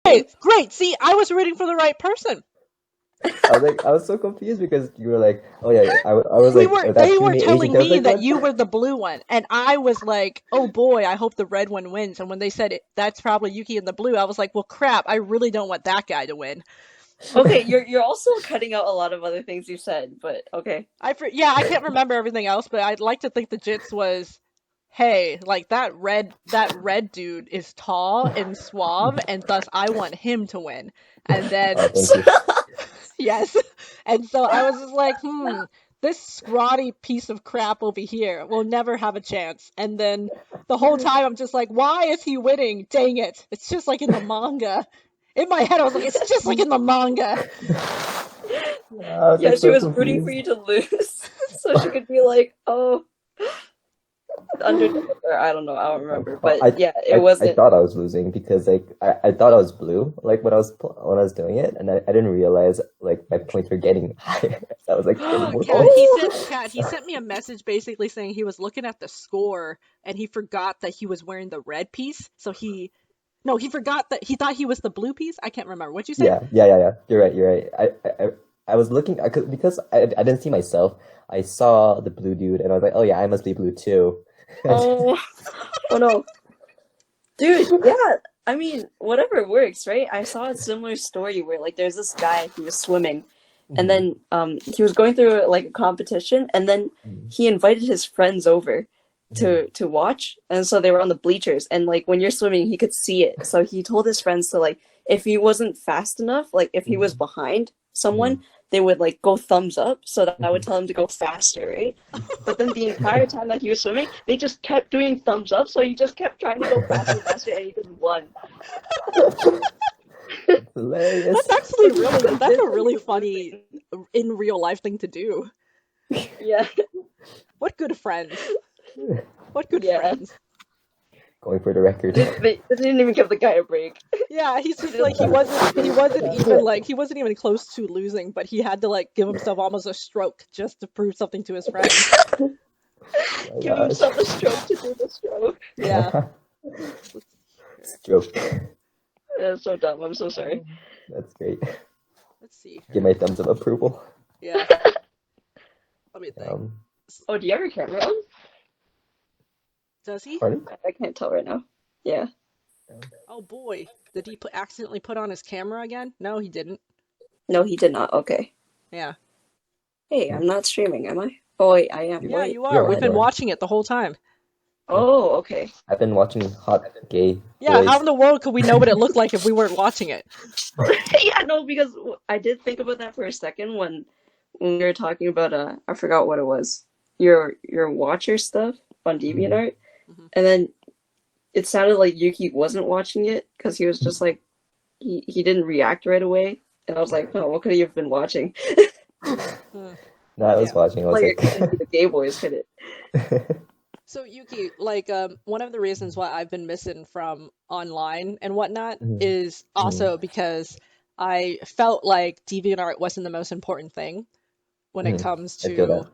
Okay, great. See, I was rooting for the right person. I was so confused because you were like, oh yeah, I was like, oh, that They were puny Asian telling guy. I was me like, that what? you were the blue one, and I was like, oh boy, I hope the red one wins. And when they said that's probably Yuki in the blue, I was like, well, crap, I really don't want that guy to win. Okay, you're also cutting out a lot of other things you said, but okay. I can't remember everything else, but I'd like to think the jits was, hey, like that red dude is tall and suave, and thus I want him to win. And then Oh, thank you. yes, and so I was just like, this scrawny piece of crap over here will never have a chance. And then the whole time I'm just like, why is he winning? Dang it! It's just like in the manga. In my head, I was like, it's just like in the manga. Yeah, like, she so was rooting for you to lose, so she could be like, "Oh, underdog." Or I don't know, I don't remember, but yeah, it wasn't. I thought I was losing because like I thought I was blue like when I was doing it, and I didn't realize like my points were getting higher. So I was like, he sent me a message basically saying he was looking at the score and he forgot that he was wearing the red piece, so he forgot that he thought he was the blue piece. I can't remember. What'd you say? Yeah. You're right. I was looking because I didn't see myself. I saw the blue dude, and I was like, oh yeah, I must be blue too. Oh no, dude. Yeah, I mean, whatever works, right? I saw a similar story where like there's this guy who was swimming, and then he was going through like a competition, and then he invited his friends over to watch, and so they were on the bleachers, and like when you're swimming he could see it, so he told his friends to like, if he wasn't fast enough, like if he was behind someone, they would like go thumbs up, so that I would tell him to go faster, right? But then the entire time that he was swimming, they just kept doing thumbs up, so he just kept trying to go faster, and he just won. Hilarious. That's actually that's a really funny in real life thing to do. Yeah. What good friends. What good friends. Going for the record. They didn't even give the guy a break. Yeah, he's just like he wasn't even close to losing, but he had to like give himself almost a stroke just to prove something to his friends. Give himself a stroke to do the stroke. Yeah. Stroke. That's so dumb. I'm so sorry. That's great. Let's see. Give my thumbs of approval. Yeah. Let me think. Oh, do you have your camera on? Does he? Pardon? I can't tell right now. Yeah. Oh boy. Did he accidentally put on his camera again? No, he didn't. No, he did not. Okay. Yeah. Hey, I'm not streaming, am I? Oh, wait, I am. Yeah, you are. We've been watching it the whole time. Oh, okay. I've been watching Hot Gay. Yeah, how in the world could we know what it looked like if we weren't watching it? Yeah, no, because I did think about that for a second when we were talking about I forgot what it was. Your watcher stuff on DeviantArt, and then it sounded like Yuki wasn't watching it because he was just like he didn't react right away, and I was like, oh, what could he have been watching? No, I was watching. I was like the gay boys hit it. So Yuki, like one of the reasons why I've been missing from online and whatnot is also because I felt like DeviantArt wasn't the most important thing when it comes to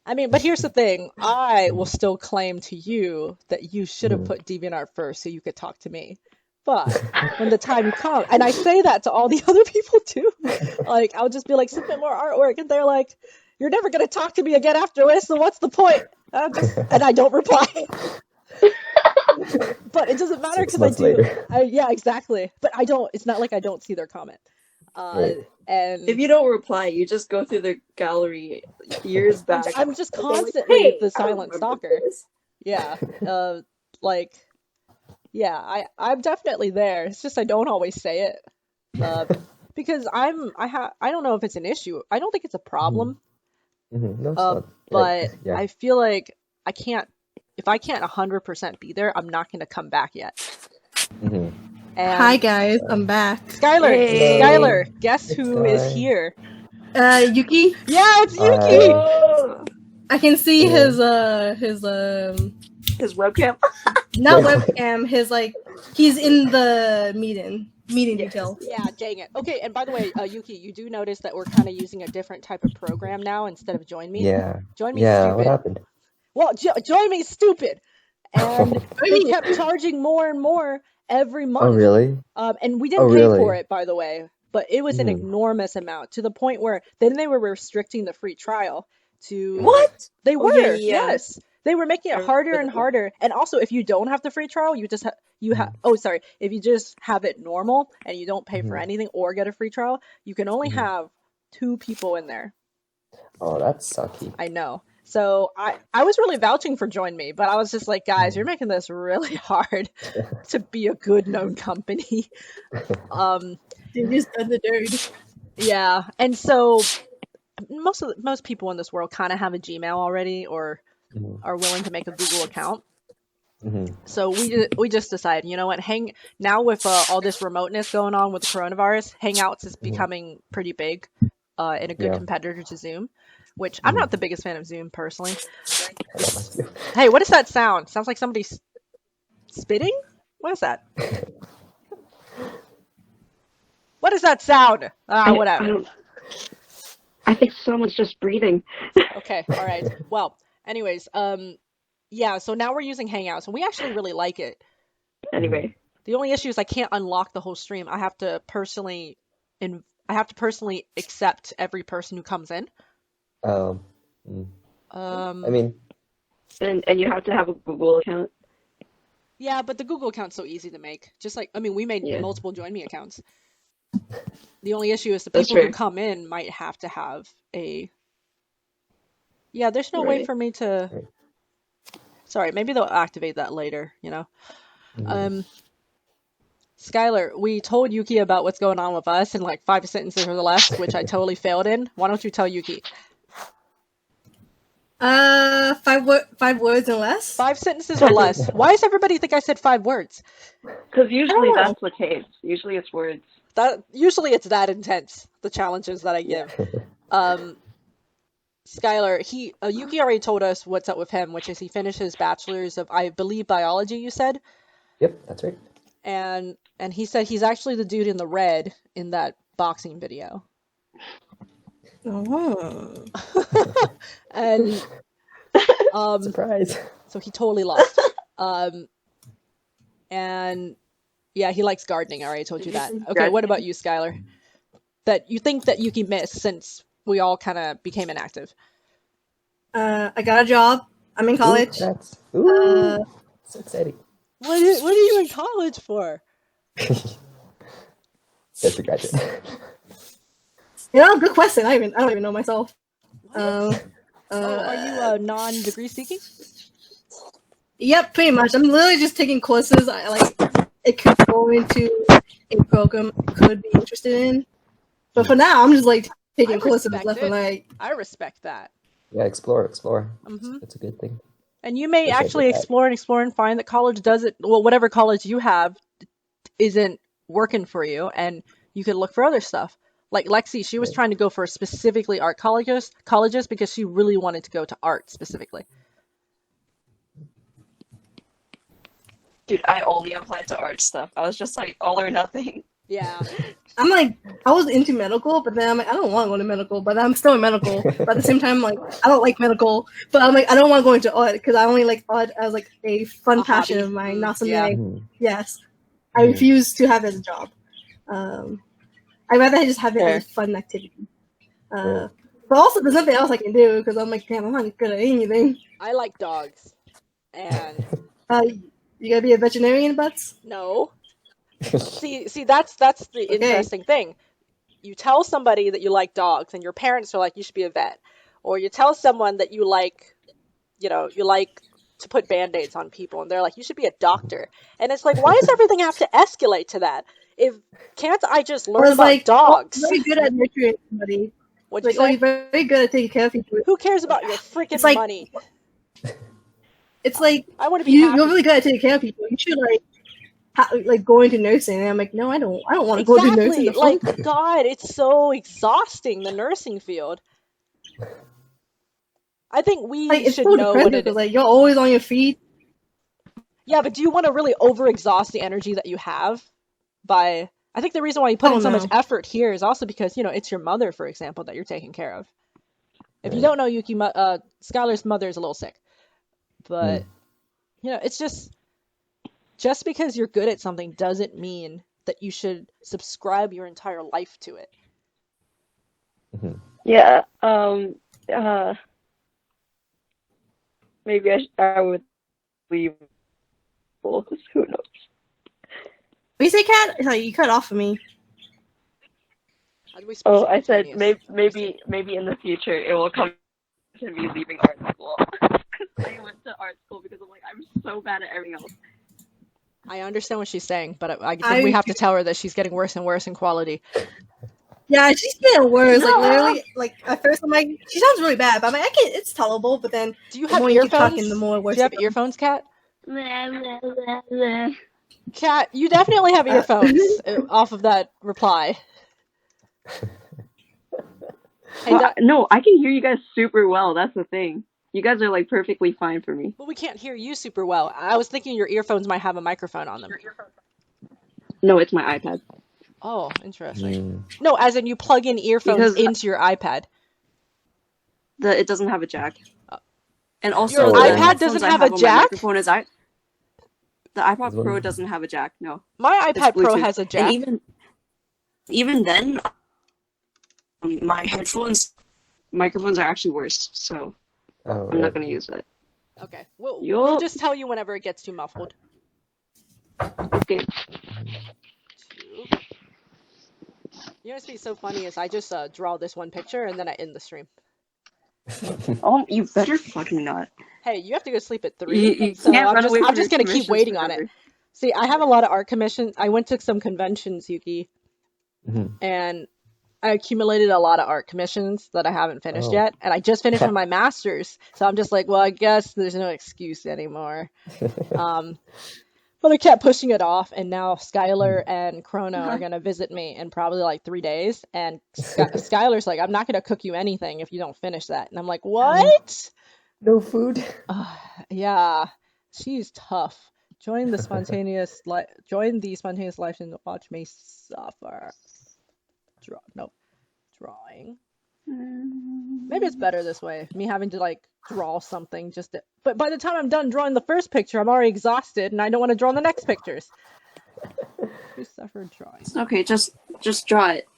I mean, but here's the thing. I will still claim to you that you should have put DeviantArt first so you could talk to me. But when the time comes, and I say that to all the other people too, like I'll just be like, submit more artwork, and they're like, you're never gonna talk to me again after this, so what's the point? And I don't reply. But it doesn't matter because I do. Yeah, exactly. But I don't. It's not like I don't see their comment. Right. And if you don't reply, you just go through the gallery years back. I'm just constantly like, hey, the silent stalker. Yeah. I'm definitely there. It's just I don't always say it. Because I don't know if it's an issue. I don't think it's a problem. No, but I feel like if I can't 100% be there, I'm not going to come back yet. And hi guys, I'm back. Skylar, guess who is here? Yuki? Yeah, it's Yuki! I can see his webcam. Not webcam, his he's in the meeting detail. Yeah, dang it. Okay, and by the way, Yuki, you do notice that we're kind of using a different type of program now instead of Join Me? Yeah. Join Me yeah, stupid. What happened? Well, Join Me stupid. And they kept charging more and more. every Oh, month. really? And we Oh, didn't pay for really? it, by the way, but it was an Mm-hmm. enormous amount to the point where then they were restricting the free trial to Mm-hmm. What? they Oh yeah, were, yeah, yeah. yes. They were making I it remember harder and that. harder. And also, if you don't have the free trial, oh, sorry, if you just have it normal and you don't pay for Mm-hmm. anything or get a free trial, you can only Mm-hmm. have 2 people in there. Oh, that's sucky. I know. So I was really vouching for Join Me, but I was just like, guys, you're making this really hard to be a good known company. They just done the dirty. Yeah. And so most people in this world kind of have a Gmail already or Mm-hmm. are willing to make a Google account. Mm-hmm. So we just decided, you know what, now with all this remoteness going on with the coronavirus, Hangouts is Mm-hmm. becoming pretty big and a good Yeah. competitor to Zoom, which I'm Mm-hmm. not the biggest fan of Zoom personally. That must be. Hey, what is that sound? Sounds like somebody's spitting? What is that? What is that sound? I Whatever. don't. I think someone's just breathing. Okay, all right. Well, anyways, yeah, so now we're using Hangouts, and we actually really like it. Anyway, The only issue is I can't unlock the whole stream. I have to personally accept every person who comes in. Mm. I Um, mean, and you have to have a Google account. yeah, but the Google account's so easy to make. Just like, I mean, we made Yeah. multiple Join Me accounts. The only issue is the That's people who fair. come in might have to have a. Yeah, there's no way Right. for me to. Right. Sorry, maybe they'll activate that later, you know. mhm. Skylar, we told Yuki about what's going on with us in like 5 sentences or less, which I totally failed in. Why don't you tell Yuki? 5 words and less. 5 sentences or less. Why does everybody think I said 5 words? Because usually know. that's the case. Usually it's words. Usually it's that intense, the challenges that I give. Skylar, Yuki already told us what's up with him, which is he finished his bachelor's of, I believe, biology, you said? Yep, that's right. And he said he's actually the dude in the red in that boxing video. Oh. And Surprise. so he totally lost. And yeah, he likes gardening. I already told you that. Okay, what about you, Skylar? That you think that Yuki missed since we all kind of became inactive? I got a job. I'm in college. Ooh, so exciting. What are you in college for? Just to graduate. Good question. I don't even know myself. Are you non-degree seeking? Yep, pretty much. I'm literally just taking courses. It could go into a program I could be interested in, but for now, I'm just like taking courses left and right. I respect that. Yeah, explore. Mm-hmm. It's a good thing. And you may Wish I did actually that. explore and find that college doesn't, well, whatever college you have isn't working for you, and you could look for other stuff. Like Lexi, she was Right. trying to go for specifically art colleges because she really wanted to go to art specifically. Dude, I only applied to art stuff. I was just like all or nothing. Yeah. I'm like, I was into medical, but then I'm like, I don't want to go to medical, but I'm still in medical. But at the same time, like, I don't like medical, but I'm like, I don't want to go into art because I only like art as like a fun A passion hobby. of mine, not something Yeah. like, Mhm. yes. I refuse to have it as a job. I'd rather just have it as a fun activity. Right. But also, there's nothing else I can do because I'm like, damn, I'm not good at anything. I like dogs. And You gotta be a veterinarian, Butts? no. See, that's the interesting thing. You tell somebody that you like dogs, and your parents are like, you should be a vet. Or you tell someone that you like to put band-aids on people, and they're like, you should be a doctor. And it's like, why does everything have to escalate to that? Can't I just learn Or it's about like, dogs? oh, very good at nurturing somebody. What'd Like, you oh, say? you're very good at taking care of people. Who cares about your freaking It's like- money? It's like, I want to be you're happy. really good at taking care of people. You should like go into nursing. And I'm like, no, I don't want to go into nursing. Exactly. Like, God, it's so exhausting, the nursing field. I think we it's should so know what depressing it because is. like you're always on your feet. Yeah, but do you want to really overexhaust the energy that you have I think the reason why you put Oh, in so much no. effort here is also because, it's your mother, for example, that you're taking care of. If you don't know, Yuki, Skylar's mother is a little sick. But, it's just just because you're good at something doesn't mean that you should subscribe your entire life to it. Mhm. Yeah. Maybe I would leave both. Who knows? What you say, Kat? Like, you cut off of me. How do we speak Oh, I said simultaneous? maybe in the future it will come to me leaving art school. Because I went to art school because I'm so bad at everything else. I understand what she's saying, but I think we have to tell her that she's getting worse and worse in quality. Yeah, she's getting worse. Like literally, like at first I'm like, she sounds really bad, but I'm like, it's tolerable. But then Do you the have more you keep earphones? talking, the more worse. Do you have it becomes. earphones, Kat? Kat, you definitely have earphones off of that reply. Hey, No, I can hear you guys super well. That's the thing. You guys are like perfectly fine for me. But we can't hear you super well. I was thinking your earphones might have a microphone on them. No, it's my iPad. Oh, interesting. No, as in you plug in earphones into your iPad. It doesn't have a jack. And also, Your the iPad headphones doesn't I have a on my jack? microphone is the iPod Pro doesn't have a jack. No, My it's iPad Pro Bluetooth. has a jack. And even then, my microphones are actually worse. So I'm not gonna use it. Okay, we'll just tell you whenever it gets too muffled. Okay. You know what's be so funny is I just draw this one picture and then I end the stream. Oh, you better fucking not. Hey, you have to go sleep at 3, You so can't run away I'm from just your gonna keep commissions waiting on forever. it. See, I have a lot of art commissions. I went to some conventions, Yuki, and I accumulated a lot of art commissions that I haven't finished yet, and I just finished my master's, so I'm just like, well, I guess there's no excuse anymore. But I kept pushing it off, and now Skylar and Chrono are gonna visit me in probably like 3 days, and Skylar's like, I'm not gonna cook you anything if you don't finish that, and I'm like, what? No food. Yeah, she's tough. Join the spontaneous life and watch me suffer. Drawing. Maybe it's better this way. Me having to like draw something but by the time I'm done drawing the first picture, I'm already exhausted and I don't want to draw the next pictures. You suffered drawing. Okay, just draw it.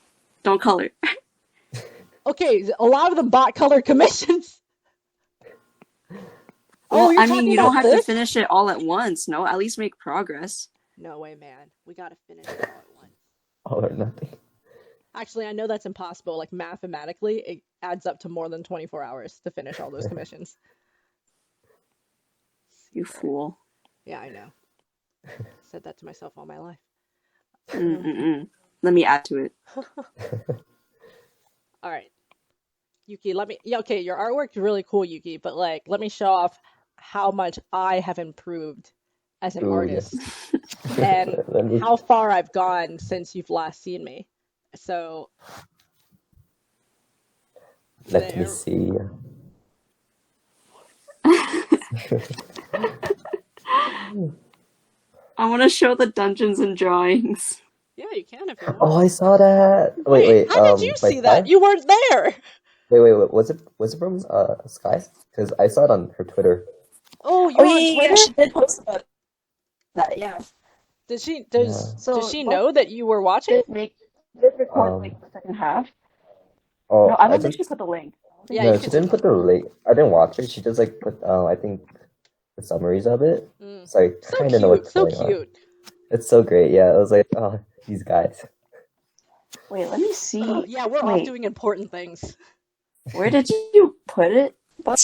Don't color. Okay, a lot of them bought color commissions. Well, you're I mean, talking you about don't have this? to finish it all at once. No, at least make progress. No way, man. We gotta finish it all at once. All or nothing. Actually, I know that's impossible. Like, mathematically, it adds up to more than 24 hours to finish all those commissions. You fool. Yeah, I know. Said that to myself all my life. Let me add to it. All right. Yuki, okay, your artwork's really cool, Yuki, but like, let me show off how much I have improved as an artist and how far I've gone since you've last seen me. So let me see. I want to show the dungeons and drawings. Yeah, you can if you want. Oh, I saw that. Wait. How did you see that? You weren't there. Wait. Was it from Sky? Because I saw it on her Twitter. Oh, you're on Twitter? Yeah, she did post about that. Yeah. Does she know that you were watching? Did record like the second half. Oh, no, I don't think she put the link. Yeah, no, she didn't put the link. I didn't watch it. She just like put I think the summaries of it. So I kind of know what's going on. It's so great. Yeah, I was like, oh, these guys. Wait, let me see. Oh, yeah, we're off doing important things. Where did you put it? I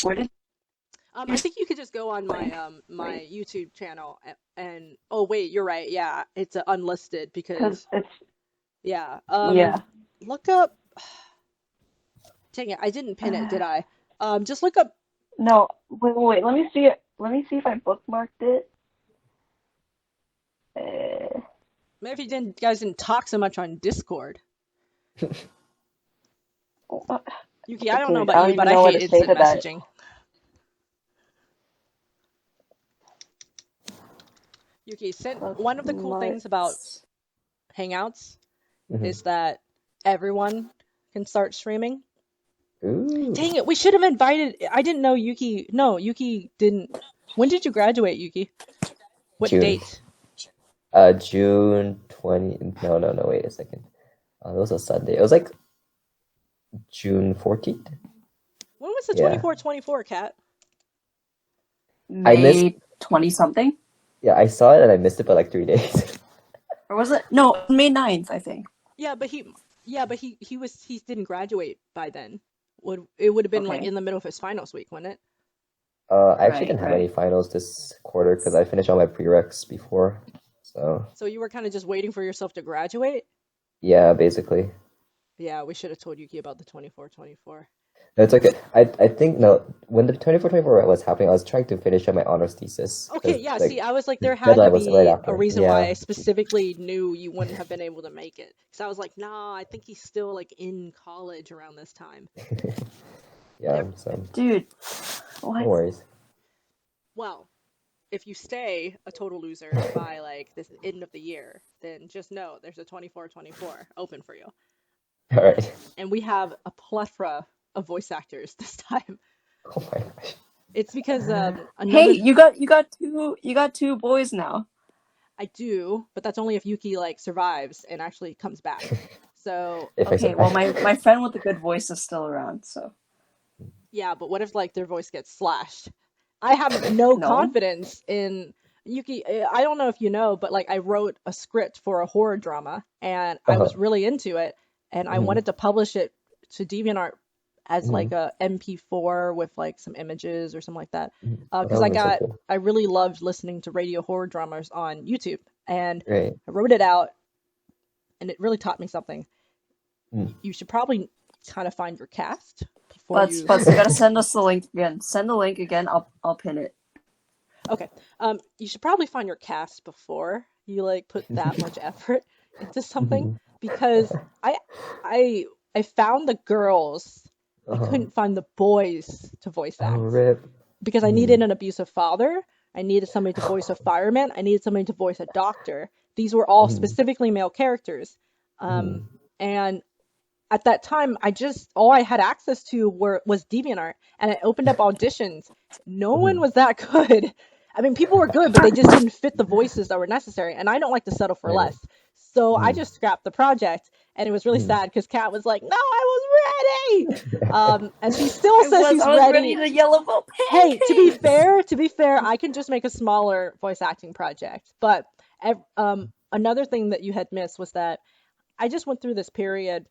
think you could just go on my my YouTube channel and oh wait, you're right. Yeah, it's unlisted because it's yeah. Look up. Dang it, I didn't pin it, did I? Just look up. No, wait. Let me see it. Let me see if I bookmarked it. Maybe you guys didn't talk so much on Discord. Yuki, I don't know about you, but I hate instant messaging. Yuki, one of the cool things about Hangouts is that everyone can start streaming. Ooh. Dang it, we should have invited. I didn't know Yuki. No, Yuki didn't. When did you graduate, Yuki? What June. date? June 20. No. Wait a second. It was a Sunday. It was like June 14th. When was the 24/24, Kat? May 20 something. Yeah, I saw it and I missed it by like 3 days. Or was it? No, May 9th, I think. Yeah, but he didn't graduate by then. It would have been like in the middle of his finals week, wouldn't it? I actually didn't have any finals this quarter because I finished all my prereqs before. So you were kind of just waiting for yourself to graduate? Yeah, basically. Yeah, we should have told Yuki about the 24/24. No, it's okay. I think when the 24/24 was happening, I was trying to finish up my honors thesis. Okay, yeah. See, I was like, there had to be a reason why I specifically knew you wouldn't have been able to make it. Because I was like, nah, I think he's still like in college around this time. Yeah, so. Dude, what? No worries. Well, if you stay a total loser by like this end of the year, then just know there's a 24/24 open for you. All right. And we have a plethora of voice actors this time. Oh my gosh. It's because Hey, you got two boys now. I do, but that's only if Yuki like survives and actually comes back. So okay, well my friend with the good voice is still around, so. Yeah, but what if like their voice gets slashed? I have no confidence in Yuki. I don't know if you know, but like I wrote a script for a horror drama and I was really into it and I wanted to publish it to DeviantArt as like a MP4 with like some images or something like that. Because I really loved listening to radio horror dramas on YouTube and I wrote it out and it really taught me something. You should probably kind of find your cast. But you gotta send us the link again. Send the link again. I'll pin it. Okay. You should probably find your cast before you like put that much effort into something because I found the girls. I couldn't find the boys to voice act because I needed an abusive father. I needed somebody to voice a fireman. I needed somebody to voice a doctor. These were all specifically male characters. And at that time, all I had access to was DeviantArt, and I opened up auditions. No one was that good. I mean, people were good, but they just didn't fit the voices that were necessary, and I don't like to settle for less. So I just scrapped the project, and it was really sad because Kat was like, "No, I was ready," and she still says she's ready. To yell about pancakes. Hey, to be fair, I can just make a smaller voice acting project. But another thing that you had missed was that I just went through this period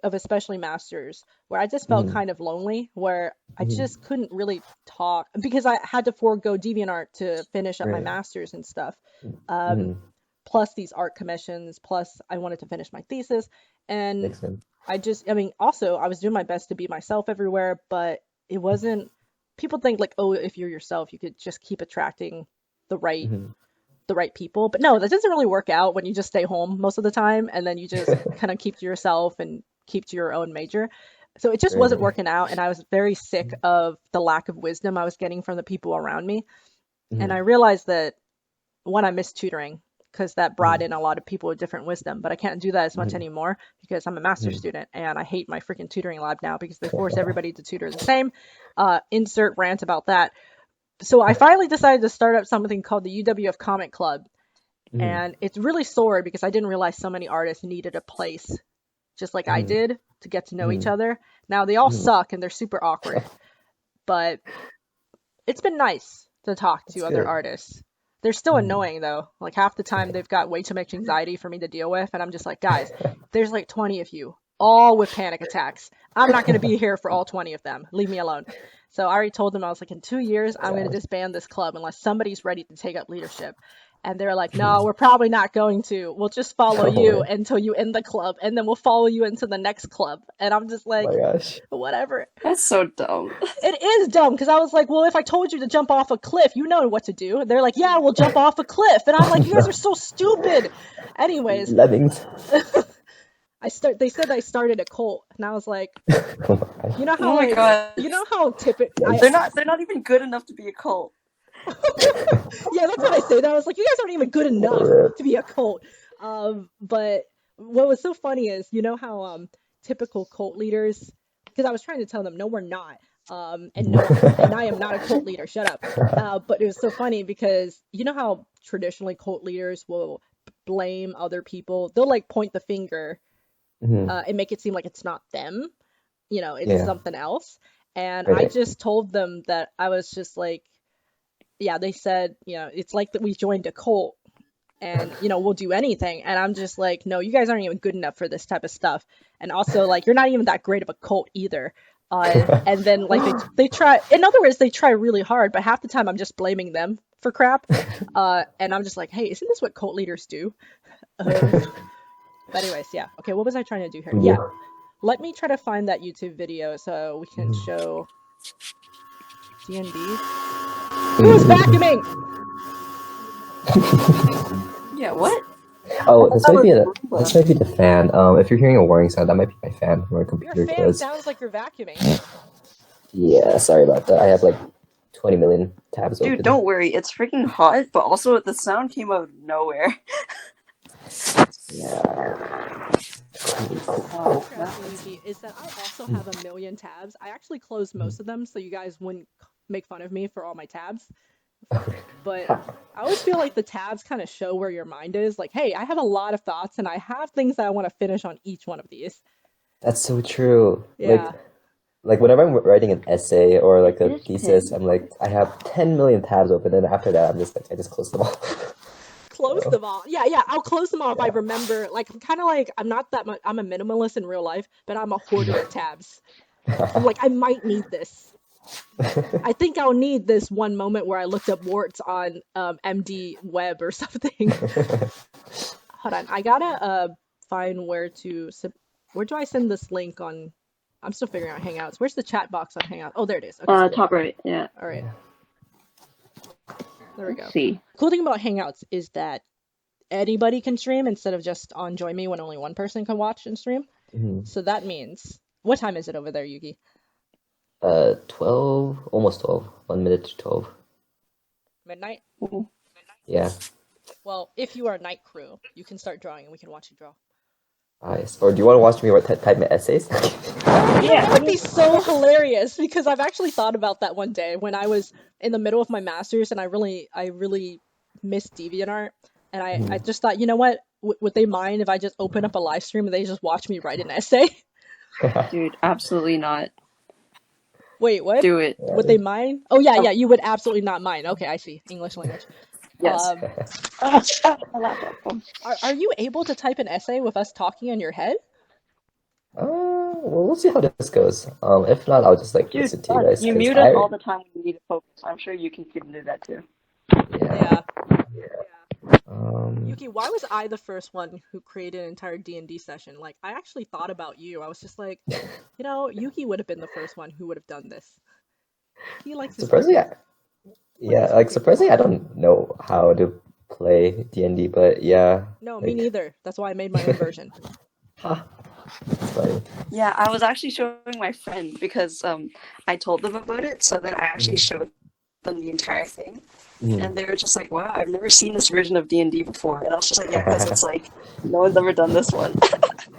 of especially masters where I just felt kind of lonely, where I just couldn't really talk because I had to forego DeviantArt to finish up my masters and stuff. Plus these art commissions, plus I wanted to finish my thesis. And also I was doing my best to be myself everywhere, but it wasn't, people think like, oh, if you're yourself, you could just keep attracting the right people. But no, that doesn't really work out when you just stay home most of the time and then you just kind of keep to yourself and keep to your own major. So it just wasn't working out, and I was very sick of the lack of wisdom I was getting from the people around me. And I realized that I missed tutoring because that brought in a lot of people with different wisdom, but I can't do that as much anymore because I'm a master's student and I hate my freaking tutoring lab now because they force everybody to tutor the same. Insert rant about that. So I finally decided to start up something called the UWF Comic Club. And it's really sore because I didn't realize so many artists needed a place just like I did to get to know each other. Now they all suck and they're super awkward, but it's been nice to talk to other artists. They're still annoying though. Like half the time they've got way too much anxiety for me to deal with. And I'm just like, guys, there's like 20 of you all with panic attacks. I'm not going to be here for all 20 of them. Leave me alone. So I already told them, I was like, in 2 years, I'm going to disband this club unless somebody's ready to take up leadership. And they're like, no, we're probably not going to. We'll just follow you until you end the club, and then we'll follow you into the next club. And I'm just like, whatever. That's so dumb. It is dumb, because I was like, well, if I told you to jump off a cliff, you know what to do. They're like, yeah, we'll jump off a cliff. And I'm like, you guys are so stupid. Anyways. Lemmings. They said I started a cult, and I was like, you know how, you know how typical. They're not even good enough to be a cult. Yeah, that's what I said. I was like, you guys aren't even good enough to be a cult. But what was so funny is, you know how typical cult leaders, because I was trying to tell them, no, we're not. And no, and I am not a cult leader. Shut up. But it was so funny because you know how traditionally cult leaders will blame other people. They'll like point the finger and make it seem like it's not them. You know, it's something else. And I just told them that I was just like, yeah, they said, you know, it's like that we joined a cult and, you know, we'll do anything. And I'm just like, no, you guys aren't even good enough for this type of stuff. And also, like, you're not even that great of a cult either. And then, like, they try, in other words, they try really hard, but half the time I'm just blaming them for crap. And I'm just like, hey, isn't this what cult leaders do? But anyways, yeah. Okay, what was I trying to do here? Yeah. Let me try to find that YouTube video so we can show D&D. Who is vacuuming? Yeah, what? Oh, this might be the fan. If you're hearing a warning sound, that might be my fan from our computer. Your fan sounds like you're vacuuming. Yeah, sorry about that. I have like 20 million tabs open. Dude, don't worry. It's freaking hot, but also the sound came out of nowhere. Yeah. Is that I also have a million tabs. I actually closed most of them so you guys wouldn't make fun of me for all my tabs. But I always feel like the tabs kind of show where your mind is. Like, hey, I have a lot of thoughts and I have things that I want to finish on each one of these. That's so true. Yeah. Like whenever I'm writing an essay or like a thesis, I'm like, I have 10 million tabs open, and after that, I'm just like, I just close them all. Close them all. Yeah, I'll close them all if I remember. Like, I'm kind of like, I'm not that much, I'm a minimalist in real life, but I'm a hoarder of tabs. I'm like, I might need this. I think I'll need this one moment where I looked up warts on MD Web or something. Hold on, I gotta find where do I send this link on? I'm still figuring out Hangouts. Where's the chat box on Hangouts? Oh, there it is. Okay, top right, yeah. All right. There we go. Let's see. Cool thing about Hangouts is that anybody can stream instead of just on Join Me when only one person can watch and stream. So that means, what time is it over there, Yuki? 12, almost 12. 1 minute to 12. Midnight? Yeah. Well, if you are a night crew, you can start drawing and we can watch you draw. Nice. Or do you want to watch me type my essays? Yeah, that would be so hilarious because I've actually thought about that one day when I was in the middle of my master's and I really missed DeviantArt. And I just thought, you know what? Would they mind if I just open up a live stream and they just watch me write an essay? Dude, absolutely not. Wait, what? Do it. Would they mind? Oh, yeah, you would absolutely not mind. Okay, I see. English language. Yes. My laptop. Are you able to type an essay with us talking in your head? Well, we'll see how this goes. If not, I'll just like listen to you guys. You mute us all the time when you need to focus. I'm sure you can do that too. Yeah. Yuki, why was I the first one who created an entire D&D session? Like, I actually thought about you. I was just like, you know, Yuki would have been the first one who would have done this. He likes his surprisingly, surprisingly, I don't know how to play D&D, but yeah. No, me neither. That's why I made my own version. That's funny. Yeah, I was actually showing my friend because I told them about it, so then I actually showed them the entire thing. And they were just like, wow, I've never seen this version of D&D before. And I was just like, yeah, because it's like, no one's ever done this one.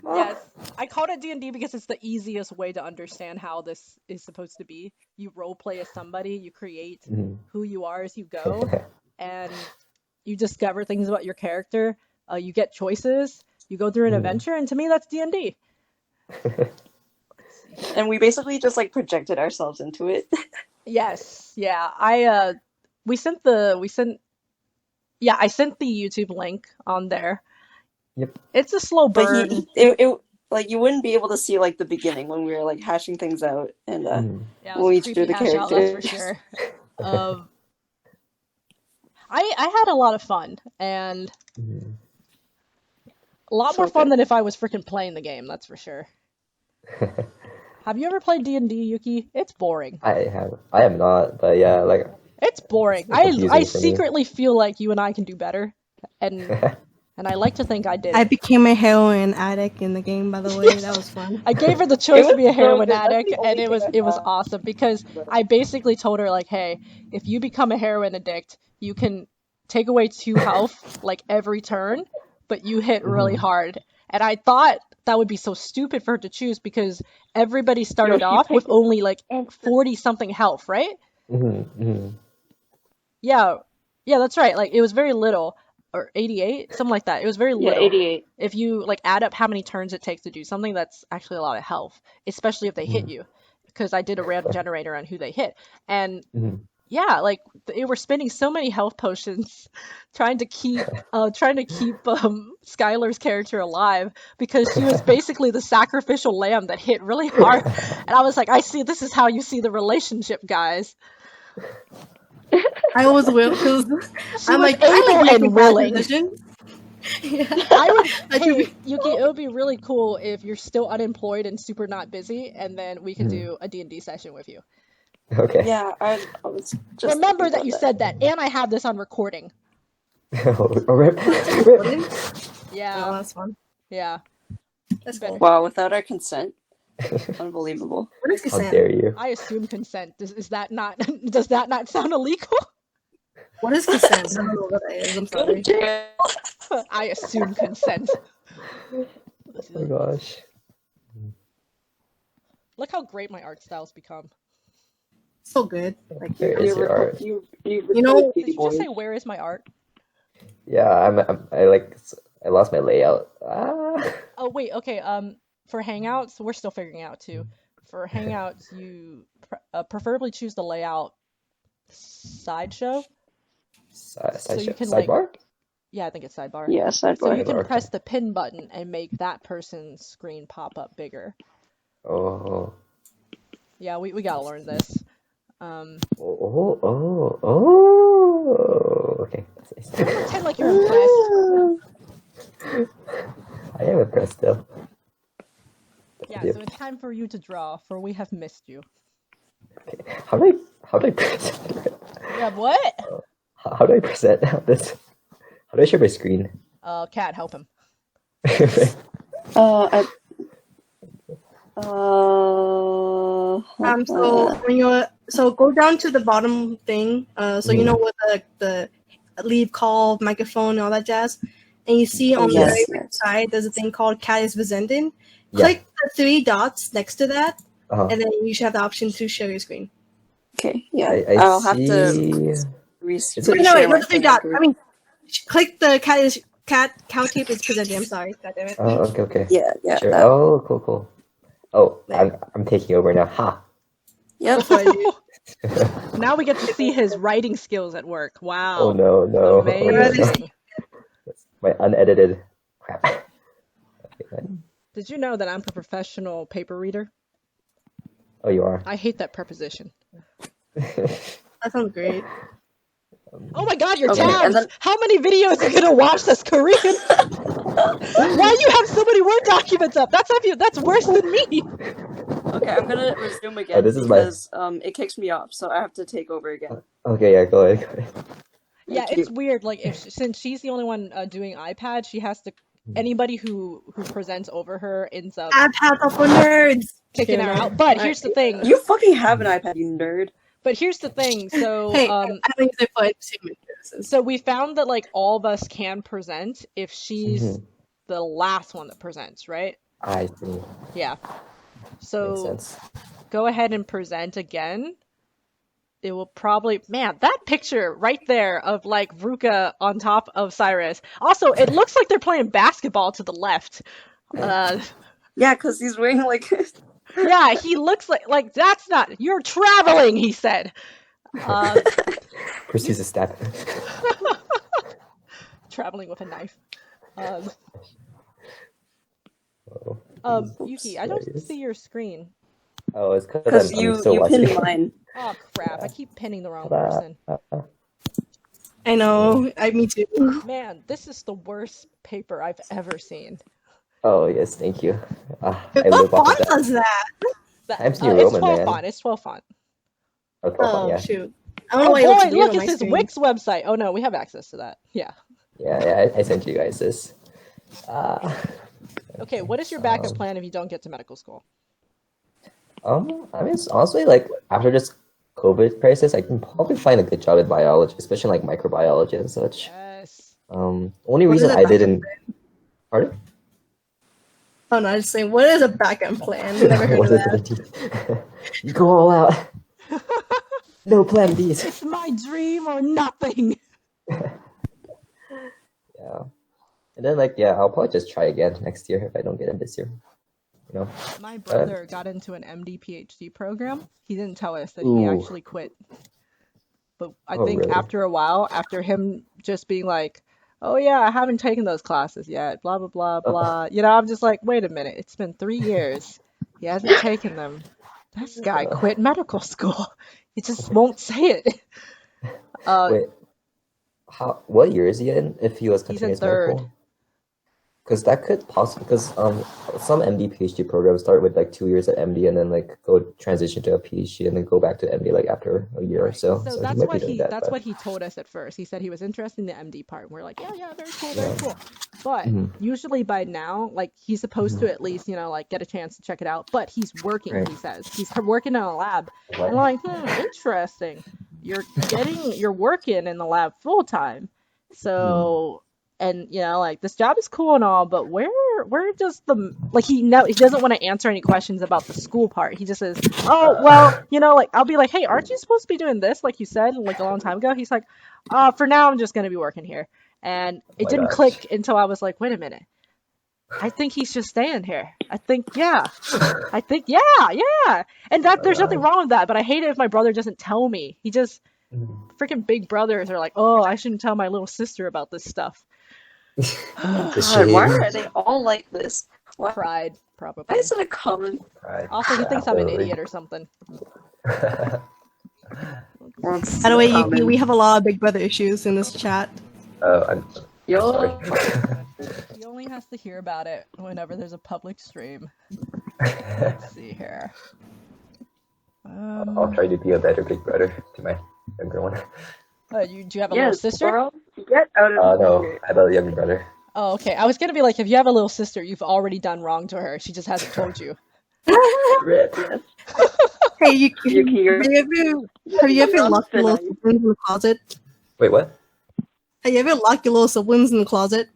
Yes, I called it D&D because it's the easiest way to understand how this is supposed to be. You roleplay as somebody, you create who you are as you go, and you discover things about your character, you get choices, you go through an adventure, and to me that's D&D. And we basically just like projected ourselves into it. Yes, yeah. I sent the YouTube link on there. Yep. It's a slow burn. It like you wouldn't be able to see like the beginning when we were like hashing things out and when we drew the characters. That's for sure. I had a lot of fun and a lot more fun than if I was freaking playing the game. That's for sure. Have you ever played D&D, Yuki? It's boring. I have not, but yeah, like it's boring. I secretly feel like you and I can do better, and I like to think I did. I became a heroin addict in the game, by the way. That was fun. I gave her the choice to be a heroin addict, and it was awesome because I basically told her like, hey, if you become a heroin addict, you can take away 2 health like every turn, but you hit really hard. And I thought that would be so stupid for her to choose because everybody started off with only like 40 something health, right? Yeah, that's right. Like it was very little, or 88, something like that. It was very little. Yeah, 88. If you like add up how many turns it takes to do something, that's actually a lot of health, especially if they hit you. Because I did a random generator on who they hit, and yeah, like they were spending so many health potions trying to keep Skylar's character alive because she was basically the sacrificial lamb that hit really hard. And I was like, I see, this is how you see the relationship, guys. I was will because I'm like able and willing. Yeah. I would, hey, Yuki, it would be really cool if you're still unemployed and super not busy, and then we could do a D&D session with you. Okay. Yeah, I was just remember that you said that, and I have this on recording. Yeah, Yeah, that's fun. Yeah. That's cool. Wow, without our consent. Unbelievable. What is How consent? dare you? I assume consent. Is that not? Does that not sound illegal? What is consent? I don't know what that is. I'm Go to sorry. jail. I assume consent. Oh my gosh. Look how great my art style's become. So good. Like There is your art. You know, Did you just say where is my art? Yeah, I lost my layout. Ah. Oh wait, okay. For Hangouts, we're still figuring out too. For Hangouts, you preferably choose the layout sideshow. So you can, sidebar? like, yeah, I think it's sidebar. Yeah, sidebar. So you can Sidebar, press the pin button and make that person's screen pop up bigger. Oh. Yeah, we gotta learn this. Okay. That's Don't nice. pretend like you're impressed. I am impressed though. Yeah, Yep. so it's time for you to draw, for we have missed you. Okay. How do I present? Yeah, what? How do I present this? How do I share my screen? Cat, help him. So when you're go down to the bottom thing. So you know with the leave call, microphone, and all that jazz, and you see on the very right side there's a thing called Cat is presenting. Click the 3 dots next to that, and then you should have the option to share your screen. Okay, yeah. I'll have to No, wait, not the 3 dots. I mean, click the cat count tape is presenting. I'm sorry. God damn it. Oh, okay. Yeah. Sure. Oh, cool. Oh, I'm taking over now. Ha. Yep. Now we get to see his writing skills at work. Wow. Oh no. Amazing. My unedited crap. Okay, Did you know that I'm a professional paper reader? oh, you are. I hate that preposition. That sounds great. Oh my god, your Okay, tabs! and then- How many videos are you gonna watch that's Korean? Why do you have so many Word documents up? That's worse than me! Okay, I'm gonna resume again this is because it kicks me off, so I have to take over again. Okay, yeah, go ahead. Yeah, Thank it's weird. Like, since she's the only one doing iPad, she has to. Anybody who presents over her ends up iPad up for nerds. kicking her out. But here's the thing. You fucking have an iPad, you nerd. But here's the thing. So, Hey, I don't use it for entertainment purposes. so we found that like all of us can present if she's the last one that presents, right? I see. Yeah. Makes So sense. go ahead and present again. It will probably, man, that picture right there of like Ruka on top of Cyrus. Also, it looks like they're playing basketball to the left. Yeah, because he's wearing like. Yeah, he looks like that's not. You're traveling, he said. Proceeds to stab. Traveling with a knife. Yuki, I don't see your screen. Oh, it's because Because I'm you still watching. pinned mine. Oh crap! I keep pinning the wrong person. I know. Me too. Man, this is the worst paper I've ever seen. Oh yes, thank you. I What live off font of that. does that? Times New It's Roman, 12 man. font. It's 12 font. Okay, Oh yeah. shoot! I don't know Oh why it looks boy, weird look, on my it's his screen. Wix website. Oh no, we have access to that. Yeah. Yeah, I sent you guys this. Okay, what is your backup plan if you don't get to medical school? I mean, it's honestly, like, after this COVID crisis, I can probably find a good job in biology, especially like microbiology and such. Yes. Only What is reason it I about didn't. Pardon? Oh no, I was just saying, what is a backup plan? Never heard of that. You go all out. No plan Bs. It's my dream or nothing. Yeah. And then I'll probably just try again next year if I don't get in this year. You know. My brother got into an MD PhD program. He didn't tell us that he actually quit. But I think really? after a while, after him just being like, oh yeah, I haven't taken those classes yet, blah, blah, blah, blah. You know, I'm just like, wait a minute, it's been 3 years. He hasn't taken them. This guy quit medical school. He just won't say it. Wait, what year is he in if he was continuing his medical? Because that could possibly, because some MD PhD programs start with 2 years at MD and then go transition to a PhD and then go back to MD after a year or so. So that's what he told us at first. He said he was interested in the MD part. And we're like, yeah, very cool, very cool. But usually by now, he's supposed to at least get a chance to check it out. But he's working. Right. He says he's working in a lab. What? And I'm like, interesting. You're working in the lab full time. So. And this job is cool and all, but where does he doesn't want to answer any questions about the school part. He just says, oh well, I'll be like, hey, aren't you supposed to be doing this like you said a long time ago? He's like, for now I'm just gonna be working here. And it didn't click until I was like, wait a minute, I think he's just staying here. I think yeah. And there's nothing wrong with that, but I hate it if my brother doesn't tell me. He just freaking big brothers are like, oh, I shouldn't tell my little sister about this stuff. God, why are they all like this? What? Pride, probably. Why is it a common? Pride. Also, he thinks I'm an idiot or something. By the way, Yuki, we have a lot of Big Brother issues in this chat. I'm sorry. He only has to hear about it whenever there's a public stream. Let's see here. I'll try to be a better Big Brother to my younger one. Do you have a little sister? Girl, get out of no, I have a younger brother. Oh, okay. I was gonna be like, if you have a little sister, you've already done wrong to her. She just hasn't told you. Rip. Hey, have you ever locked your little siblings in the closet? Wait, what? Have you ever locked your little siblings in the closet?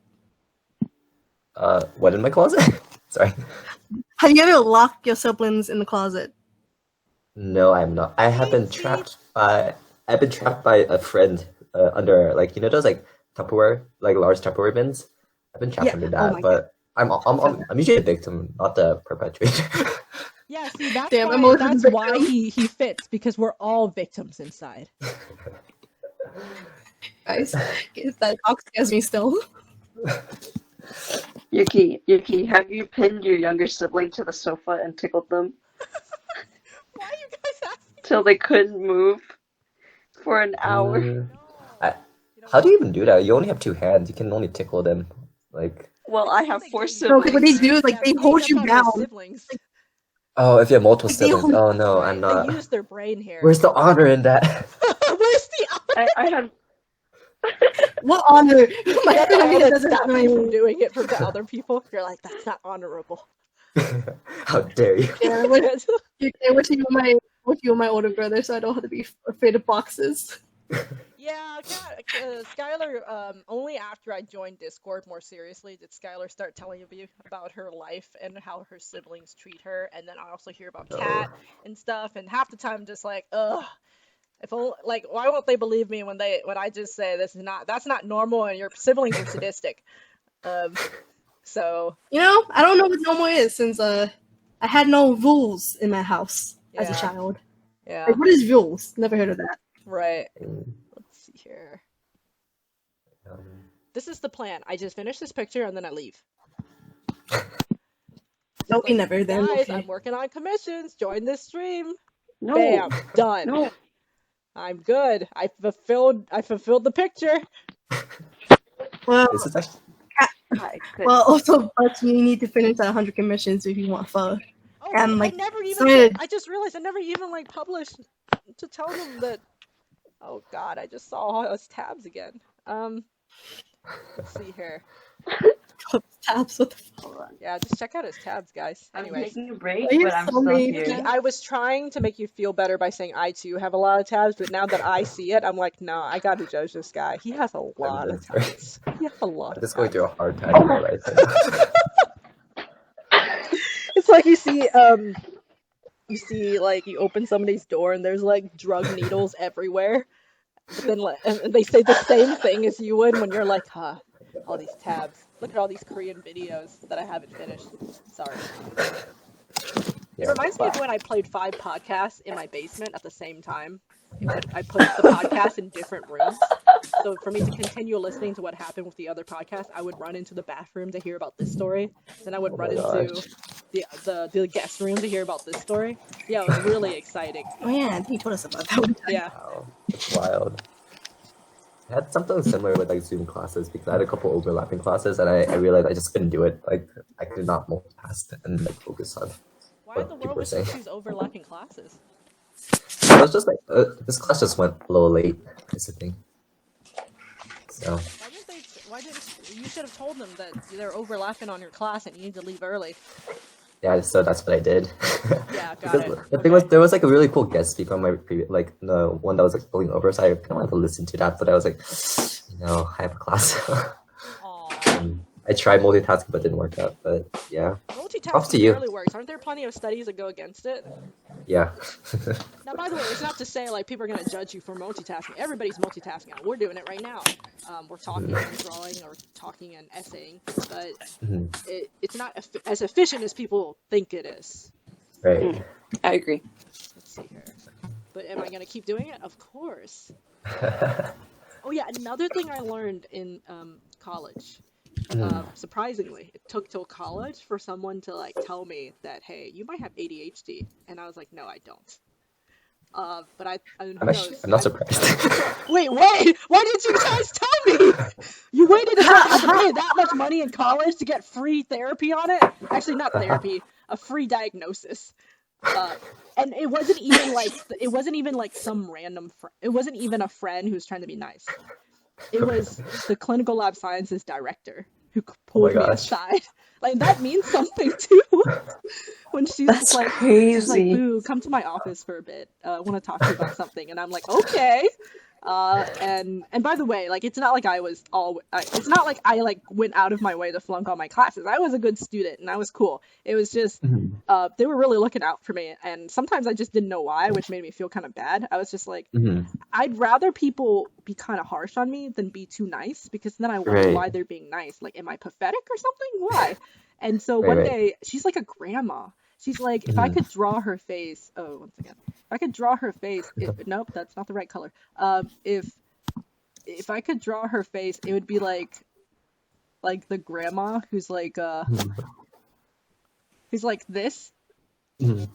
What in my closet? Sorry. Have you ever locked your siblings in the closet? No, I'm not. I've been trapped by a friend under those Tupperware, large Tupperware bins. I've been trapped under that, but I'm usually a victim, not the perpetrator. Yeah, see, that's why he fits, because we're all victims inside. Guys, that dog scares me still. Yuki, have you pinned your younger sibling to the sofa and tickled them? Why are you guys asking? Till they couldn't move for an hour. How do you even do that? You only have 2 hands. You can only tickle them. Well, I have 4 siblings. No, what they do is they hold you down. Oh, if you have multiple siblings. Oh no, I'm not. They use their brain here. Where's the honor in that? Where's the honor? I have. What honor? My family doesn't stop me from doing it for the other people. You're like, that's not honorable. How dare you? Yeah, I wish you were my older brother, so I don't have to be afraid of boxes. Yeah, Skylar, only after I joined Discord more seriously did Skylar start telling me about her life and how her siblings treat her, and then I also hear about Kat and stuff, and half the time I'm just like, ugh, why won't they believe me when I just say that's not normal and your siblings are sadistic. So I don't know what normal is, since I had no rules in my house as a child. Yeah. What is rules? Never heard of that. Right. Let's see here. This is the plan. I just finish this picture and then I leave. No, we never. Then guys, I'm working on commissions. Join this stream. No. Bam, done. No. I'm good. I fulfilled the picture. Well, this is actually... also, but you need to finish 100 commissions if you want pho. Oh, and I never even. I just realized I never even published to tell them that. Oh God, I just saw all those tabs again. Let's see here. Tabs, what the fuck? Yeah, just check out his tabs, guys. Anyways. I'm taking a break, but I'm still here. I was trying to make you feel better by saying I too have a lot of tabs, but now that I see it, I'm like, no, I gotta judge this guy. He has a lot of tabs. He has a lot. I'm just going through a hard time in my life. like you see like you open somebody's door and there's like drug needles everywhere. But then like, and they say the same thing as you would when you're like, huh, all these tabs. Look at all these Korean videos that I haven't finished. Sorry. It reminds me of when I played 5 podcasts in my basement at the same time. But I put the podcast in different rooms. So for me to continue listening to what happened with the other podcast, I would run into the bathroom to hear about this story. Then I would run into the guest room to hear about this story. Yeah, it was really exciting. Oh yeah, he told us about that one time. Yeah. Wow, that's wild. I had something similar with like Zoom classes because I had a couple overlapping classes and I realized I just couldn't do it. Like I could not multitask and like focus on Why in the world would you choose overlapping classes? It was just like this class just went a little late. Is the thing. So. You should have told them that they're overlapping on your class and you need to leave early. Yeah, so that's what I did. Yeah, got it. The thing was, there was like a really cool guest speaker on my previous, like the one that was like going over, so I kind of wanted to listen to that, but I was like, I have a class. I tried multitasking, but it didn't work out. But yeah, multitasking rarely works. Aren't there plenty of studies that go against it? Yeah. Now, by the way, it's not to say like people are gonna judge you for multitasking. Everybody's multitasking. We're doing it right now. We're talking and drawing, or talking and essaying, but it's not as efficient as people think it is. Right. I agree. Let's see here. But am I gonna keep doing it? Of course. Oh yeah, another thing I learned in college. Surprisingly, it took till college for someone to like tell me that, hey, you might have ADHD, and I was like, no, I don't. But I'm not surprised. Wait, why did you guys tell me? You waited until I had to pay that much money in college to get free therapy on it? Actually, not therapy, a free diagnosis. And it wasn't even like some random it wasn't even a friend who was trying to be nice. It was the clinical lab sciences director who pulled me aside. Like, that means something too. When she's That's like, crazy. She's like, Boo, come to my office for a bit. I want to talk to you about something. And I'm like, okay. And by the way, like, it's not like I went out of my way to flunk all my classes. I was a good student and I was cool. It was just, they were really looking out for me. And sometimes I just didn't know why, which made me feel kind of bad. I was just like, I'd rather people be kind of harsh on me than be too nice, because then I wonder why they're being nice. Like, am I pathetic or something? Why? And so one day, she's like a grandma. She's like, if I could draw her face, once again, if I could draw her face, nope, that's not the right color. If I could draw her face, it would be like the grandma who's like this, and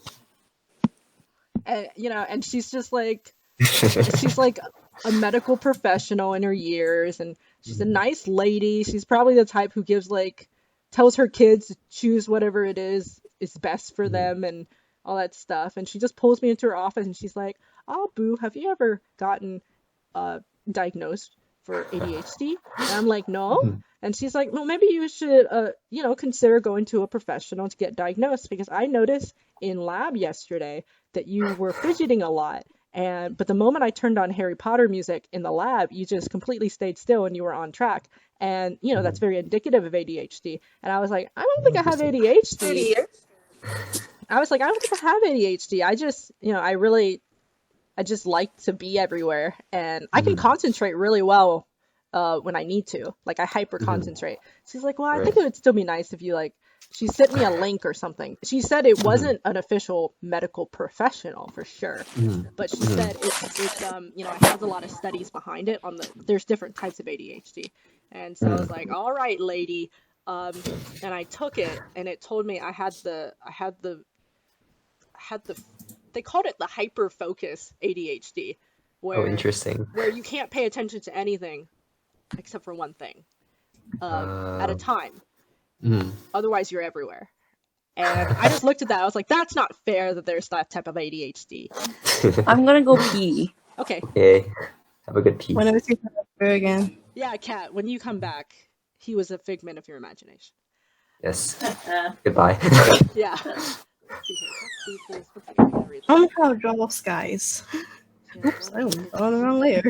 and she's just like, she's like a medical professional in her years, and she's a nice lady. She's probably the type who tells her kids to choose whatever it is best for them and all that stuff. And she just pulls me into her office and she's like, oh, Boo, have you ever gotten diagnosed for ADHD? And I'm like, no. And she's like, well, maybe you should consider going to a professional to get diagnosed, because I noticed in lab yesterday that you were fidgeting a lot. But the moment I turned on Harry Potter music in the lab, you just completely stayed still and you were on track. And, that's very indicative of ADHD. And I was like, I don't think I have ADHD. I was like, I don't think I have ADHD. I just, I just like to be everywhere. And I can concentrate really well when I need to. Like, I hyper concentrate. She's like, well, I think it would still be nice if you, she sent me a link or something. She said it wasn't an official medical professional for sure, but she said it has a lot of studies behind it there's different types of ADHD. And so I was like, all right, lady. And I took it, and it told me I had the they called it the hyper focus ADHD, where interesting, where you can't pay attention to anything except for one thing at a time. Otherwise, you're everywhere. And I just looked at that. I was like, that's not fair that there's that type of ADHD. I'm gonna go pee. Okay. Have a good pee. When I was again. Yeah, Kat, when you come back, he was a figment of your imagination. Yes. Goodbye. Yeah. I don't know how to draw skies. Oops, I went on the wrong layer.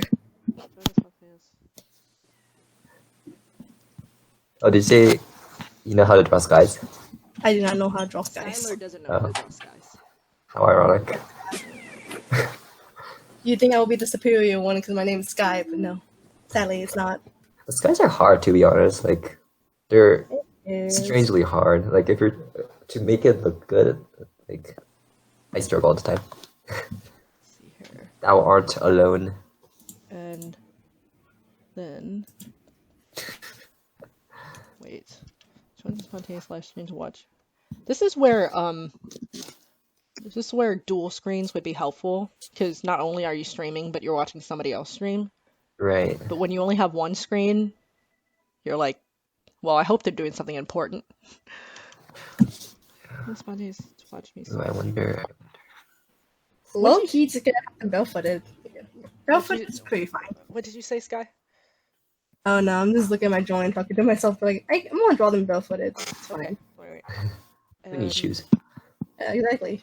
Oh, did you say you know how to draw skies? I do not know how to draw skies. Skylar doesn't know how to draw skies. How ironic. You think I will be the superior one because my name is Sky, but no. Sadly, it's not. The skies are hard, to be honest. Like, they're strangely hard. Like, if you're to make it look good, like, I struggle all the time. Let's see here. Thou art alone. And then wait. Join the spontaneous live stream to watch. This is where dual screens would be helpful, because not only are you streaming, but you're watching somebody else stream. Right. But when you only have one screen, you're like, well, I hope they're doing something important. Spontaneous to watch me. I wonder. Low key to get barefooted. Barefooted is pretty fine. What did you say, Sky? Oh no, I'm just looking at my drawing, talking to myself. Like, I'm gonna draw them barefooted. It's fine. Wait. We need shoes. Yeah, exactly.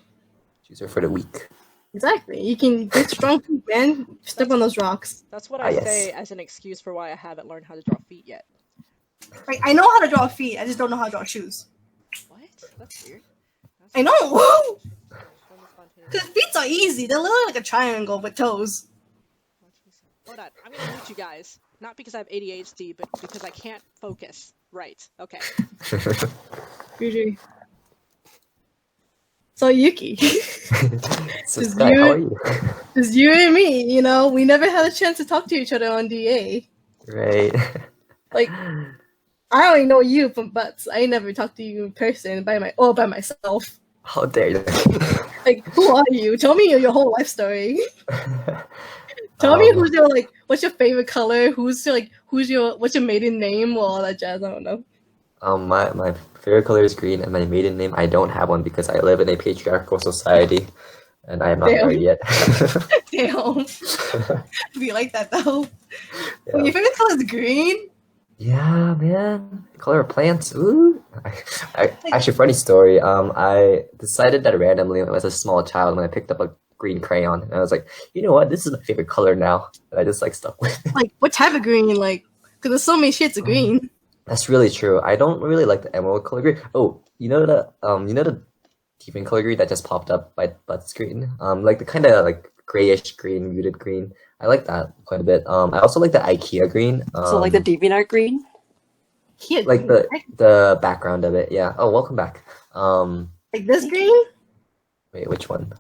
Shoes are for the weak. Exactly. You can get strong feet, man. Step on those rocks. That's what I yes. say as an excuse for why I haven't learned how to draw feet yet. Like, I know how to draw feet. I just don't know how to draw shoes. What? That's weird. I know. Because feet are easy. They're literally like a triangle with toes. Hold on. I'm gonna mute you guys. Not because I have ADHD, but because I can't focus. Right. Okay. GG. So Yuki. So Sky, how are you? It's you and me, you know? We never had a chance to talk to each other on DA. Right. Like, I only know you from butts. I never talked to you in person by myself. How dare you? Like, who are you? Tell me your whole life story. Tell me who's your, like, what's your favorite color? What's your maiden name? Well, all that jazz. I don't know. My favorite color is green, and my maiden name, I don't have one because I live in a patriarchal society, and I am not married yet. Damn. Be like that though. Yeah. Well, your favorite color is green? Yeah, man. Color of plants. Ooh. Actually, funny story. I decided that randomly when I was a small child when I picked up a green crayon, and I was like, you know what? This is my favorite color now. And I just like stuck with it. Like, what type of green? Like, because there's so many shades of green. That's really true. I don't really like the emerald color green. Oh, you know the different color green that just popped up by Butt's screen? Like the kind of like grayish green, muted green. I like that quite a bit. I also like the IKEA green. So like the DeviantArt green? Like the background of it, yeah. Oh, welcome back. Like this green? Wait, which one?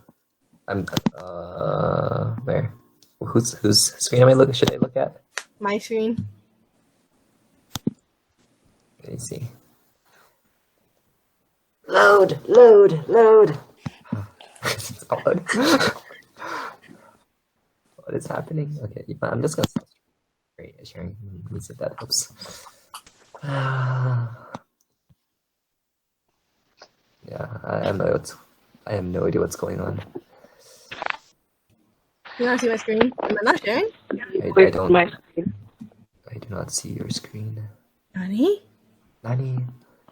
Where? Whose screen should I look at? My screen. Let me see. Load. It's not loading. What is happening? Okay, I'm just gonna stop sharing. Let me see if that helps. Yeah, I have no idea what's going on. You want to see my screen? Am I not sharing? I don't. I do not see your screen. Nani? Nani?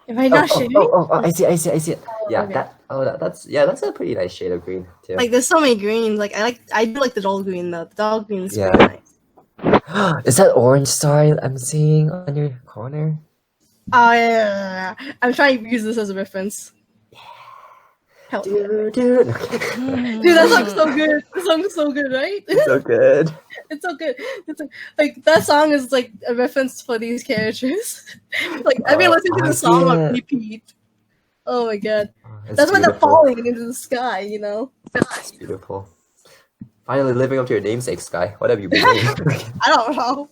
Am I not sharing? I see it. Yeah, okay. That's a pretty nice shade of green too. Like, there's so many greens. Like, I do like the dull green though. The dull green is pretty nice. Is that orange star I'm seeing on your corner? Oh yeah. I'm trying to use this as a reference. Help. Dude. Dude, that song's so good. The song is so good, right? It's so good. It's so good. Like that song is like a reference for these characters. Like I've been listening to the song on repeat. Oh my god. That's when they're falling into the sky, you know? It's beautiful. Finally living up to your namesake, Sky. What have you been doing? I don't know.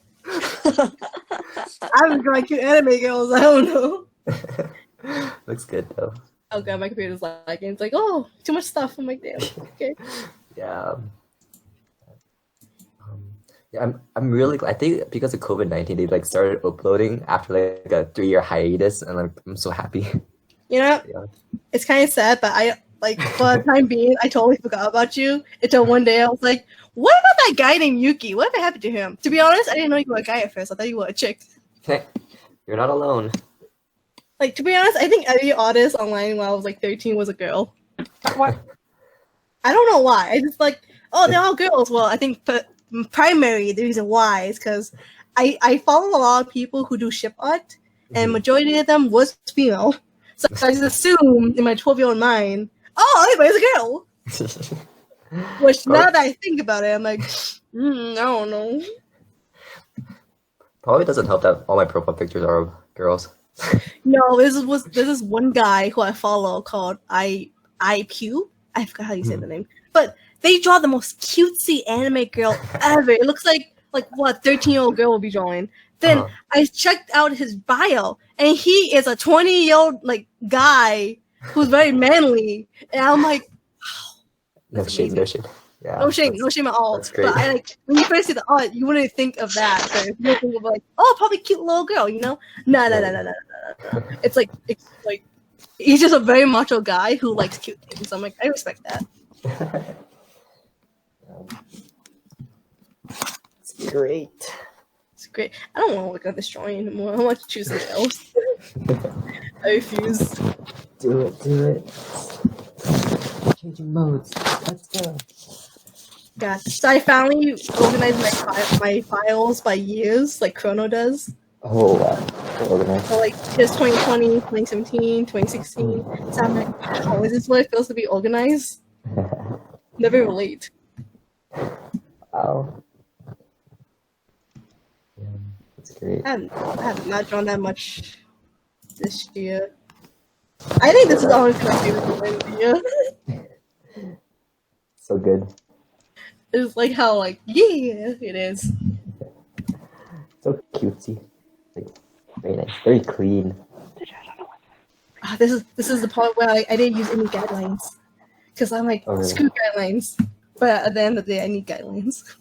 I've been drawing cute anime girls. I don't know. Looks good though. Oh god, my computer's lagging. It's like, oh, too much stuff. I'm like, damn. Okay. Yeah. Yeah, I'm really. I think because of COVID-19, they like started uploading after like a 3-year hiatus, and I'm so happy. You know, it's kind of sad, but I like for the time being, I totally forgot about you until one day I was like, what about that guy named Yuki? What happened to him? To be honest, I didn't know you were a guy at first. I thought you were a chick. You're not alone. Like, to be honest, I think every artist online when I was like 13 was a girl. What? I don't know why. I just like, oh, they're all girls. Well, I think primary the reason why is because I follow a lot of people who do ship art, and majority of them was female. So I just assumed in my 12-year-old mind, oh, anybody's a girl. Which now that I think about it, I'm like, I don't know. Probably doesn't help that all my profile pictures are of girls. No, this is one guy who I follow called IQ. I forgot how you say the name, but they draw the most cutesy anime girl ever. It looks like what 13-year-old girl will be drawing. Then I checked out his bio, and he is a 20-year-old like guy who's very manly, and I'm like, wow, No shame, no shame. Yeah, no shame at all. That's great. But I like when you first see the art, you wouldn't think of that. So you would think of like, oh, probably cute little girl, you know? No. It's like he's just a very macho guy who likes cute things. So I'm like, I respect that. It's great. It's great. I don't want to look at this drawing anymore. I want to choose something else. I refuse. Do it. Changing modes. Let's go. Yeah. So I finally organized my files by years, like Chrono does. Oh wow. So organized. So like just 2020, 2017, 2016. So I'm like, oh, is this what it feels to be organized? Never relate. Wow. Yeah, that's great. I have not drawn that much this year. I think this is always my favorite part of the year. So good. It's like how yeah, it is. So cutesy. Like, very nice. Very clean. This is the part where I didn't use any guidelines. Because I'm like, screw guidelines. But at the end of the day, I need guidelines.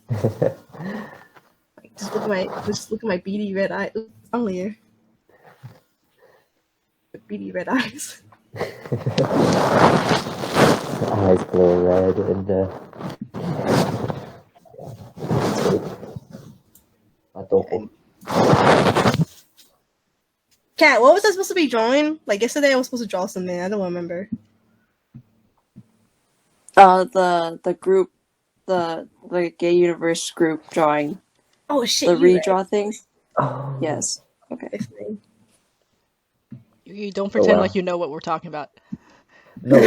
Just look at my beady red eye. Earlier. Beady red eyes. The eyes glow red and Kat, what was I supposed to be drawing? Like yesterday I was supposed to draw something, I don't remember. The group, the Gay Universe group drawing. Oh shit! The redraw thing. Oh. Yes. Okay. You don't pretend like you know what we're talking about. No,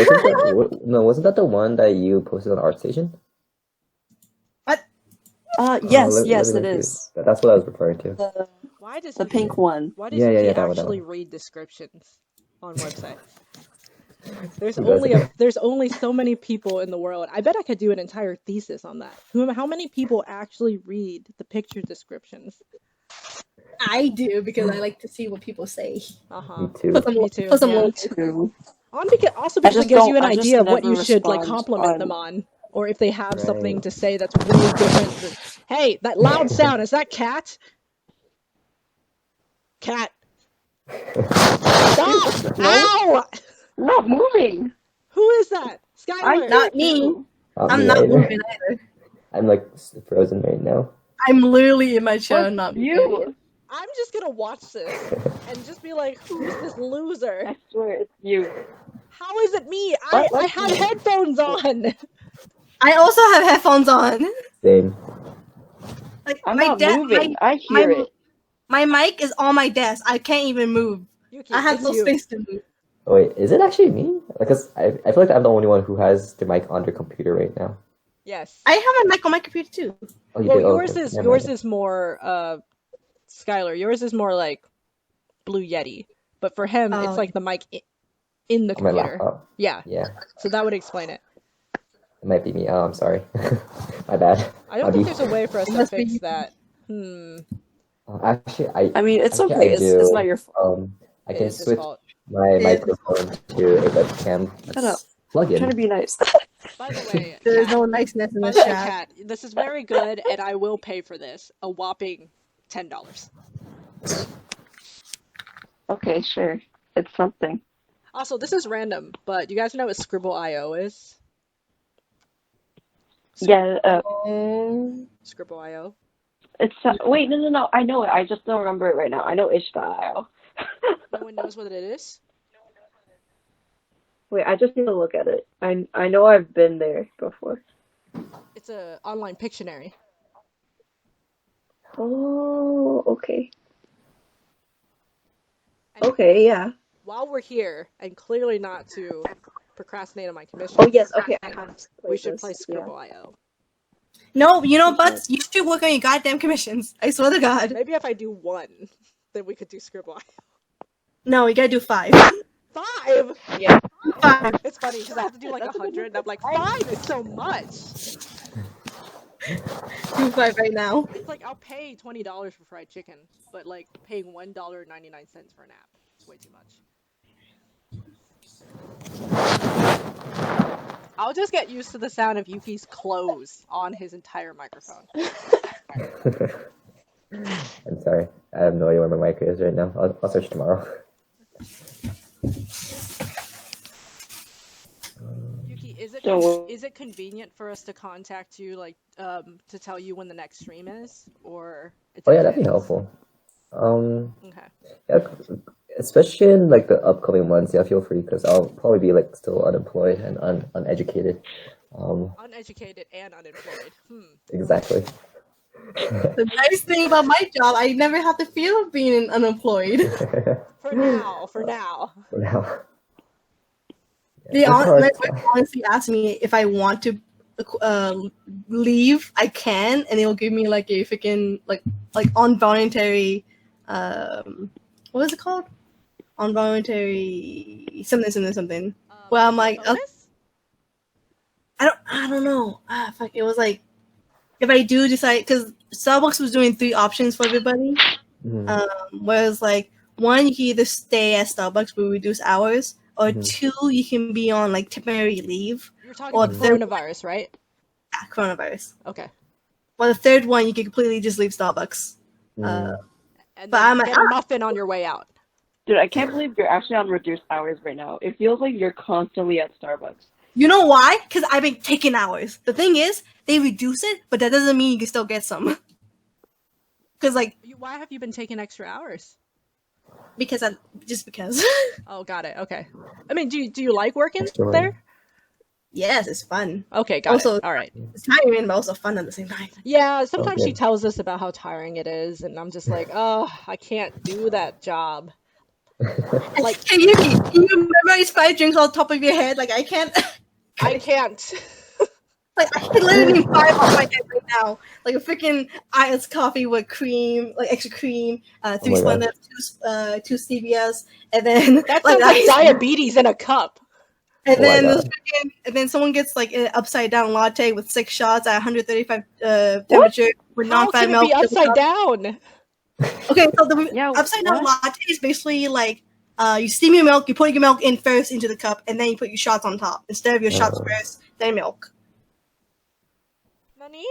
wasn't that the one that you posted on ArtStation? What? Yes, it is. That's what I was referring to. Why does the pink one? Why does he actually read descriptions on websites? There's only so many people in the world. I bet I could do an entire thesis on that. How many people actually read the picture descriptions? I do because I like to see what people say. Me too. Me too. Put some yeah. links. Also because it gives you an idea of what you should compliment them on, or if they have something to say that's way different. Hey, that loud sound, is that Cat? Cat. Stop! Ow! I'm not moving. Who is that? Skylar. Not me. I'm not moving either. I'm like frozen right now. I'm literally in my chair, not you. I'm just gonna watch this and just be like, who's this loser? I swear it's you. How is it me? I have headphones on. I also have headphones on. Same. Like I'm not moving. I hear it. My mic is on my desk. I can't even move. I have no space to move. Oh, wait, is it actually me? Because I feel like I'm the only one who has the mic on their computer right now. Yes. I have a mic on my computer too. Oh, you well, did? yours is more Skylar. Yours is more like Blue Yeti, but for him it's like the mic in the computer. My laptop. Yeah. Yeah. So that would explain it. It might be me. Oh, I'm sorry. My bad. I don't think there's a way for us to fix that. Actually, I mean, it's okay. It's not your fault. I can switch my microphone to a webcam. Plug-in. I'm trying to be nice. By the way, there's no niceness in this chat. Kat, this is very good, and I will pay for this. A whopping $10. Okay, sure. It's something. Also, this is random, but you guys know what Scribble.io is? Yeah. Scribble.io. It's wait, no. I know it. I just don't remember it right now. I know itch.io. No one knows what it is? Wait, I just need to look at it. I know I've been there before. It's an online Pictionary. Oh, okay. Okay, yeah. while we're here, and clearly not to procrastinate on my commission. Oh yes, okay. We should play Scribble.io. No, you know, but you should work on your goddamn commissions. I swear to God. Maybe if I do one, then we could do Scribble.io. No, you gotta do 5. 5? Yeah. 5. It's funny because I have to do like 100, and I'm like, 5 is so much. Do 5 right now. It's like I'll pay $20 for fried chicken, but like paying $1.99 for an app. It's way too much. I'll just get used to the sound of Yuki's clothes on his entire microphone. I'm sorry. I have no idea where my mic is right now. I'll search tomorrow. Yuki, is it convenient for us to contact you, like, to tell you when the next stream is, or? Oh yeah, that'd be helpful. Okay. Yeah, especially in like the upcoming months. Yeah, feel free because I'll probably be like still unemployed and uneducated. Uneducated and unemployed. Exactly. The nice thing about my job, I never have to feel being unemployed. For now. For now. They honestly asked me if I want to leave. I can, and they'll give me like a freaking like on voluntary. What is it called? On voluntary something. Well, I'm like, I don't know. Fuck. It was like, if I do decide, because Starbucks was doing 3 options for everybody. Whereas like 1, you can either stay at Starbucks with reduced hours, or 2, you can be on like temporary leave. You're talking about coronavirus, right? Yeah, coronavirus. Okay. Well, the 3rd one, you can completely just leave Starbucks. And but I'm get a muffin on your way out. Dude, I can't believe you're actually on reduced hours right now. It feels like you're constantly at Starbucks. You know why? Because I've been taking hours. The thing is, they reduce it, but that doesn't mean you can still get some. Because like, why have you been taking extra hours? Because. Oh, got it. Okay. I mean, do you like working there? Yes, it's fun. Okay, got it. All right. It's tiring, but also fun at the same time. Yeah, sometimes she tells us about how tiring it is, and I'm just like, oh, I can't do that job. Like, can you memorize 5 drinks on top of your head? Like, I can't. I can't. Like, I can literally 5 on my head right now. Like a freaking iced coffee with cream, like extra cream, 3 Splenda, 2 stevias, and then that sounds like diabetes in a cup. And then someone gets like an upside down latte with 6 shots at 135 temperature with non-fat milk. How can it be upside down? Okay, so the upside down latte is basically like you steam your milk, you put your milk in first into the cup, and then you put your shots on top instead of your shots first, then milk. Nani?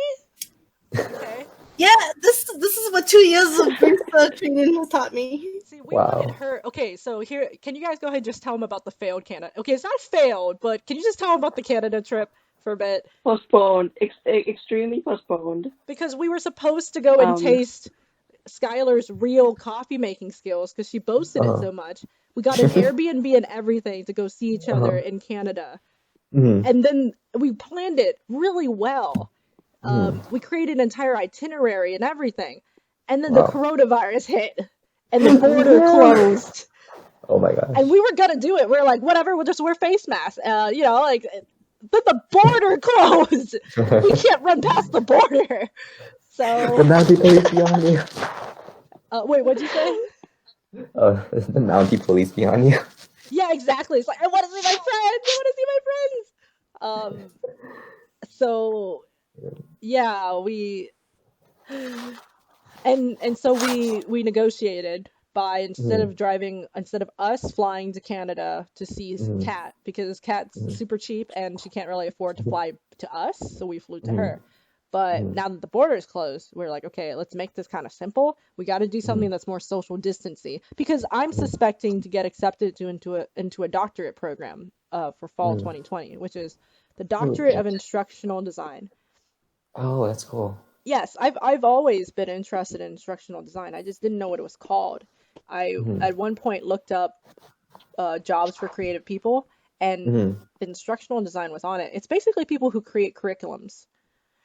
Okay. Yeah, this is what 2 years of barista training has taught me. See, we wanted her. Okay, so here, can you guys go ahead and just tell them about the failed Canada? Okay, it's not failed, but can you just tell them about the Canada trip for a bit? Postponed, extremely postponed. Because we were supposed to go and taste Skylar's real coffee making skills because she boasted it so much. We got an Airbnb and everything to go see each other in Canada, and then we planned it really well. We created an entire itinerary and everything, and then the coronavirus hit, and the border closed. Oh my gosh! And we were gonna do it. We were like, whatever, we'll just wear face masks. But the border closed. We can't run past the border. So the Mountie police behind you. Wait, what'd you say? The Mountie police behind you. Yeah, exactly. It's like, I want to see my friends. I want to see my friends. So yeah, we negotiated by instead of us flying to Canada to see Kat, because Kat's super cheap and she can't really afford to fly to us, so we flew to her. But now that the border is closed, we're like, okay, let's make this kind of simple. We got to do something that's more social distancing, because I'm suspecting to get accepted into a doctorate program for fall 2020, which is the Doctorate of Instructional Design. Oh, that's cool. Yes, I've always been interested in instructional design. I just didn't know what it was called. I at one point looked up jobs for creative people, and instructional design was on it. It's basically people who create curriculums.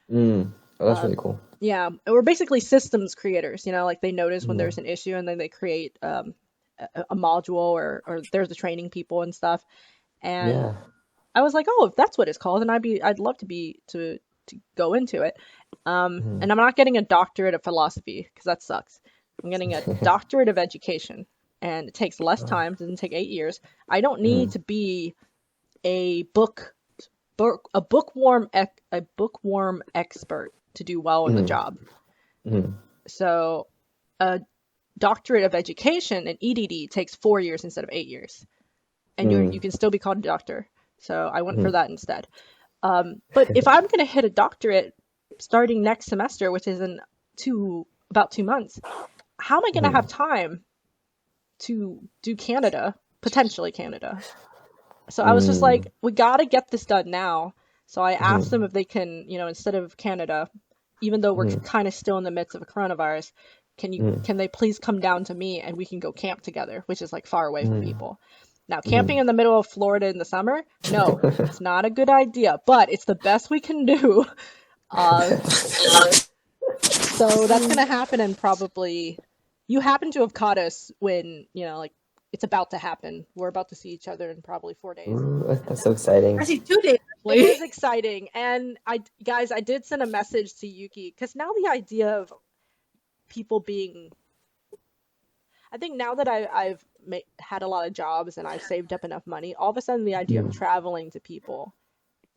Oh, that's really cool. Yeah, we're basically systems creators. Like they notice when there's an issue, and then they create a module or there's the training people and stuff. And Yeah. I was like, oh, if that's what it's called, then I'd love to go into it. Mhm. And I'm not getting a doctorate of philosophy because that sucks. I'm getting a doctorate of education, and it takes less time. It doesn't take 8 years. I don't need to be a bookworm expert to do well in the job. Mhm. So a doctorate of education in EDD takes 4 years instead of 8 years, and you can still be called a doctor. So I went for that instead. But if I'm going to hit a doctorate starting next semester, which is in about 2 months, how am I going to have time to do potentially Canada? So I was just like, we got to get this done now. So I asked them if they can, instead of Canada, even though we're kind of still in the midst of a coronavirus, can they please come down to me and we can go camp together, which is like far away from people. Now, camping in the middle of Florida in the summer, no, it's not a good idea, but it's the best we can do. So that's going to happen, and probably you happen to have caught us when, like it's about to happen. We're about to see each other in probably 4 days. Ooh, that's so exciting. Actually, 2 days. It is exciting. And I did send a message to Yuki because now the idea of people being, I think now that I've had a lot of jobs and I've saved up enough money, all of a sudden the idea of traveling to people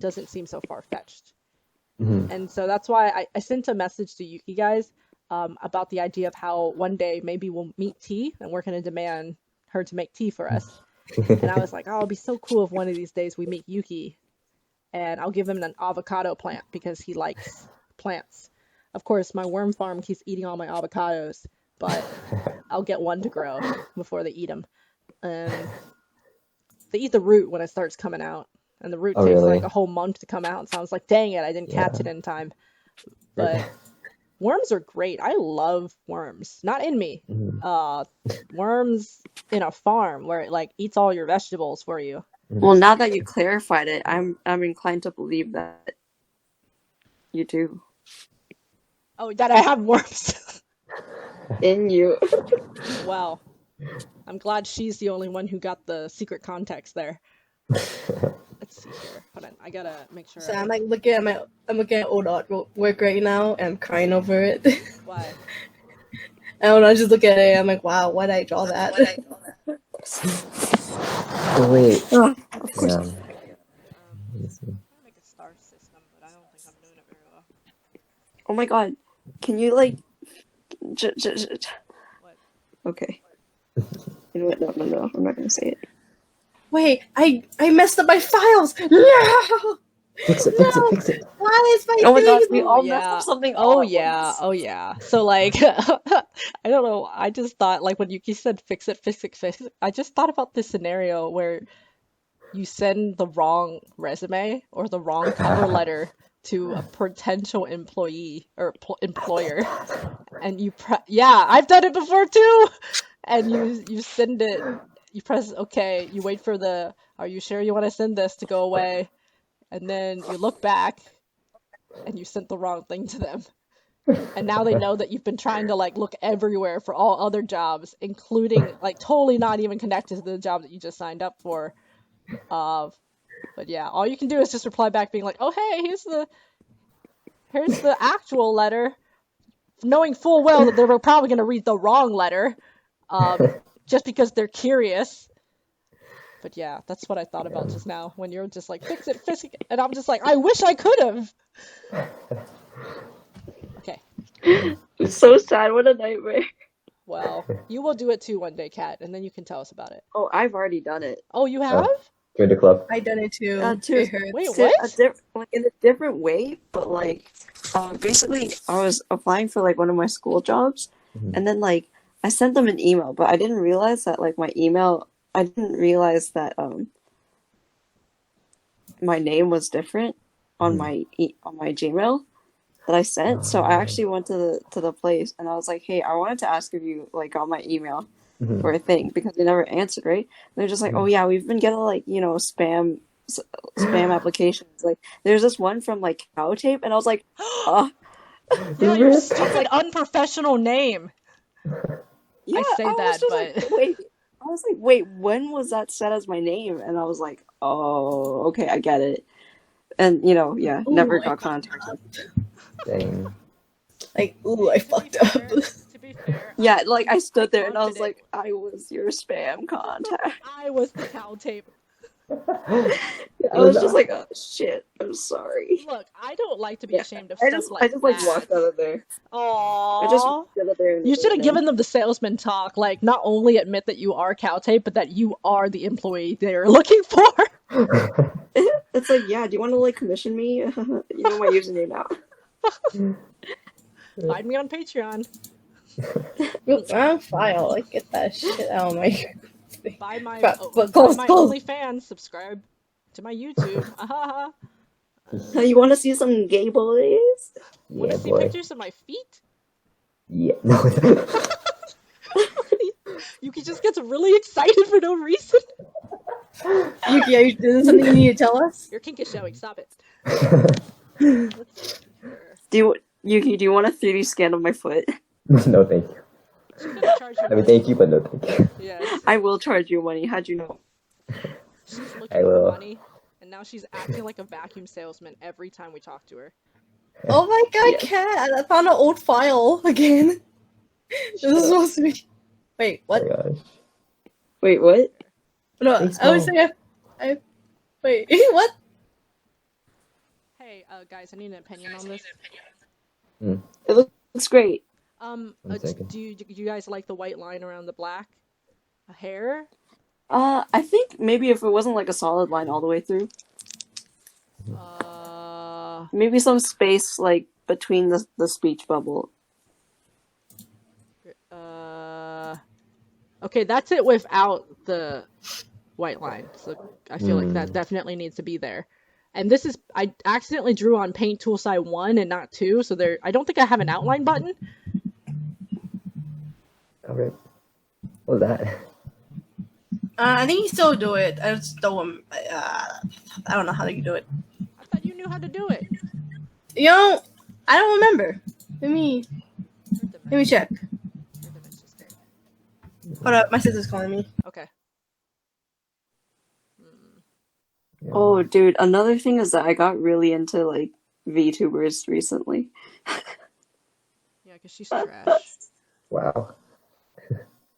doesn't seem so far-fetched. And so that's why I sent a message to Yuki guys about the idea of how one day maybe we'll meet tea and we're going to demand her to make tea for us. And I was like, oh, it'd be so cool if one of these days we meet Yuki and I'll give him an avocado plant because he likes plants. Of course, my worm farm keeps eating all my avocados, but I'll get one to grow before they eat them. And they eat the root when it starts coming out. And the root takes like a whole month to come out. So I was like, dang it, I didn't catch it in time. But worms are great. I love worms. Not in me. Worms in a farm where it like eats all your vegetables for you. Well, now that you clarified it, I'm inclined to believe that you do. Oh, that I have worms in you. Wow. I'm glad she's the only one who got the secret context there. Let's see here. Hold on. I gotta make sure. So I'm looking at old artwork right now and I'm crying over it. Why? I don't know, I just look at it, I'm like, wow, why did I draw that? Oh, wait. Oh, of course. Yeah. Make a star system, but I don't think I'm doing it very well. Oh my god. Can you like What? Okay. You know what? No. I'm not gonna say it. Wait, I messed up my files! No! Fix it. Why is my Oh my god, thing- we all messed up something. Oh yeah. So like, I don't know. I just thought like when Yuki said fix it. I just thought about this scenario where you send the wrong resume or the wrong cover letter to a potential employee or employer, and yeah, I've done it before too. And you send it. You press OK. You wait for the "Are you sure you want to send this?" to go away. And then you look back and you sent the wrong thing to them. And now they know that you've been trying to like look everywhere for all other jobs, including like totally not even connected to the job that you just signed up for. But yeah, all you can do is just reply back being like, oh, hey, here's the actual letter, knowing full well that they were probably going to read the wrong letter just because they're curious. But yeah, that's what I thought about just now when you're just like, fix it. And I'm just like, I wish I could have. Okay. It's so sad. What a nightmare. Well, you will do it too one day, Kat, and then you can tell us about it. Oh, I've already done it. Oh, you have? Join the club. I done it too. It hurts. Wait, what? Like in a different way, but like, basically, I was applying for like one of my school jobs, and then like I sent them an email, but I didn't realize that like my email. I didn't realize that my name was different on my Gmail that I sent. So I actually went to the place and I was like, "Hey, I wanted to ask if you like got my email for a thing because they never answered, right?" And they're just like, "Oh yeah, we've been getting like spam applications. Like there's this one from like Cow Tape," and I was like, "Oh, yeah, your stupid unprofessional name." yeah." I say that, was just but like, wait. I was like, wait, when was that set as my name? And I was like, oh, okay, I get it. And yeah, never got contacted. Dang. Like, ooh, I fucked up. To be fair, Yeah, like I stood there and I was like, I was your spam contact. I was the cow tape. I was just like, oh shit, I'm sorry. Look, I don't like to be ashamed of stuff I just like walked out of there. Aww. I just stood up there. You should have given them the salesman talk. Like, not only admit that you are cow tape, but that you are the employee they're looking for. It's like, yeah, do you want to like commission me? You know my username now. Find me on Patreon. Wrong file. Like, get that shit out of my. Buy my close. OnlyFans. Subscribe to my YouTube. You want to see some gay boys? Want to see pictures of my feet? Yeah. No. Yuki just gets really excited for no reason. Yuki, is this something you need to tell us? Your kink is showing. Stop it. Yuki, do you want a 3D scan of my foot? No, thank you. I mean, thank you, but no, thank you. Yes. I will charge you money. How'd you know? She's looking for money, and now she's acting like a vacuum salesman every time we talk to her. Oh my god, Cat! I found an old file again. This is supposed to be. Wait, what? Oh my gosh. Wait, what? No, I was saying wait, what? Hey, guys, I need an opinion on this. It looks great. Do you guys like the white line around the black hair? I think maybe if it wasn't like a solid line all the way through. Maybe some space like between the speech bubble. Okay, that's it without the white line. So I feel like that definitely needs to be there. And this is, I accidentally drew on Paint Tool side 1 and not 2, so I don't think I have an outline button. Okay. What was that? I think you still do it. I just don't. I don't know how you do it. I thought you knew how to do it. I don't remember. Let me check. Hold up, my sister's calling me. Okay. Yeah. Oh, dude, another thing is that I got really into like VTubers recently. Yeah, because she's trash. Wow.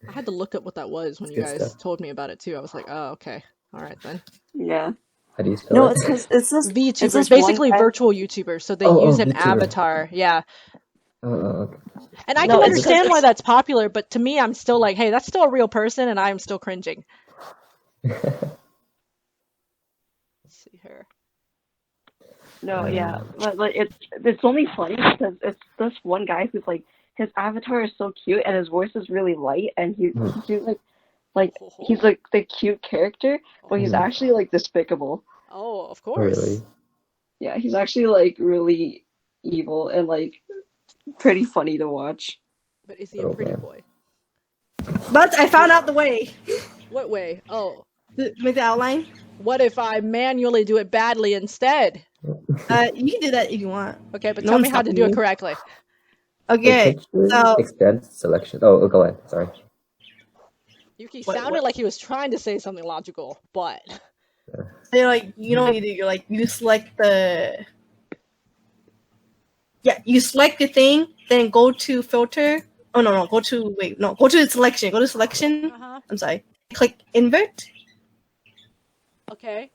I had to look up what that was when you guys told me about it too. I was like, oh, okay. All right then. Yeah. How do you spell it? It's this VTubers, it's basically virtual YouTubers. So they use an VTuber. avatar. Yeah. Okay. And I can understand why that's popular, but to me, I'm still like, hey, that's still a real person, and I'm still cringing. Let's see her. No, yeah, but it's only funny because it's this one guy who's like, his avatar is so cute and his voice is really light, and he's he's like the cute character, but he's actually like despicable. Oh, of course. Really? Yeah, he's actually like really evil and like pretty funny to watch. But is he a pretty boy? But I found out the way. What way? Oh. Make the outline. What if I manually do it badly instead? You can do that if you want. Okay, but tell me how to do it correctly. Okay, so extend selection. Oh, go ahead. Sorry. Yuki sounded like he was trying to say something logical, but you're like, you know what you do? You're like, you select the. Yeah, you select the thing, then go to filter. Oh no, go to selection. Go to selection. I'm sorry. Click invert. Okay.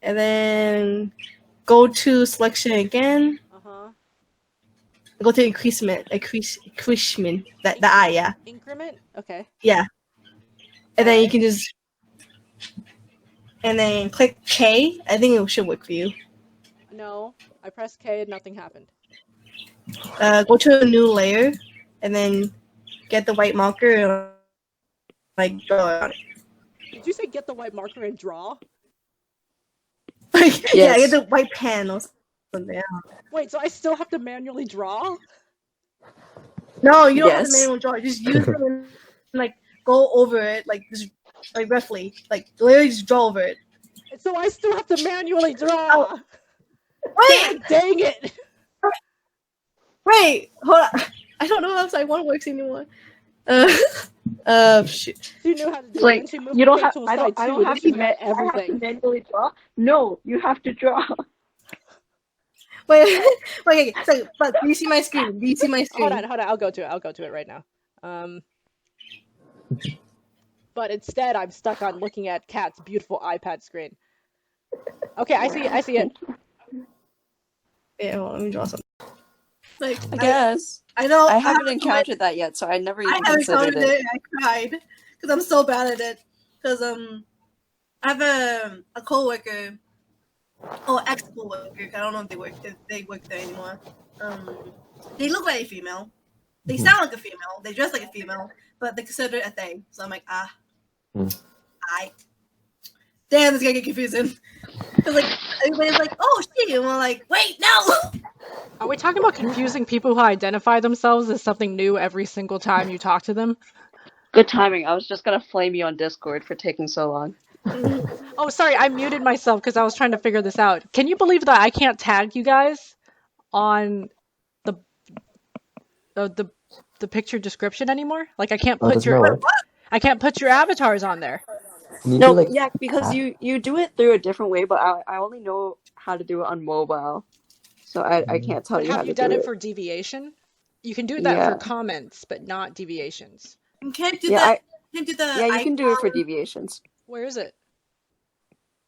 And then go to selection again. Go to increasement. The I, yeah. Increment? Okay. Yeah. And then you can just. And then click K. I think it should work for you. No, I pressed K and nothing happened. Go to a new layer, and then get the white marker and like draw on it. Did you say get the white marker and draw? Yes. Yeah, get the white pen or something. Wait, so I still have to manually draw? No, you don't have to manually draw. Just use it and like go over it, like just like roughly, like literally just draw over it. And so I still have to manually draw. Oh. Wait! God dang it! Wait, hold on. I don't know how side 1 works anymore. Shit. You knew how to do it. Like And she moved you the don't have. page to the I side don't too. have This to. is I have to everything. manually draw. No, you have to draw. Wait, wait. So, but do you see my screen? Do you see my screen? Hold on. I'll go to it right now. But instead, I'm stuck on looking at Kat's beautiful iPad screen. Okay, I see it. Yeah, well, let me draw something. Like, I guess. I know. I haven't encountered that yet, so I never even I haven't considered encountered it. it. I cried because I'm so bad at it. Because I have a coworker, ex-coworker. I don't know if they work there anymore. They look like a female. They sound like a female. They dress like a female, but they consider it a thing. So I'm like, damn, this is gonna get confusing. Because like everybody's like, oh shit, and we're like, wait, no. Are we talking about confusing people who identify themselves as something new every single time you talk to them? Good timing. I was just gonna flame you on Discord for taking so long. Oh, sorry, I muted myself because I was trying to figure this out. Can you believe that I can't tag you guys on the picture description anymore? Like I can't put I can't put your avatars on there. No, yeah, because you do it through a different way, but I only know how to do it on mobile, so I can't tell you how to do it. Have you done it for deviation? You can do that for comments, but not deviations. You can't do that. You can do the. Yeah, you can do it for deviations. Where is it?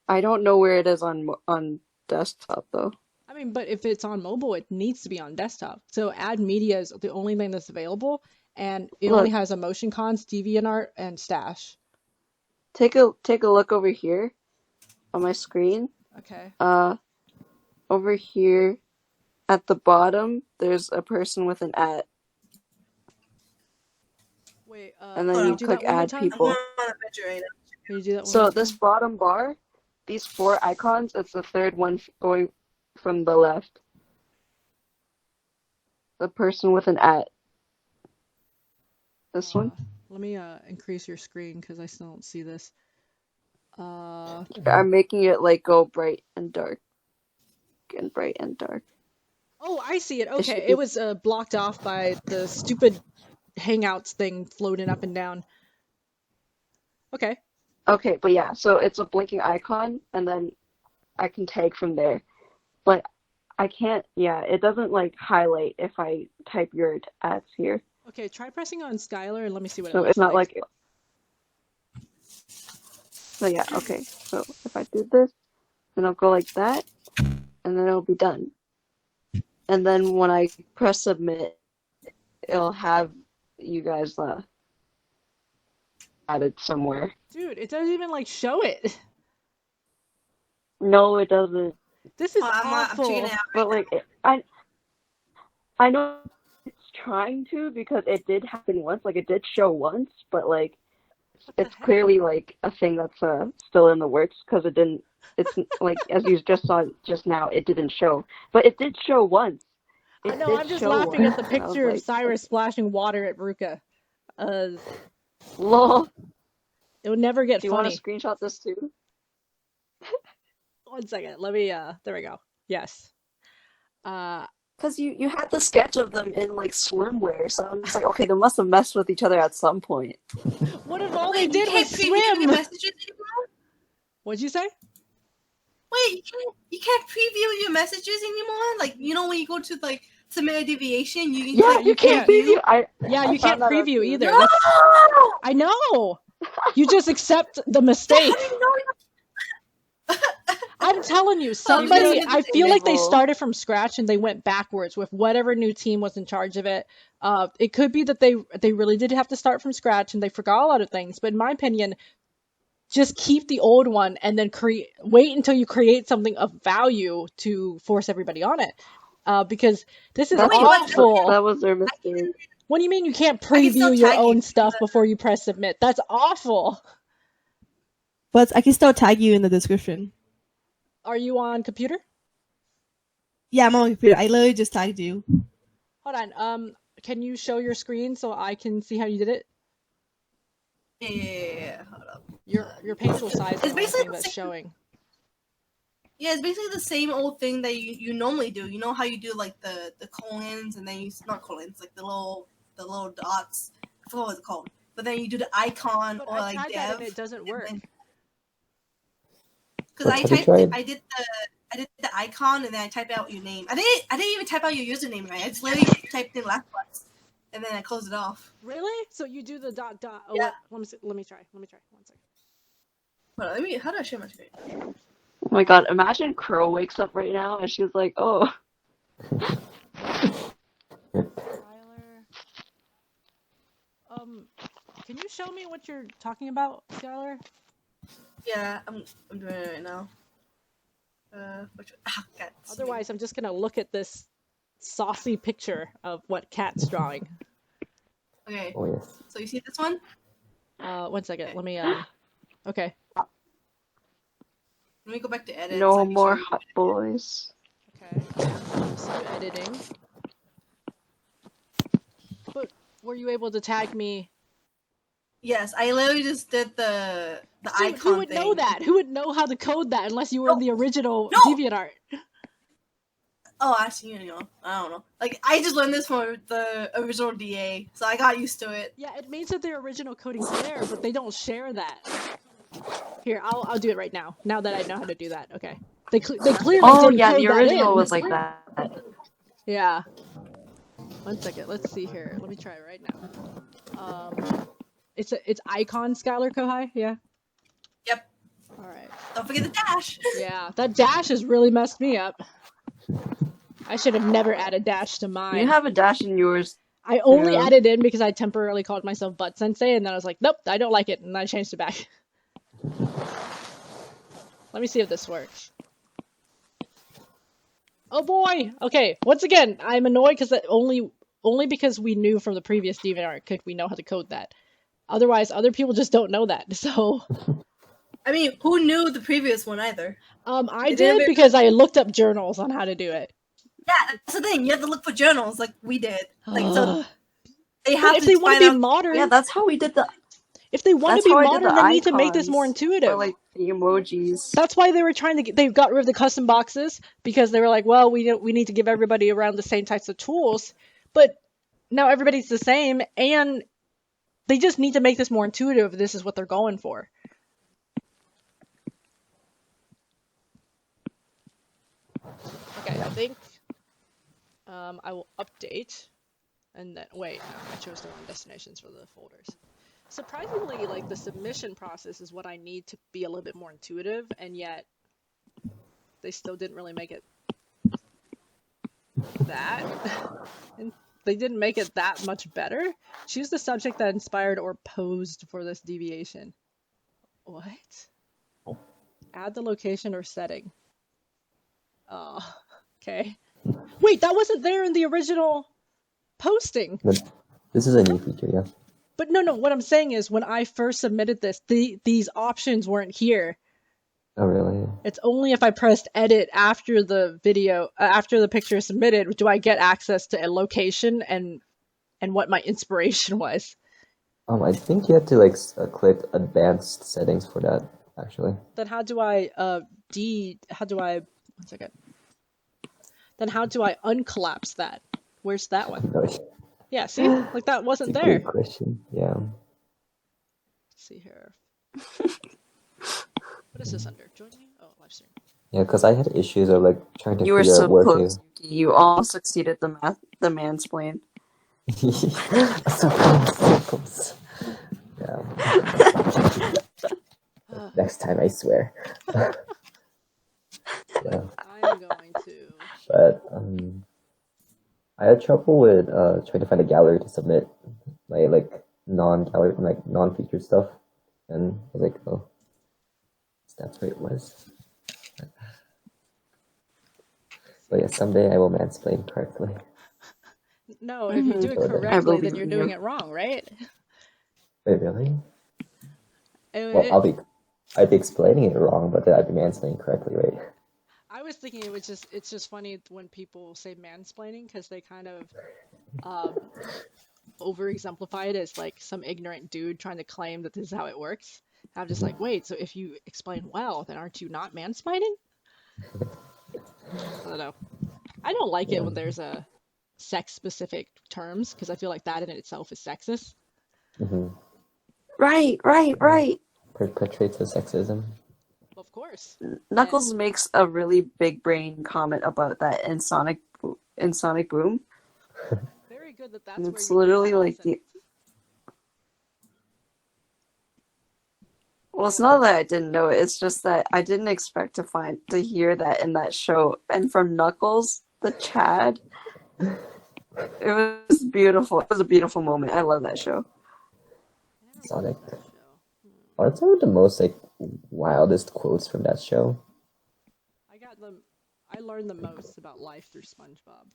I don't know where it is on desktop though. I mean, but if it's on mobile, it needs to be on desktop. So add media is the only thing that's available, and it only has emotion cons, DeviantArt, and Stash. Take a look over here on my screen. Okay. Over here at the bottom, there's a person with an @ Wait, and then you click add people. Can you do that so this bottom bar, these 4 icons, it's the third one going from the left. The person with an @ This one. Let me increase your screen because I still don't see this. I'm making it like go bright and dark. And bright and dark. Oh, I see it. Okay, it was blocked off by the stupid Hangouts thing floating up and down. Okay. Okay, but yeah, so it's a blinking icon, and then I can tag from there. But I can't, it doesn't like highlight if I type your @ here. Okay, try pressing on Skylar and let me see what it So looks it's not like. So yeah, okay. So if I do this, then I'll go like that, and then it'll be done. And then when I press submit, it'll have you guys added somewhere. Dude, it doesn't even like show it. No, it doesn't. This is awful. But like, I know it's trying to because it did happen once. Like it did show once, but like it's clearly like a thing that's still in the works because it didn't. It's like as you just saw just now, it didn't show, but it did show once. I know. I'm just laughing at the picture of Cyrus splashing water at Ruka. Lol. It would never get funny. Do you want to screenshot this too? 1 second. Let me. There we go. Yes. Because you had the sketch of them in like swimwear, so I'm just like, okay, they must have messed with each other at some point. What if all they did was swim? What'd you say? Wait, you can't preview your messages anymore? Like, you know, when you go to like submit a deviation, you can you can't preview. You can't preview either. No! I know. You just accept the mistake. I'm telling you, somebody. I feel like they started from scratch and they went backwards with whatever new team was in charge of it. It could be that they really did have to start from scratch and they forgot a lot of things. But in my opinion, just keep the old one and then wait until you create something of value to force everybody on it. Because this is awful. That was their mistake. What do you mean you can't preview your own stuff before you press submit? That's awful. But I can still tag you in the description. Are you on computer? Yeah, I'm on computer. I literally just tagged you. Hold on. Can you show your screen so I can see how you did it? Yeah. Hold up. Your painful size is basically that's showing. Yeah, it's basically the same old thing that you normally do. You know how you do like the colons and then you not colons, like the little dots. I forgot what it's called. but then you do the icon But or I like tried that and dev. it doesn't work. Because What I have you typed tried? I did the icon and then I typed out your name. I didn't even type out your username right. I just literally typed in Lapbox and then I closed it off. Really? So you do the dot dot? Oh, Yeah. let me try. One second. Hold on, how do I share my screen? Oh my god, imagine Crow wakes up right now and she's like, oh. Skylar. Can you show me what you're talking about, Skylar? Yeah, I'm doing it right now. God. Otherwise, I'm just gonna look at this saucy picture of what Kat's drawing. Okay. Oh yes. So you see this one? 1 second. Okay. Let me Okay. Let me go back to edit. No so I can more show you. hot boys. Okay. See you editing. But were you able to tag me? Yes, I literally just did the Dude, icon who would thing. know that? Who would know how to code that unless you were in the original No! DeviantArt? Oh, actually, I don't know. Like, I just learned this from the original DA, so I got used to it. Yeah, it means that their original coding's there, but they don't share that. Here, I'll do it right now. Now that I know how to do that, okay. They clearly Oh didn't yeah, code the that original in. was like that. Yeah. 1 second. Let's see here. Let me try it right now. It's icon Skylar Kohai. Yeah. Yep. All right. Don't forget the dash. Yeah, that dash has really messed me up. I should have never added dash to mine. You have a dash in yours. I only Yeah. added in because I temporarily called myself Butt Sensei, and then I was like, nope, I don't like it, and I changed it back. Let me see if this works. Oh boy! Okay, once again, I'm annoyed because only because we knew from the previous DeviantArt could we know how to code that. Otherwise, other people just don't know that. So, I mean, who knew the previous one either? I did because I looked up journals on how to do it. Yeah, that's the thing. You have to look for journals like we did. Like, so they But have if to they want find to be out. modern, Yeah, that's how we did the. if they want to That's be how I did modern, the they need to make this more icons intuitive. for like the emojis. That's why they were trying to. They got rid of the custom boxes because they were like, well, we need to give everybody around the same types of tools, but now everybody's the same, and they just need to make this more intuitive. This is what they're going for. Okay, I think I will update, and then wait. No, I chose the wrong destinations for the folders. Surprisingly, like the submission process is what I need to be a little bit more intuitive, and yet they still didn't really make it that. And they didn't make it that much better. Choose the subject that inspired or posed for this deviation. What? Add the location or setting. Oh, okay. Wait, that wasn't there in the original posting. This is a new feature, yeah. But no, what I'm saying is when I first submitted this, these options weren't here. Oh, really? It's only if I pressed edit after the video, after the picture is submitted, do I get access to a location and what my inspiration was. I think you have to like click advanced settings for that, actually. Then how do I one second. Then how do I uncollapse that? Where's that one? No, Yeah, see? Like that wasn't that's a there. great question. Yeah. Let's see here. What is this under? Join me? Oh, live stream. Yeah, because I had issues of like trying to You were figure so out where close. to. You almost succeeded the mansplain. So close. Yeah. Next time, I swear. Yeah. I'm going to. But I had trouble with trying to find a gallery to submit my like non-gallery, like non-featured stuff, and I was like, oh, that's where it was. But yeah, someday I will mansplain correctly. No, if you do it correctly, then you're doing it wrong, right? Wait, really? Well, I'd be explaining it wrong, but then I'd be mansplaining correctly, right? I was thinking it's just funny when people say mansplaining because they kind of over exemplify it as like some ignorant dude trying to claim that this is how it works. I'm just like, wait, so if you explain well, then aren't you not mansplaining? I don't know. I don't like it when there's a sex-specific terms because I feel like that in itself is sexist. Mm-hmm. Right. Perpetrates the sexism. Of course. Knuckles makes a really big brain comment about that in Sonic Boom. Very good that's And where it's you literally learn like that lesson. Well, it's not that I didn't know it. It's just that I didn't expect to hear that in that show. And from Knuckles, the Chad, it was beautiful. It was a beautiful moment. I love that show. Sonic. What are some of the most like wildest quotes from that show? I learned the most about life through SpongeBob.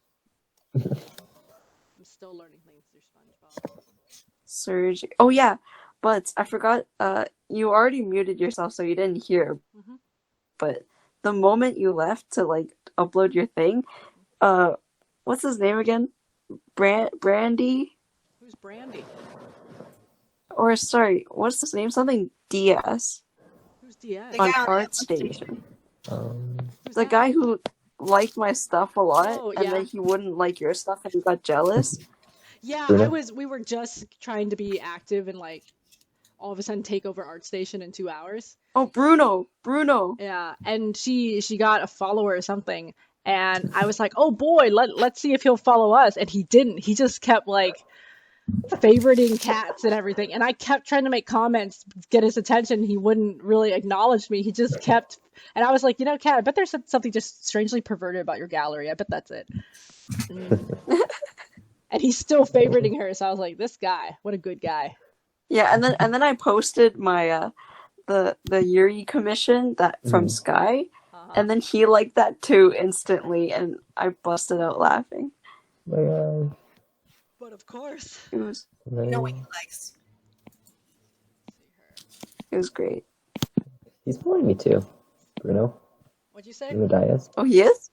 I'm still learning things through SpongeBob. Surge. Oh yeah, but I forgot. You already muted yourself, so you didn't hear. Mm-hmm. But the moment you left to like upload your thing, what's his name again? Brandy. Who's Brandy? Or sorry, what's his name? Something Diaz. Who's Diaz? On ArtStation. Who's The that? guy who liked my stuff a lot, Oh, and yeah. then he wouldn't like your stuff, and he got jealous. Yeah, Bruno? we were just trying to be active and like all of a sudden take over ArtStation in 2 hours. Oh, Bruno. Yeah, and she got a follower or something, and I was like, oh boy, let's see if he'll follow us, and he didn't. He just kept like favoriting cats and everything, and I kept trying to make comments, get his attention. He wouldn't really acknowledge me. He just kept, and I was like, Cat, I bet there's something just strangely perverted about your gallery. I bet that's it. And he's still favoriting her, so I was like, this guy, what a good guy. Yeah, and then I posted my the Yuri commission that from Sky, and then he liked that too instantly, and I busted out laughing. But of course, It was You know what he likes. it was great. He's following me too. Bruno. What'd you say? Bruno Diaz. Oh, he is?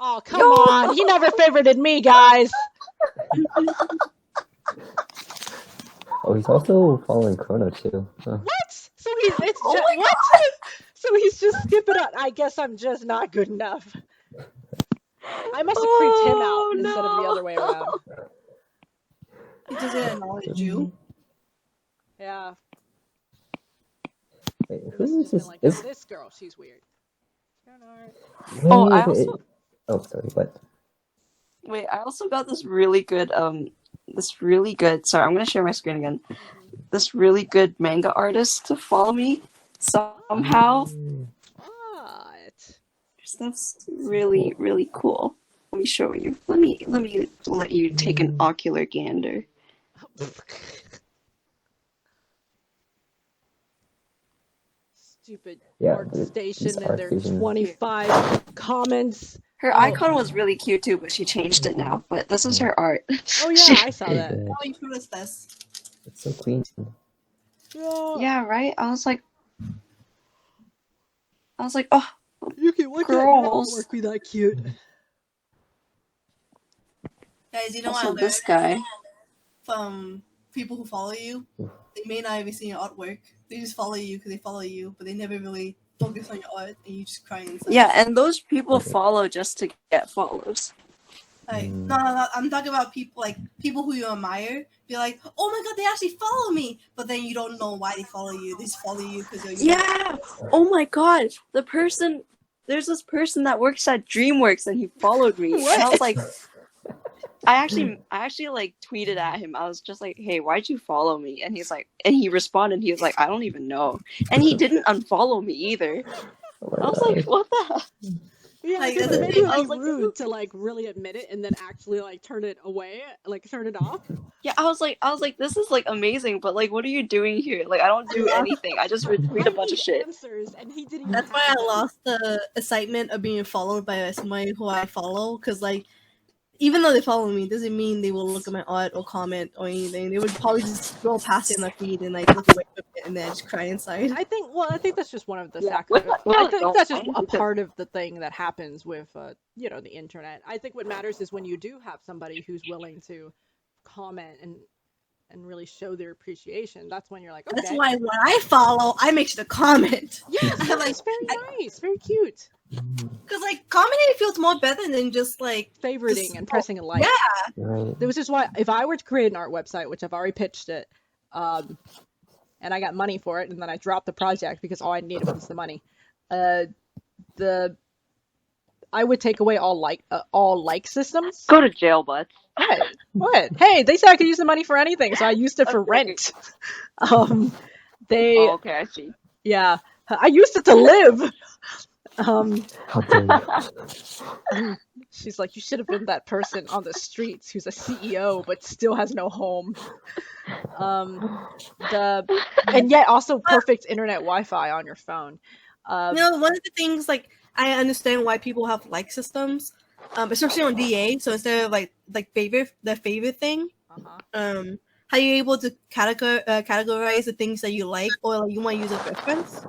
Oh, come on. He never favorited me, guys. Oh, he's also following Chrono too. Huh. What? So So he's just skipping out. I guess I'm just not good enough. I must have creeped him out instead of the other way around. He doesn't acknowledge you. Yeah. Wait, who is this? Like, Is... this girl, she's weird. Oh, I also... Oh, sorry, what? Wait, I also got this really good, sorry, I'm gonna share my screen again. This really good manga artist to follow me somehow. What? That's really, really cool. Let me show you. Let me let you take an ocular gander. Stupid Yeah, ArtStation and their ArtStation. 25 comments. Her icon was really cute too, but she changed it now. But this is her art. Oh yeah, I saw that. Good. How you notice this? It's so clean. Yeah, right? I was like, oh, Yuki, why can't girls. your artwork be that cute? Guys, you know Also, what I this learned guy. from people who follow you? They may not even see your artwork. They just follow you because they follow you, but they never really focus on your art, and you just cry inside. Yeah, and those people follow just to get follows. Like, no, I'm talking about people who you admire. Be like, oh my god, they actually follow me, but then you don't know why they follow you. They just follow you because you're. Yeah. Oh my god, there's this person that works at DreamWorks, and he followed me, and I was like, I actually like tweeted at him. I was just like, hey, why'd you follow me? And he responded. He was like, I don't even know, and he didn't unfollow me either. I was like, what the hell? Yeah, Like, because that's it the may thing, be I was rude to like really admit it and then actually like turn it away, like turn it off. Yeah, I was like, this is like amazing, but like, what are you doing here? Like, I don't do anything. I just retweet a bunch of shit. Answers, and he didn't. That's why I lost the excitement of being followed by somebody who I follow, because like, even though they follow me, doesn't mean they will look at my art or comment or anything. They would probably just scroll past it in their feed and like look away from it and then just cry inside. I think that's just one of the Yeah, I think that's just a because- part of the thing that happens with the internet. I think what matters is when you do have somebody who's willing to comment and really show their appreciation. That's when you're like, okay. That's why when I follow, I make sure to comment. Yes, I'm like, that's very nice, very cute. because like commenting feels more better than just like Favoriting and pressing a like. Yeah. Right. Which is why if I were to create an art website, which I've already pitched it, and I got money for it, and then I dropped the project because all I needed was the money. I would take away all like systems. Go to jail, butts. What? Hey, they said I could use the money for anything, so I used it for rent. They. Oh, okay, I see. Yeah, I used it to live. How dare you? She's like, you should have been that person on the streets who's a CEO but still has no home. And yet also perfect internet Wi-Fi on your phone. One of the things, like, I understand why people have like systems, especially on DA. So instead of like the favorite thing, how you're able to categorize the things that you like or like you want to use as reference.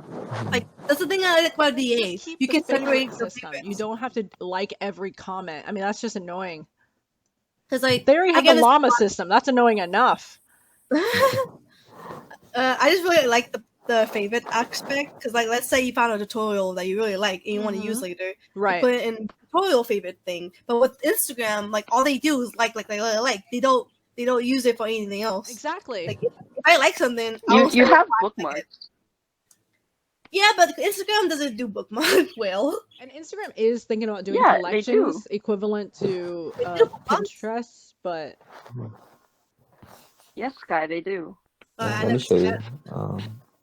Like, that's the thing I like about DA. You can separate the favorites. You don't have to like every comment. I mean, that's just annoying. Because like they already have the llama system. That's annoying enough. I just really like the favorite aspect, because like, let's say you found a tutorial that you really like and you want to use later, right? You put it in tutorial favorite thing. But with Instagram, like, all they do is like they don't use it for anything else. Exactly. Like, if I like something, you have bookmarks. Yeah, but Instagram doesn't do bookmarks well. And Instagram is thinking about doing collections equivalent to Pinterest, but yes, Sky, they do. Let me show you.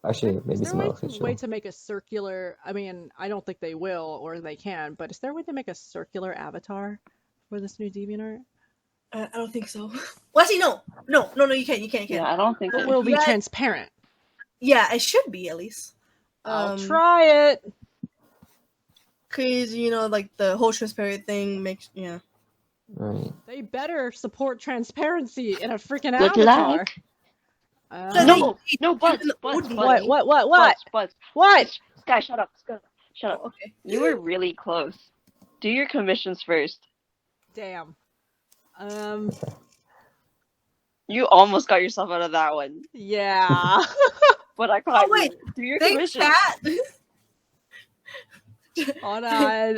Actually, maybe some else. Is there a way to make a circular? I mean, I don't think they will, or they can. But is there a way to make a circular avatar for this new DeviantArt? I don't think so. Well, actually, no, you can't. Yeah, I don't think it will be transparent. Yeah, it should be at least. I'll try it. Cause like the whole transparent thing makes Right. They better support transparency in a freaking Good avatar. Luck. No, butts. What? Sky, shut up. Okay. You were really close. Do your commissions first. Damn. You almost got yourself out of that one. Yeah. But I caught wait. you. Do your commissions. Hold on.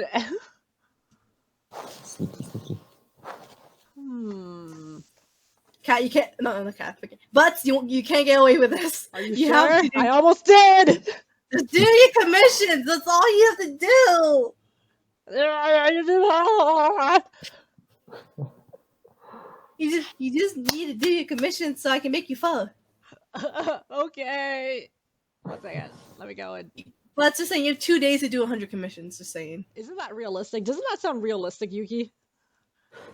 Sneaky. Cat, you can't. No, Cat. Okay. But you can't get away with this. Are you sure? I almost did. Just do your commissions. That's all you have to do. You just need to do your commissions so I can make you follow. Okay. 1 second. Let me go in. Well, that's just saying you have 2 days to do 100 commissions. Just saying. Isn't that realistic? Doesn't that sound realistic, Yuki?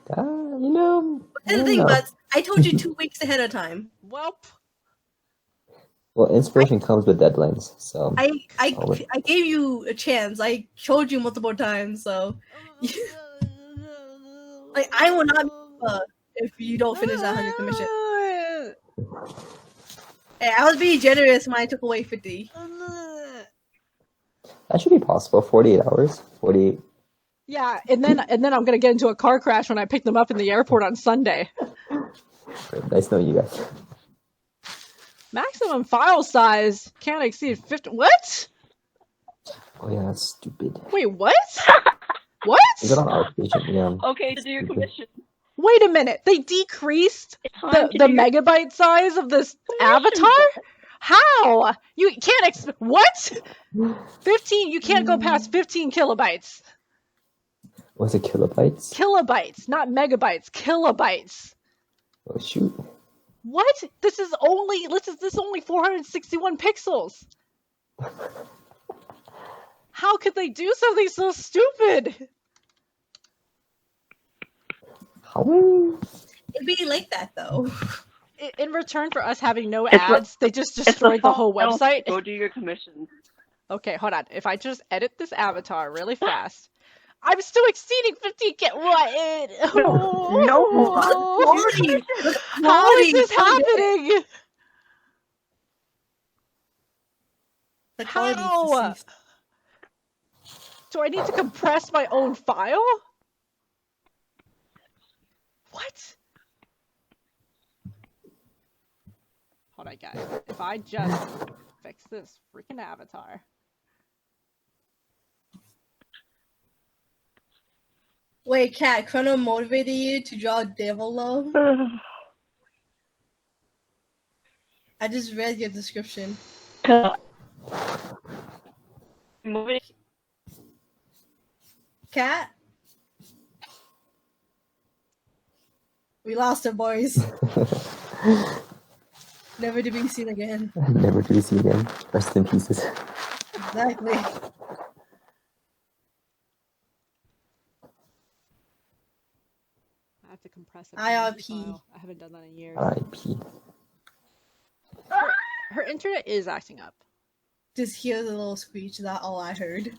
That's the thing, but I told you 2 weeks ahead of time. Well, inspiration comes with deadlines, so I gave you a chance. I told you multiple times, so like, I will not if you don't finish that 100 commission. Hey, I was being generous when I took away 50. That should be possible. 48 hours. 48. Yeah, and then I'm gonna get into a car crash when I pick them up in the airport on Sunday. Nice knowing you guys. Maximum file size can't exceed 50. What? Oh yeah, that's stupid. Wait, what? What? Is it on our page? Yeah. Okay, to do your commission. Wait a minute. They decreased the megabyte size of this avatar? How? You can't what? 15. You can't go past 15 kilobytes. Was it kilobytes? Kilobytes, not megabytes. Kilobytes. Oh shoot. What? This is only 461 pixels. How could they do something so stupid? It'd be like that though. In return for us having no ads, they just destroyed the whole website. Go do your commissions. Okay, hold on. If I just edit this avatar really fast, I'm still exceeding 50. No. How is this happening? How? Do I need to compress my own file? What? Hold on, guys. If I just fix this freaking avatar. Wait, Kat, Chrono motivated you to draw Devil Low? I just read your description. Cat? We lost her, boys. Never to be seen again. Never to be seen again. Rest in pieces. Exactly. I have to compress it. IRP. I haven't done that in years. RIP. Her internet is acting up. Just hear the little screech. That's all I heard.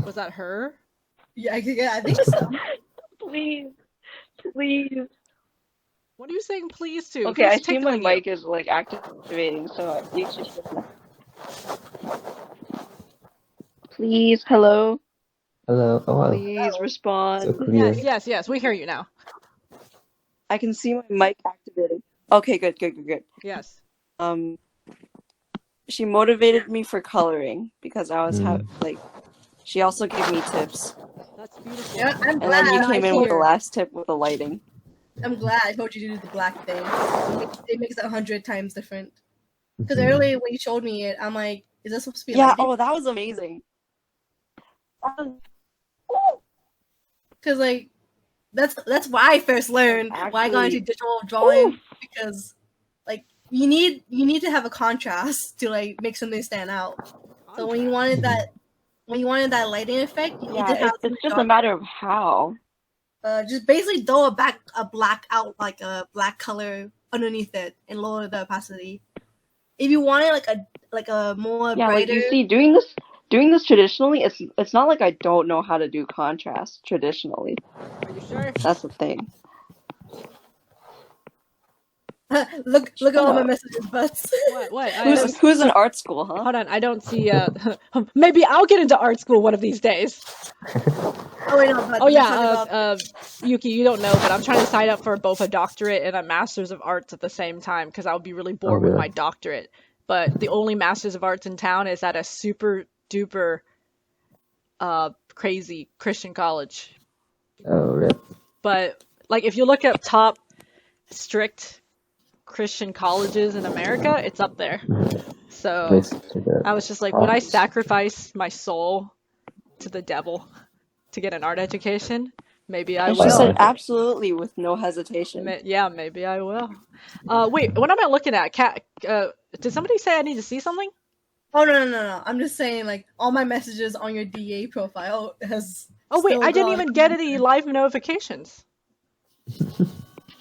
Was that her? Yeah, I think so. Please. What are you saying please to? Okay, Who's I see my tickling mic you? is like activating, so you should. Please, hello. Hello. Oh, wow. Please respond. So clear. Yes, we hear you now. I can see my mic activating. Okay, good. Yes. She motivated me for coloring because I was she also gave me tips. That's beautiful. Yeah, I'm And glad. then you came in with the here. last tip with the lighting. I'm glad I told you to do the black thing. It makes it 100 times different. Because earlier when you showed me it, I'm like, is that supposed to be lighting? Oh, that was amazing. Because like that's why I first learned why I got into digital drawing, because like you need to have a contrast to like make something stand out. So when you wanted that lighting effect, you need to have it's just a matter of how. just basically throw a black color underneath it and lower the opacity. If you want it like a more brighter. Like you see, doing this traditionally, it's not like I don't know how to do contrast traditionally. Are you sure? That's the thing. look at all my messages, butts. What? Who's in art school, huh? Hold on, I don't see. Maybe I'll get into art school one of these days. Oh wait, no. But Oh yeah, Yuki, you don't know, but I'm trying to sign up for both a doctorate and a master's of arts at the same time because I would be really bored with my doctorate. But the only master's of arts in town is at a super duper crazy Christian college. Oh, rip. But like, if you look up top strict Christian colleges in America, it's up there. So I was just like, would I sacrifice my soul to the devil to get an art education? Maybe I will. She said absolutely with no hesitation. Yeah, maybe I will. Wait, what am I looking at? Did somebody say I need to see something? Oh no! I'm just saying, like, all my messages on your DA profile has. Oh wait, I didn't even get any live notifications.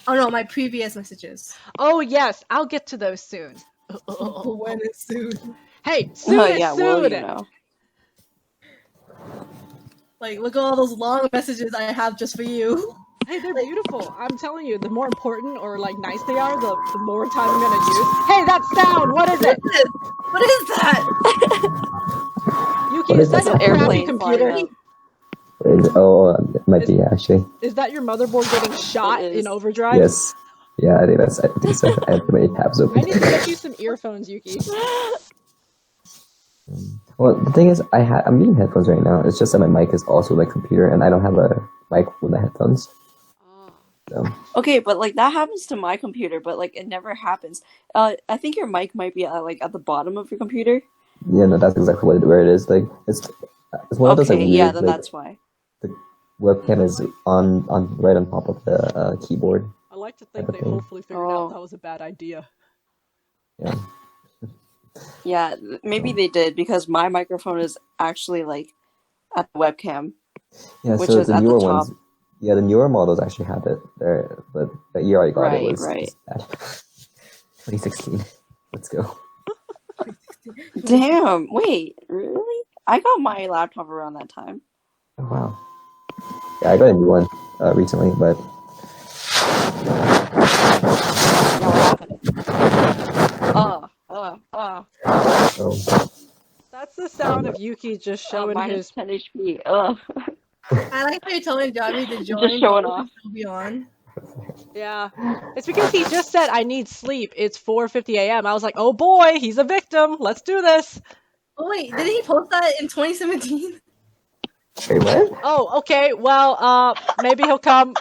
Oh no, my previous messages. Oh yes, I'll get to those soon. When is soon? Hey, soon is soon. Well, you know. Like, look at all those long messages I have just for you. Hey, they're beautiful. I'm telling you, the more important or like nice they are, the more time I'm gonna use. Hey, that sound! What is it? What is that? Yuki, is that your crappy computer? It might be actually. Is that your motherboard getting shot in overdrive? Yes. Yeah, I think so. I have too many tabs open. I need to get you some earphones, Yuki. Well, the thing is, I'm using headphones right now. It's just that my mic is also like computer, and I don't have a mic with the headphones. So. Okay, but like that happens to my computer, but like it never happens. I think your mic might be like at the bottom of your computer. Yeah, no, that's exactly where it is. Like it's one of those like weird, yeah, then that's why. The webcam is on right on top of the keyboard. I like to think they hopefully figured out that was a bad idea. Yeah. Yeah, maybe they did because my microphone is actually like at the webcam. Yeah, which so is the at newer the top. ones. Yeah, the newer models actually have it there, but the year I got it was bad. 2016. Let's go. Damn! Wait, really? I got my laptop around that time. Oh, wow. Yeah, I got a new one recently, but. Oh. That's the sound of Yuki just showing his 10 HP. I like how you're telling Johnny to join. Just showing off. Be on. Yeah, it's because he just said I need sleep. It's 4:50 a.m. I was like, oh boy, he's a victim. Let's do this. Oh wait, didn't he post that in 2017? Wait, what? Oh, okay. Well, maybe he'll come.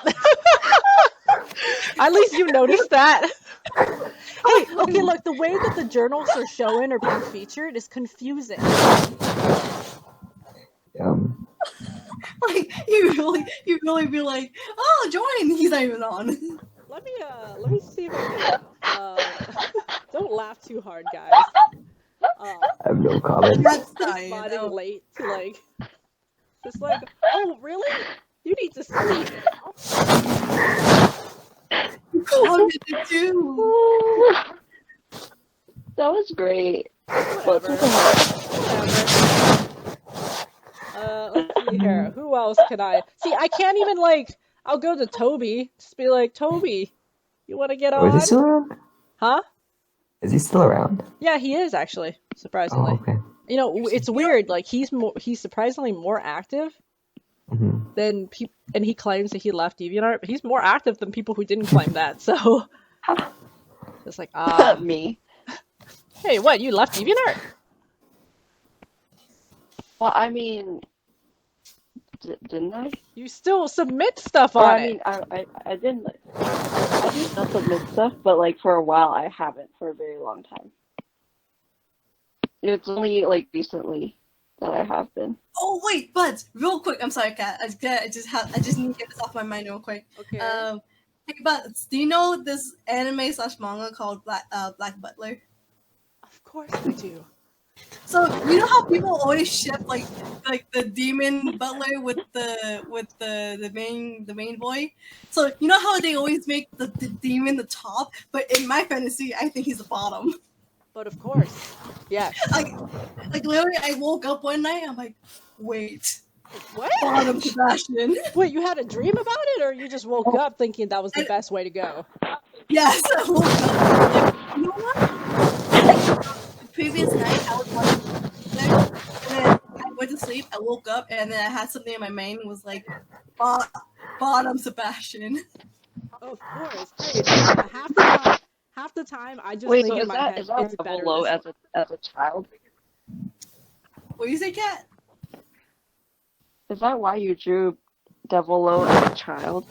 At least you noticed that. Hey, okay, look, the way that the journals are showing or being featured is confusing. Like you really be like, oh, join. He's not even on. Let me see if I can. Don't laugh too hard, guys. I have no comment. That's dying. Responding late to like, just like, oh really? You need to sleep. Oh, did it too. That was great. Whatever. Let's see here. Who else can I see? I can't even like. I'll go to Toby. Just be like, Toby, you want to get on? Is he still around? Huh? Is he still around? Yeah, he is actually. Surprisingly. Oh, okay. You know, it's weird. Like he's surprisingly more active than people, and he claims that he left DeviantArt, but he's more active than people who didn't claim that. So it's like me. Hey, what? You left DeviantArt? Well, I mean, didn't I? You still submit stuff on it. I didn't. I do still submit stuff, but like for a while I haven't for a very long time. It's only like recently that I have been. Oh wait, Buds, real quick. I'm sorry, Kat. I just need to get this off my mind real quick. Okay. Hey, Buds, do you know this anime/manga called Black Butler? Of course I do. So you know how people always ship like the demon butler with the main boy. So you know how they always make the demon the top, but in my fantasy, I think he's the bottom. But of course, yes. Like literally, I woke up one night. I'm like, wait, What? bottom Sebastian. Wait, you had a dream about it, or you just woke up thinking that was the best way to go? Yes, I woke up. Like, you know what? The previous night, I was watching, and then I went to sleep. I woke up, and then I had something in my mind. And was like, bottom Sebastian. Of course. Hey, half the time I just Wait, think so in my head is that it's better Double Low this as a child? What do you say, Kat? Is that why you drew Devil Low as a child?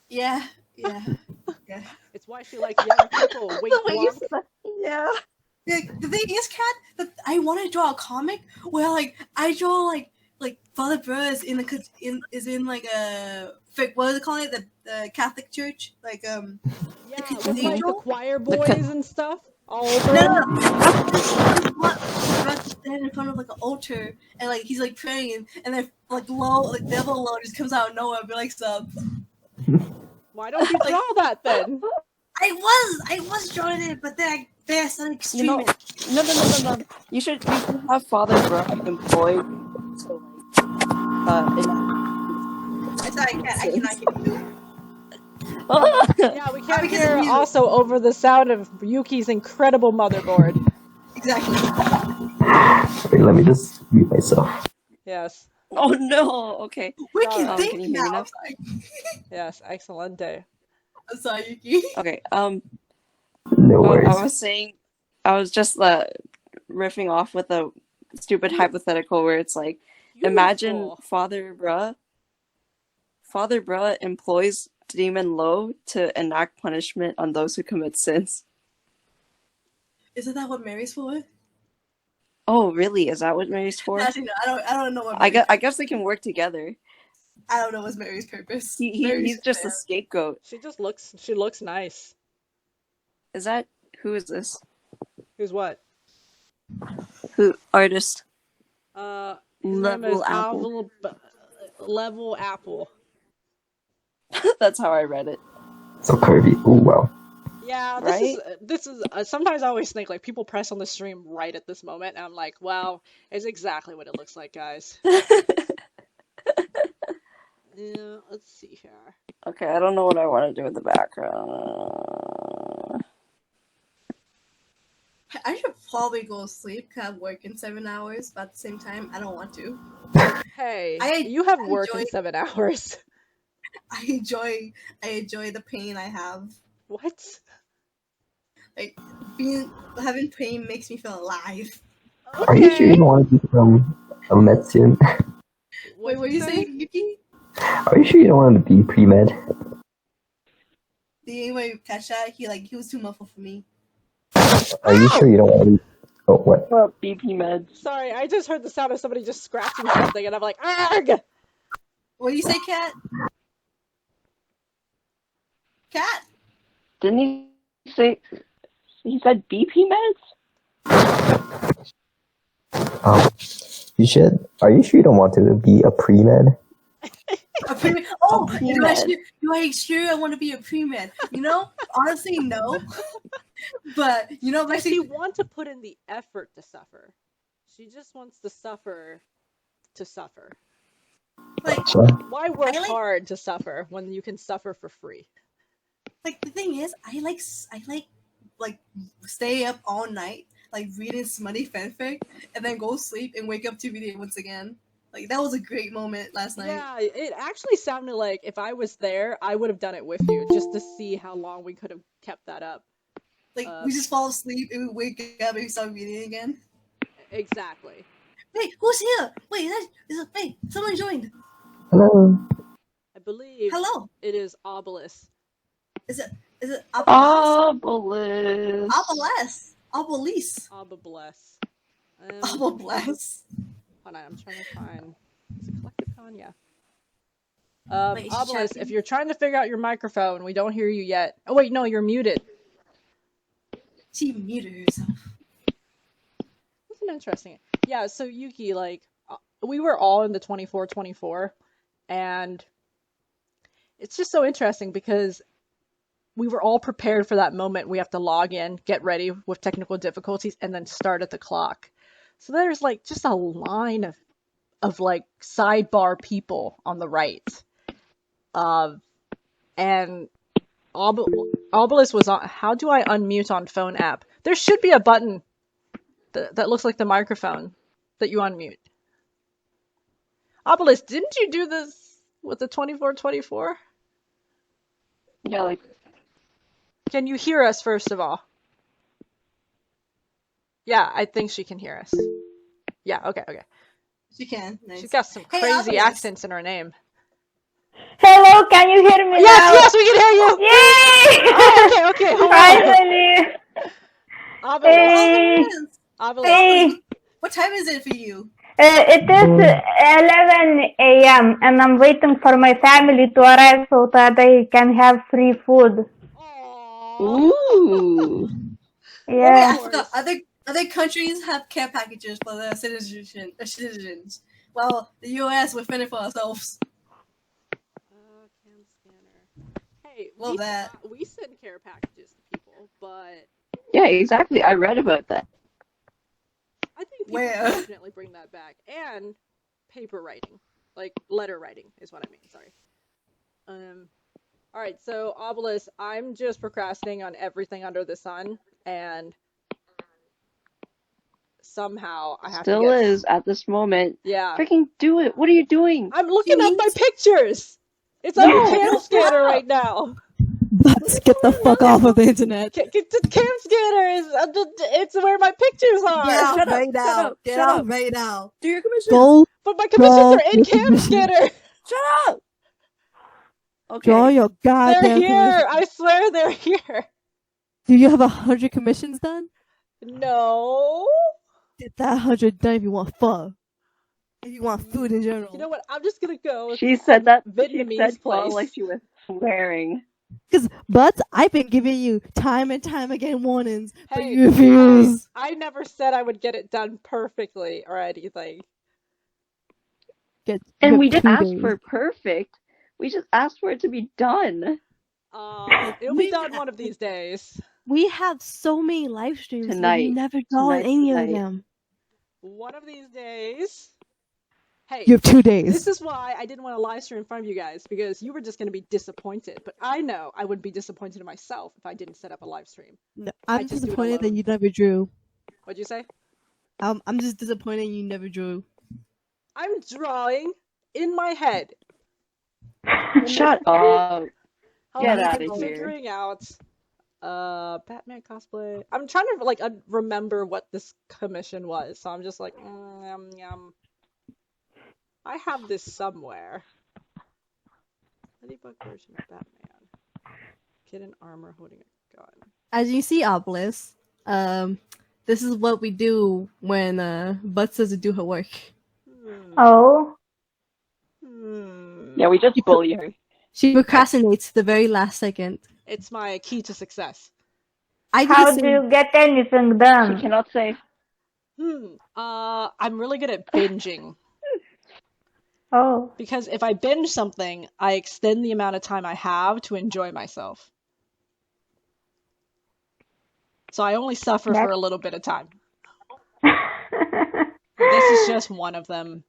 Yeah. It's why she likes young people. Wait, what? Yeah. The thing is, Kat, that I want to draw a comic where like I draw like Father Bro is in like a what do they call it, the Catholic church, like Yeah, with like the choir boys and stuff all over. No. Not stand in front of like an altar and like he's like praying and then like Devil Low just comes out of nowhere and be like sub. Why don't you draw that then? I was drawing it, but then I started streaming. No. You should have Father Bro employed to I cannot hear you. Yeah, we can't hear also over the sound of Yuki's incredible motherboard. Exactly. Wait, let me just mute myself. Yes. Oh no. Okay. We can can think you hear me now. now? Yes, excelente. I'm sorry, Yuki. Okay. No worries. I was saying, I was just riffing off with a stupid hypothetical where it's like, imagine Father Bruh employs Demon Low to enact punishment on those who commit sins. Isn't that what Mary's for? Oh, really? Is that what Mary's for? Actually, no, I don't know what. I guess they can work together. I don't know what's Mary's purpose. He's just a scapegoat. She looks nice. Who is this? Who's what? Who artist? Level Apple. Level Apple. That's how I read it. So curvy. Oh wow. Yeah, this is sometimes I always think like people press on the stream right at this moment, and I'm like, wow, it's exactly what it looks like, guys. Yeah, let's see here. Okay, I don't know what I want to do with the background. I should probably go to sleep because I work in 7 hours, but at the same time, I don't want to. Hey, you have work in 7 hours. I enjoy the pain I have. What? Like having pain makes me feel alive. Okay. Are you sure you don't want to become a med soon? Wait, what are you saying, Yuki? Are you sure you don't want to be pre-med? The anyway catch that he was too muffled for me. Are you sure you don't want to be... Oh, what? Well, BP meds. Sorry, I just heard the sound of somebody just scratching something, and I'm like, arg! What do you say, Cat? Cat? Didn't he say? He said BP meds. You should. Are you sure you don't want to be a pre-med? A pre-med? Oh, A do I pre-med. sure I want to be a pre-med? You know, honestly, no. But you know, Does she actually, want to put in the effort to suffer? She just wants to suffer to suffer. like, Why work I like- hard to suffer when you can suffer for free? like the thing is, I like stay up all night, like reading smutty fanfic, and then go sleep and wake up to read it once again. Like that was a great moment last night. Yeah, it actually sounded like if I was there, I would have done it with you just to see how long we could have kept that up. Like we just fall asleep and we wake up and we start reading again. Exactly. Wait, who's here? Wait, wait, someone joined. Hello. I believe Hello. it is Obelisk. Is it Obelisk? Obelisk. Obelisk. Obelisk. Obelisk. Hold on, I'm trying to find. Is it Collective Con? Yeah. Wait, Obelisk, chatting. if you're trying to figure out your microphone, we don't hear you yet. Oh wait, no, you're muted. She muted herself. That's an interesting. Yeah, so Yuki, like, we were all in the 24-24, and it's just so interesting because we were all prepared for that moment. We have to log in, get ready with technical difficulties, and then start at the clock. So there's like just a line of like sidebar people on the right. And Obelisk was on. How do I unmute on phone app? There should be a button that looks like the microphone that you unmute. Obelisk, didn't you do this with the 24-24? Yeah, like. Can you hear us first of all? Yeah, I think she can hear us. Yeah, okay. She can. Nice. She's got some Hey, crazy Obelisk. accents in her name. Hello, can you hear me now? Yes, we can hear you! Yay! Oh, okay, hello! Finally! Obelisk. Hey! Obelisk. Hey! What time is it for you? It is 11 a.m. and I'm waiting for my family to arrive so that I can have free food. Ooh. Yeah. I forgot. Other countries have care packages for their citizens. Well, the U.S. we're fending for ourselves. Cam scanner. Hey, Love that. we send care packages to people, but Yeah, exactly. I read about that. I think people Where? can definitely bring that back. And paper writing. Like, letter writing is what I mean, sorry. Alright, so Obelisk, I'm just procrastinating on everything under the sun, and somehow I have Still to get... is at this moment. Yeah. Freaking do it. What are you doing? I'm looking up my pictures! It's on the cam scanner right now! Let's get the fuck off of the internet. The cam scanner is... it's where my pictures are! Get out Shut up, right now. shut up, Get shut out up. right now. Do your commission. Go But my commissions Draw are in your cam commission. scanner! Shut up. Okay. draw your They're goddamn here! commission. I swear they're here! Do you have 100 commissions done? No. Get that 100 done if you want pho. If you want food in general. You know what? I'm just gonna go. She said that. Vietnamese She said place. like she was swearing. But I've been giving you time and time again warnings, but Hey, you refuse. I never said I would get it done perfectly or anything. And you we have didn't 2 ask days. for perfect. We just asked for it to be done. It'll be done one of these days. We have so many live streams and you Tonight. never draw Tonight, any of tonight. them. One of these days. Hey, You have 2 days. this is why I didn't want to live stream in front of you guys, because you were just gonna be disappointed. But I know I would be disappointed in myself if I didn't set up a live stream. No, I I'm just do it disappointed that alone. you never drew. What'd you say? I'm just disappointed you never drew. I'm drawing in my head. Shut up. Hold Get on, outta I'm here. figuring out Batman cosplay. I'm trying to like remember what this commission was, so I'm just like I have this somewhere. Ladybug version of Batman. Kid in armor holding a gun. As you see, Obelisk, This is what we do when Butts doesn't do her work. Oh. Yeah, we just bully her. She procrastinates the very last second. It's my key to success. How do you get anything She done? cannot say. I'm really good at binging. Oh. Because if I binge something, I extend the amount of time I have to enjoy myself. So I only suffer for a little bit of time. This is just one of them.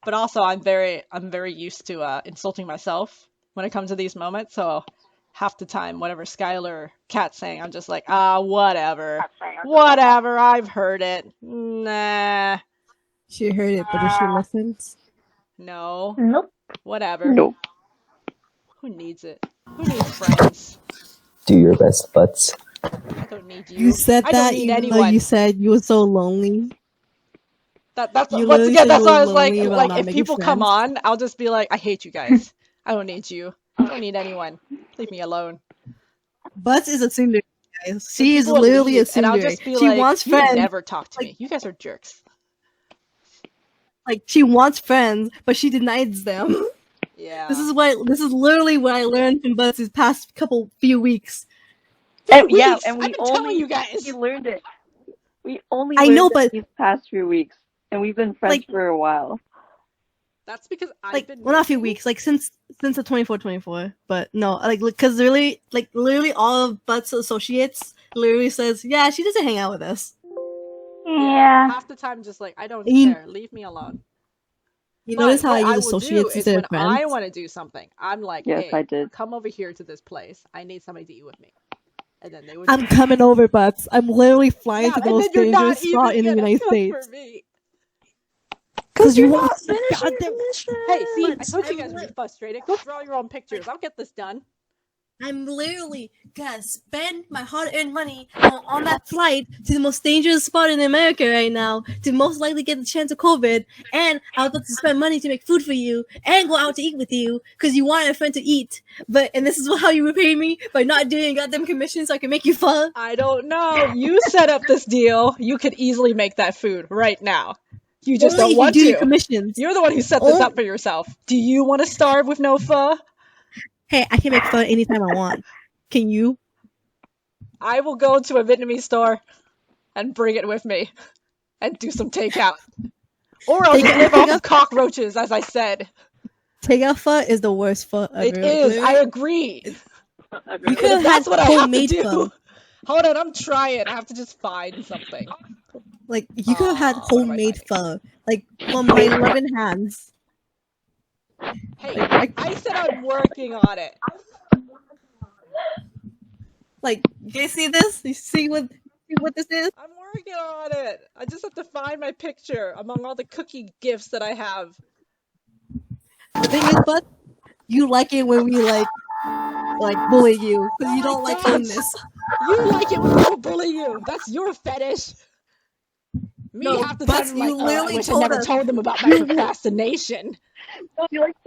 But also, I'm very used to insulting myself when it comes to these moments. So half the time, whatever Skylar or Kat's saying, I'm just like, whatever, I've heard it. Nah, She heard it, but did she listen? no, Nope. whatever. Nope. Who needs it? Who needs friends? Do your best, Butts. I don't need you. You said I don't that need even though anyone. you said you were so lonely. That's You once literally again. said That's you why I were was like, lonely about not if making people come friends. on, I'll just be like, I hate you guys. I don't need you. I don't need anyone. Leave me alone. Butts is a tsundere, guys. So She is people will literally a leave, and I'll tsundere. just be She like, wants you friends. never talk to me. You guys are jerks. Like she wants friends, but she denies them. Yeah. This is literally what I learned from Butts these past few weeks. And, Weeks. yeah, and I've been telling you guys. We learned it. We only I learned know, it but these past few weeks, and we've been friends for a while. That's because I've been not a few weeks, since the 24, but no, because literally all of Butts' associates literally says, yeah, she doesn't hang out with us. Yeah. Half the time, just like, I don't care. Leave me alone. You notice how what I I use will do associates is instead when of friends? I want to do something, I'm like, Yes, hey, I did. come over here to this place. I need somebody to eat with me. And then they would. I'm coming over, Butts. I'm literally flying to the and most then you're not dangerous spot in the even gonna United cook States. for me. Because you want not finishing goddamn. your mission. Hey, see, I But told you I'm guys would be frustrated. Go draw your own pictures. I'll get this done. I'm literally gonna spend my hard-earned money on that flight to the most dangerous spot in America right now to most likely get the chance of COVID, and I was about to spend money to make food for you and go out to eat with you because you wanted a friend to eat. And this is how you repay me by not doing a goddamn commission so I can make you fun. I don't know. You set up this deal. You could easily make that food right now. You just Only don't if want you do to. your commissions. You're the one who set this up for yourself. Do you want to starve with no pho? Hey, I can make fun anytime I want. Can you? I will go to a Vietnamese store and bring it with me and do some takeout. Or I'll just live off of cockroaches, as I said. Takeout pho is the worst pho ever. It is. I agree. You could have had homemade pho. Hold on, I'm trying. I have to just find something. Like, you could have had homemade pho. Like, from my loving hands. Hey, I said I'm working on it. Like, you see this? You see what this is? I'm working on it. I just have to find my picture among all the cookie gifts that I have. The thing is, but you like it when we like bully you, because you don't like homeless. You like it when people bully you. That's your fetish. Me, No, half the time, I'm like, I wish I never told them about my procrastination.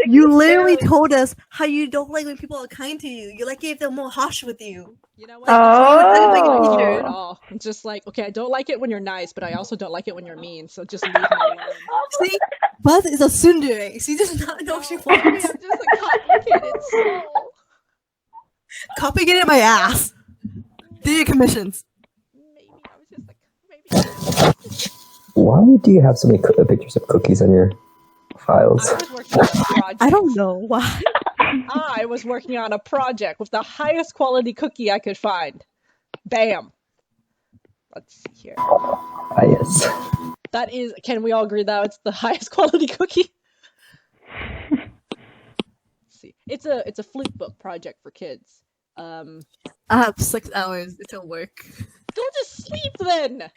You literally told us how you don't like when people are kind to you. You like it if they're more harsh with you. You know what? Oh. At all. I'm just like, okay, I don't like it when you're nice, but I also don't like it when you're mean. So just leave me alone. See, Buzz is a tsundere. She does not know what she wants. I'm just a complicated soul. Copy it in my ass. Do your commissions. Why do you have so many pictures of cookies on your files? I was working on a project. I don't know why. I was working on a project with the highest quality cookie I could find. Bam. Let's see here. Yes. That is, can we all agree that it's the highest quality cookie? Let's see. It's a flip book project for kids. I have 6 hours until work. Go to sleep then.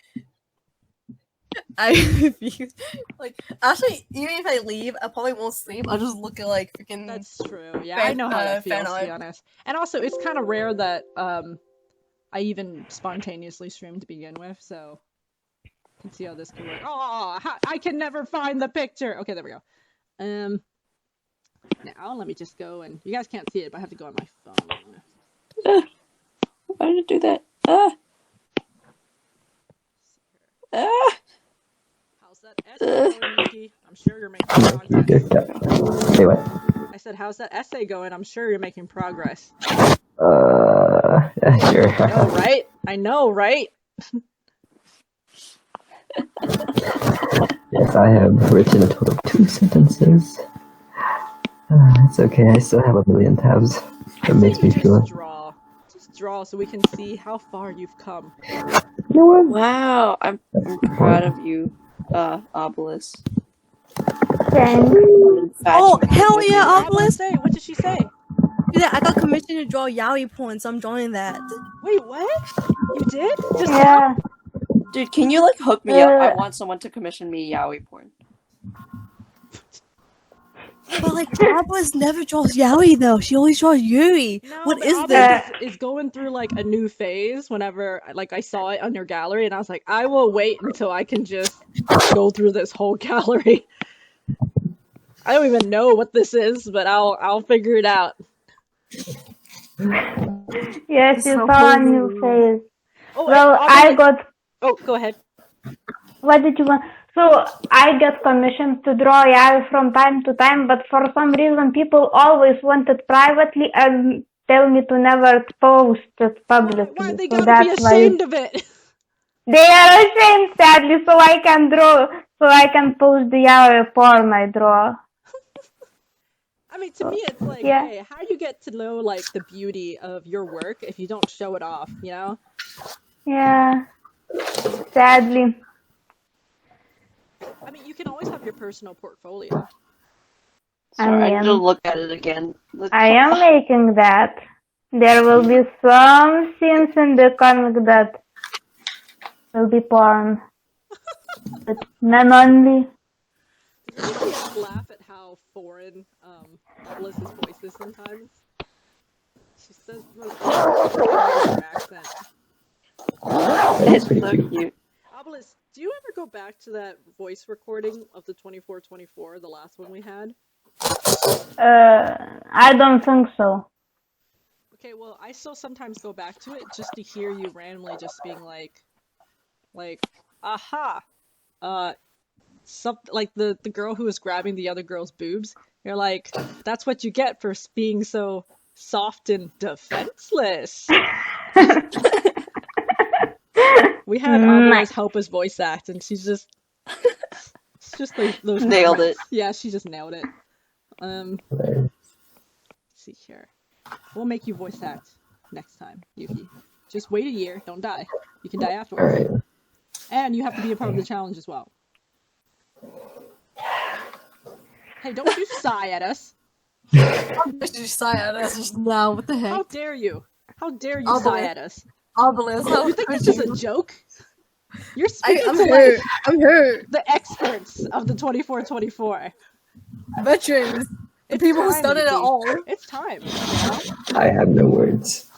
I refuse. Like, actually, even if I leave, I probably won't sleep. I'll just look at freaking. That's true. Yeah, I know how that feels, to be honest. And also, it's kind of rare that I even spontaneously stream to begin with, so you can see how this can work. Oh, I can never find the picture. Okay, there we go. Now let me just go and you guys can't see it, but I have to go on my phone. Why did it do that? How's that essay going, Yuki? I'm sure you're making progress. Say what? I said, how's that essay going? I'm sure you're making progress. Yeah, sure. I know, right? I know, right? Yes, I have written a total of 2 sentences. It's okay, I still have a million tabs. It makes me feel... Just draw so we can see how far you've come. You know what? Wow, I'm proud of you, Obelisk. Oh, hell yeah, Obelisk! What did she say? Yeah, I got commissioned to draw yaoi porn, so I'm drawing that. Wait, what? You did? Just Yeah. now? Dude, can you like hook me up? I want someone to commission me yaoi porn. But like, Obelisk never draws yaoi though. She always draws Yuri. No, what but is Obelisk this? is going through like a new phase. Whenever like I saw it on your gallery, and I was like, I will wait until I can just go through this whole gallery. I don't even know what this is, but I'll figure it out. Yes, you saw a new phase. Oh, well, I got... Oh, go ahead. What did you want? So, I get commissioned to draw yaoi from time to time, but for some reason people always want it privately and tell me to never post it publicly. Why they so gotta be ashamed of it? They are ashamed, sadly, so I can draw, so I can post the yaoi porn I draw. I mean, to me, it's like, hey, how do you get to know, like, the beauty of your work if you don't show it off, you know? Yeah. Sadly. I mean, you can always have your personal portfolio. Sorry, I need to look at it again. I am making that. There will be some scenes in the comic that will be porn. But men only. You just laugh at how foreign Obelisk's voice is sometimes. She says the most accent. It's so cute. Obelisk, do you ever go back to that voice recording of the 2424, the last one we had? I don't think so. Okay, well, I still sometimes go back to it just to hear you randomly just being like, aha, like the girl who was grabbing the other girl's boobs. You're like, that's what you get for being so soft and defenseless. We had Obelisk help us voice act, and she's just like those nailed it. Yeah, she just nailed it. Let's see here. We'll make you voice act next time, Yuki. Just wait a year. Don't die. You can die afterwards. Alright. And you have to be a part of the challenge as well. Hey, don't you sigh at us. How dare you sigh at us just now? What the heck? How dare you? How dare you sigh at us? Obelisk, how you think this is a joke? You're speaking I'm to hurt. I'm hurt. The experts of the 2424. Veterans. The people who studied it all. It's time. You know? I have no words.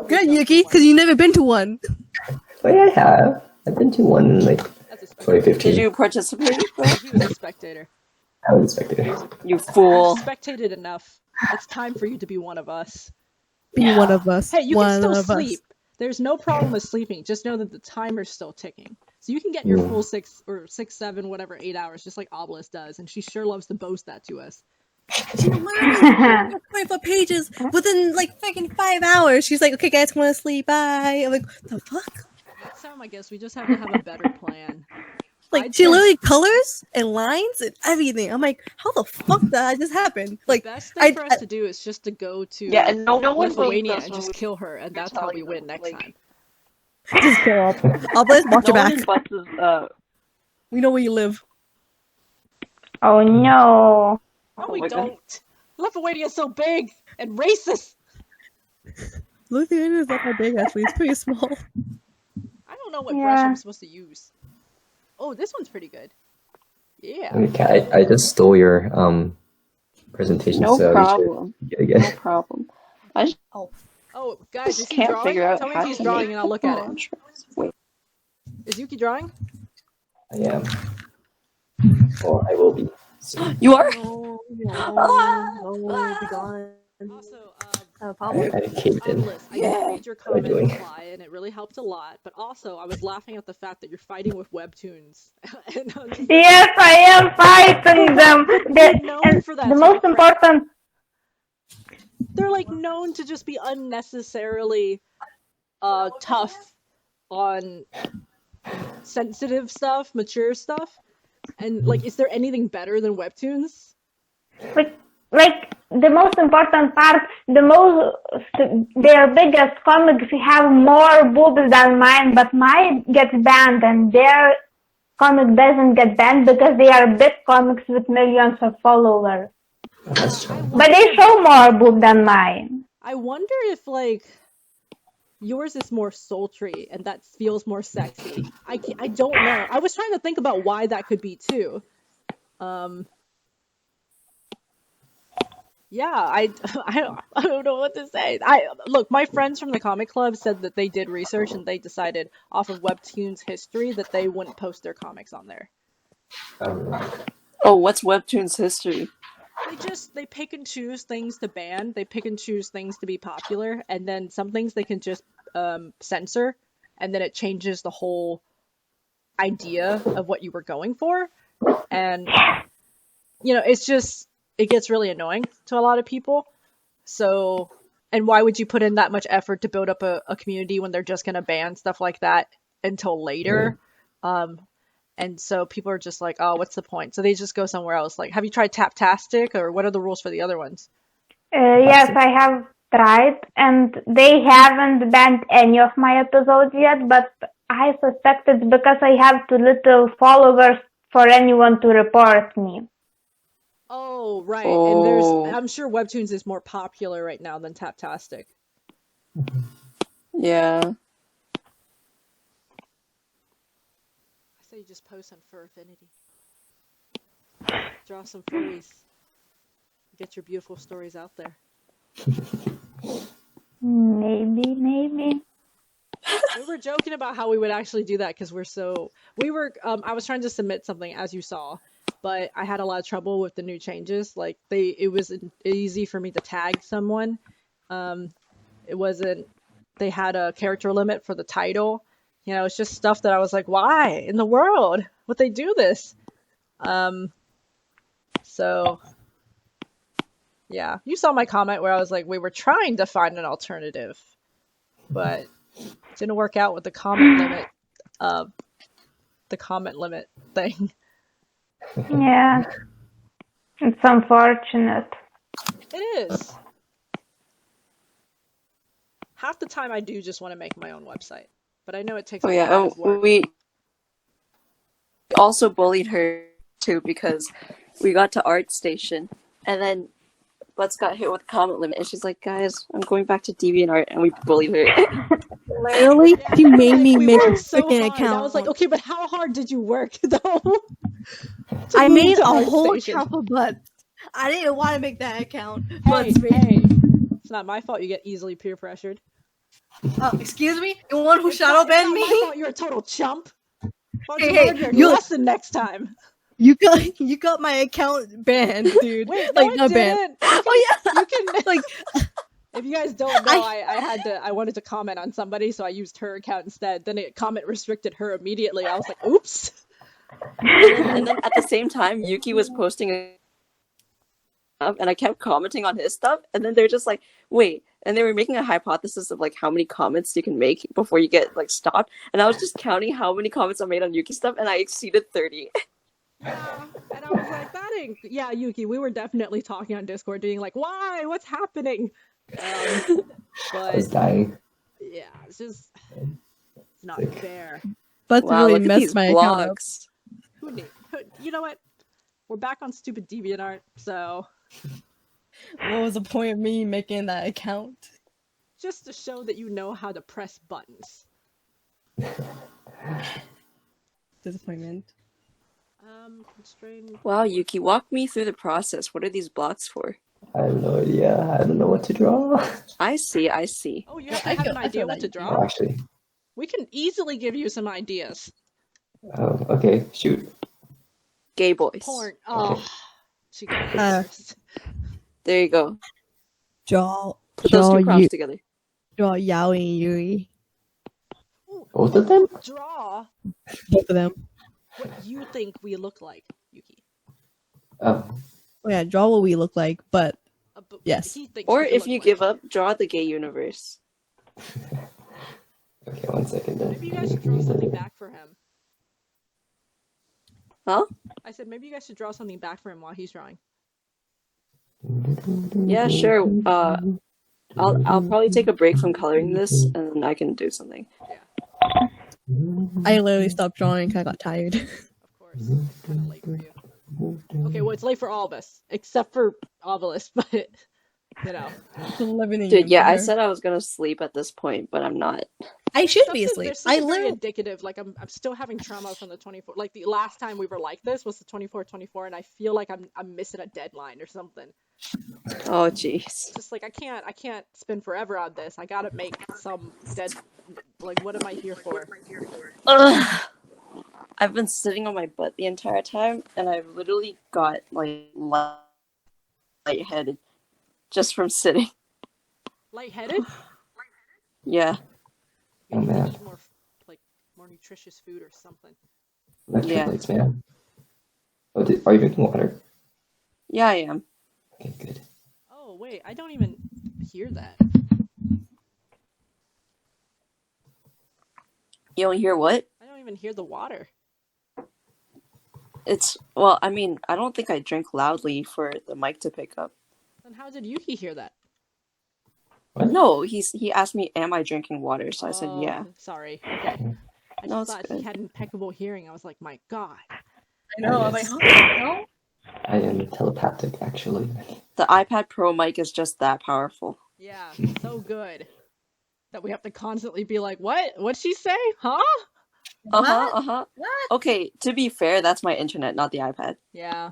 Good, Yuki, because you've never been to one. Oh yeah, I have. I've been to one in like 2015. Did you participate? He was a spectator. I was a spectator. You fool. You spectated enough. It's time for you to be one of us. Be one of us. Hey, you one can still of sleep. Us. There's no problem with sleeping. Just know that the timer's still ticking. So you can get your full 6 or 6, 7, whatever, 8 hours, just like Obelisk does, and she sure loves to boast that to us. She literally 24 pages within like freaking 5 hours. She's like, okay, guys, want to sleep? Bye. I'm like, the fuck? Next time, I guess we just have to have a better plan. Like, she literally colors and lines and everything. I'm like, how the fuck did that just happen? Like, the best thing for us to do is just to go to and no one Lithuania and just kill her, and that's how we win next time. Just kill up. Obelisk, watch your back. We know where you live. Oh no. No, we don't. Lithuania is so big and racist. Lithuania is not that big, actually. It's pretty small. I don't know what brush I'm supposed to use. Oh, this one's pretty good. Yeah. Okay, I just stole your presentation. No so problem. No problem. Oh, guys, is he can't drawing? figure out Tell me how if he's to drawing make and I'll look at it. Wait. Is Yuki drawing? I am. Or I will be. You are? Also, Pablo? I caved in. Listen, I did read your What am I comment doing? reply, and it really helped a lot. But also, I was laughing at the fact that you're fighting with webtoons. And I'm just like, Yes, I am fighting them. they're known for that The sort most of crap. important. They're like known to just be unnecessarily tough on sensitive stuff, mature stuff. And like, is there anything better than webtoons? Like the most important part, their biggest comics have more boobs than mine, but mine gets banned and their comic doesn't get banned because they are big comics with millions of followers. That's true. But they show more boob than mine. I wonder if like yours is more sultry and that feels more sexy. I don't know. I was trying to think about why that could be too. Yeah, I don't know what to say. Look, my friends from the comic club said that they did research and they decided off of Webtoons history that they wouldn't post their comics on there. Oh, what's Webtoons history? They pick and choose things to ban. They pick and choose things to be popular, and then some things they can just censor, and then it changes the whole idea of what you were going for. And it gets really annoying to a lot of people. So, and why would you put in that much effort to build up a community when they're just going to ban stuff like that until later? And so people are just like, oh, what's the point? So they just go somewhere else. Like, have you tried Taptastic, or what are the rules for the other ones? Yes, I have tried, and they haven't banned any of my episodes yet, but I suspect it's because I have too little followers for anyone to report me. Oh, right. And I'm sure Webtoons is more popular right now than Taptastic. Yeah. I say you just post on Fur Affinity. Draw some furries. Get your beautiful stories out there. Maybe. We were joking about how we would actually do that because I was trying to submit something, as you saw, but I had a lot of trouble with the new changes. Like it was easy for me to tag someone. They had a character limit for the title. It's just stuff that I was like, why in the world would they do this? So yeah, you saw my comment where I was like, we were trying to find an alternative, but it didn't work out with the comment limit thing. Yeah, it's unfortunate. It is. Half the time I do just want to make my own website, but I know it takes a lot of work. We also bullied her too because we got to Art Station and then Butts got hit with a comment limit and she's like, guys, I'm going back to DeviantArt, and we bullied her. Literally, she made me make a freaking hard. account. I was like, okay, but how hard did you work though? I made a Art whole Station. truffle butt. I didn't want to make that account. Hey, it's not my fault you get easily peer pressured. Excuse me? The one who shadow banned me? It's not my fault you're a total chump. Why don't you Hey, learn your lesson next time? You got my account banned, dude. Wait, like no, not it banned. didn't. You can Like, if you guys don't know, I wanted to comment on somebody, so I used her account instead. Then it comment restricted her immediately. I was like, oops. And then at the same time, Yuki was posting stuff, and I kept commenting on his stuff, and then they're just like, wait, and they were making a hypothesis of like how many comments you can make before you get like stopped, and I was just counting how many comments I made on Yuki stuff, and I exceeded 30. Yeah, and I was like, yeah, Yuki, we were definitely talking on Discord, being like, why? What's happening? But I was dying. yeah, it's not fair. but Wow, really look at messed these my account up. blogs. Who knew? You know what? We're back on stupid DeviantArt, so What was the point of me making that account? just to show that you know how to press buttons. Disappointment. Constrained. Wow, Yuki, walk me through the process. What are these blocks for? I have no idea. I don't know what to draw. I see. Oh, you have to have an idea what to draw? Oh, actually. We can easily give you some ideas. Oh, okay. Shoot. Gay boys. Porn. Oh, she got it Uh, first. There you go. Draw Put those two prompts together. Draw Yaoi and Yuri. Both of them? Draw Both of them. what you think we look like, Yuki. Oh. Oh yeah, draw what we look like, but But yes. he thinks Or we if look you like. give up, draw the gay universe. Okay, 1 second then. Maybe you guys should draw something back for him. Huh? I said maybe you guys should draw something back for him while he's drawing. Yeah, sure. I'll probably take a break from coloring this, and then I can do something. Yeah, I literally stopped drawing because I got tired. of course. It's kind of late for you. Okay, well, it's late for all of us, except for Obelisk, but, you know. Dude, yeah, I said I was gonna sleep at this point, but I'm not. I should That's be just- asleep. They're such a very indicative. Like I'm still having trauma from the 24. Like the last time we were like this was the 24, and I feel like I'm missing a deadline or something. Oh, jeez. Just like I can't spend forever on this. I gotta make some dead. Like what am I here for? Ugh. I've been sitting on my butt the entire time, and I've literally got like lightheaded just from sitting. Lightheaded? Yeah. Oh, man. Eat more nutritious food or something. Electrolytes, man. Oh, are you drinking water? Yeah, I am. Okay, good. Oh wait, I don't even hear that. You don't hear what? I don't even hear the water. Well, I mean, I don't think I drink loudly for the mic to pick up. Then how did Yuki hear that? What? No, he asked me, "Am I drinking water?" So I said, "Yeah." Sorry. Okay. I No, just it's thought good. he had impeccable hearing. I was like, my God. I know. I'm like, no. I am telepathic, actually. The iPad Pro mic is just that powerful. Yeah, so good that we have to constantly be like, what? What'd she say? Huh? What? What? Okay, to be fair, that's my internet, not the iPad. Yeah.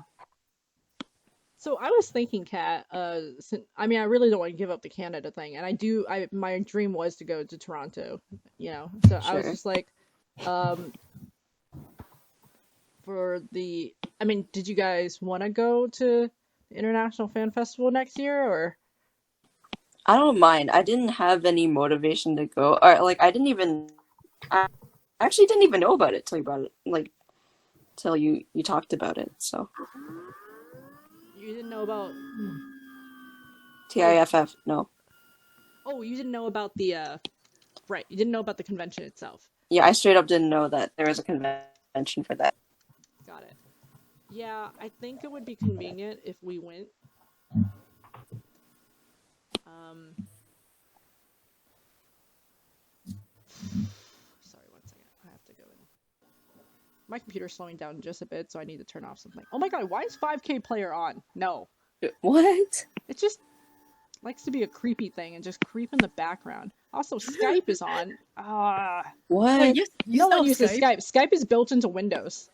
So I was thinking, Kat, I mean, I really don't want to give up the Canada thing, and my dream was to go to Toronto, you know, so I was Sure. just like, I mean, did you guys want to go to the International Fan Festival next year, or? I don't mind. I didn't have any motivation to go, or like I actually didn't even know about it till you brought it, like, till you talked about it. So You didn't know about? TIFF, no. Oh, you didn't know about the right? You didn't know about the convention itself. Yeah, I straight up didn't know that there was a convention for that. Got it. Yeah, I think it would be convenient if we went. Sorry, 1 second. I have to go in. My computer's slowing down just a bit, so I need to turn off something. Oh my God, why is 5K player on? No. What? It just likes to be a creepy thing and just creep in the background. Also, Skype is on. What? Wait, you No one still uses Skype. Skype is built into Windows.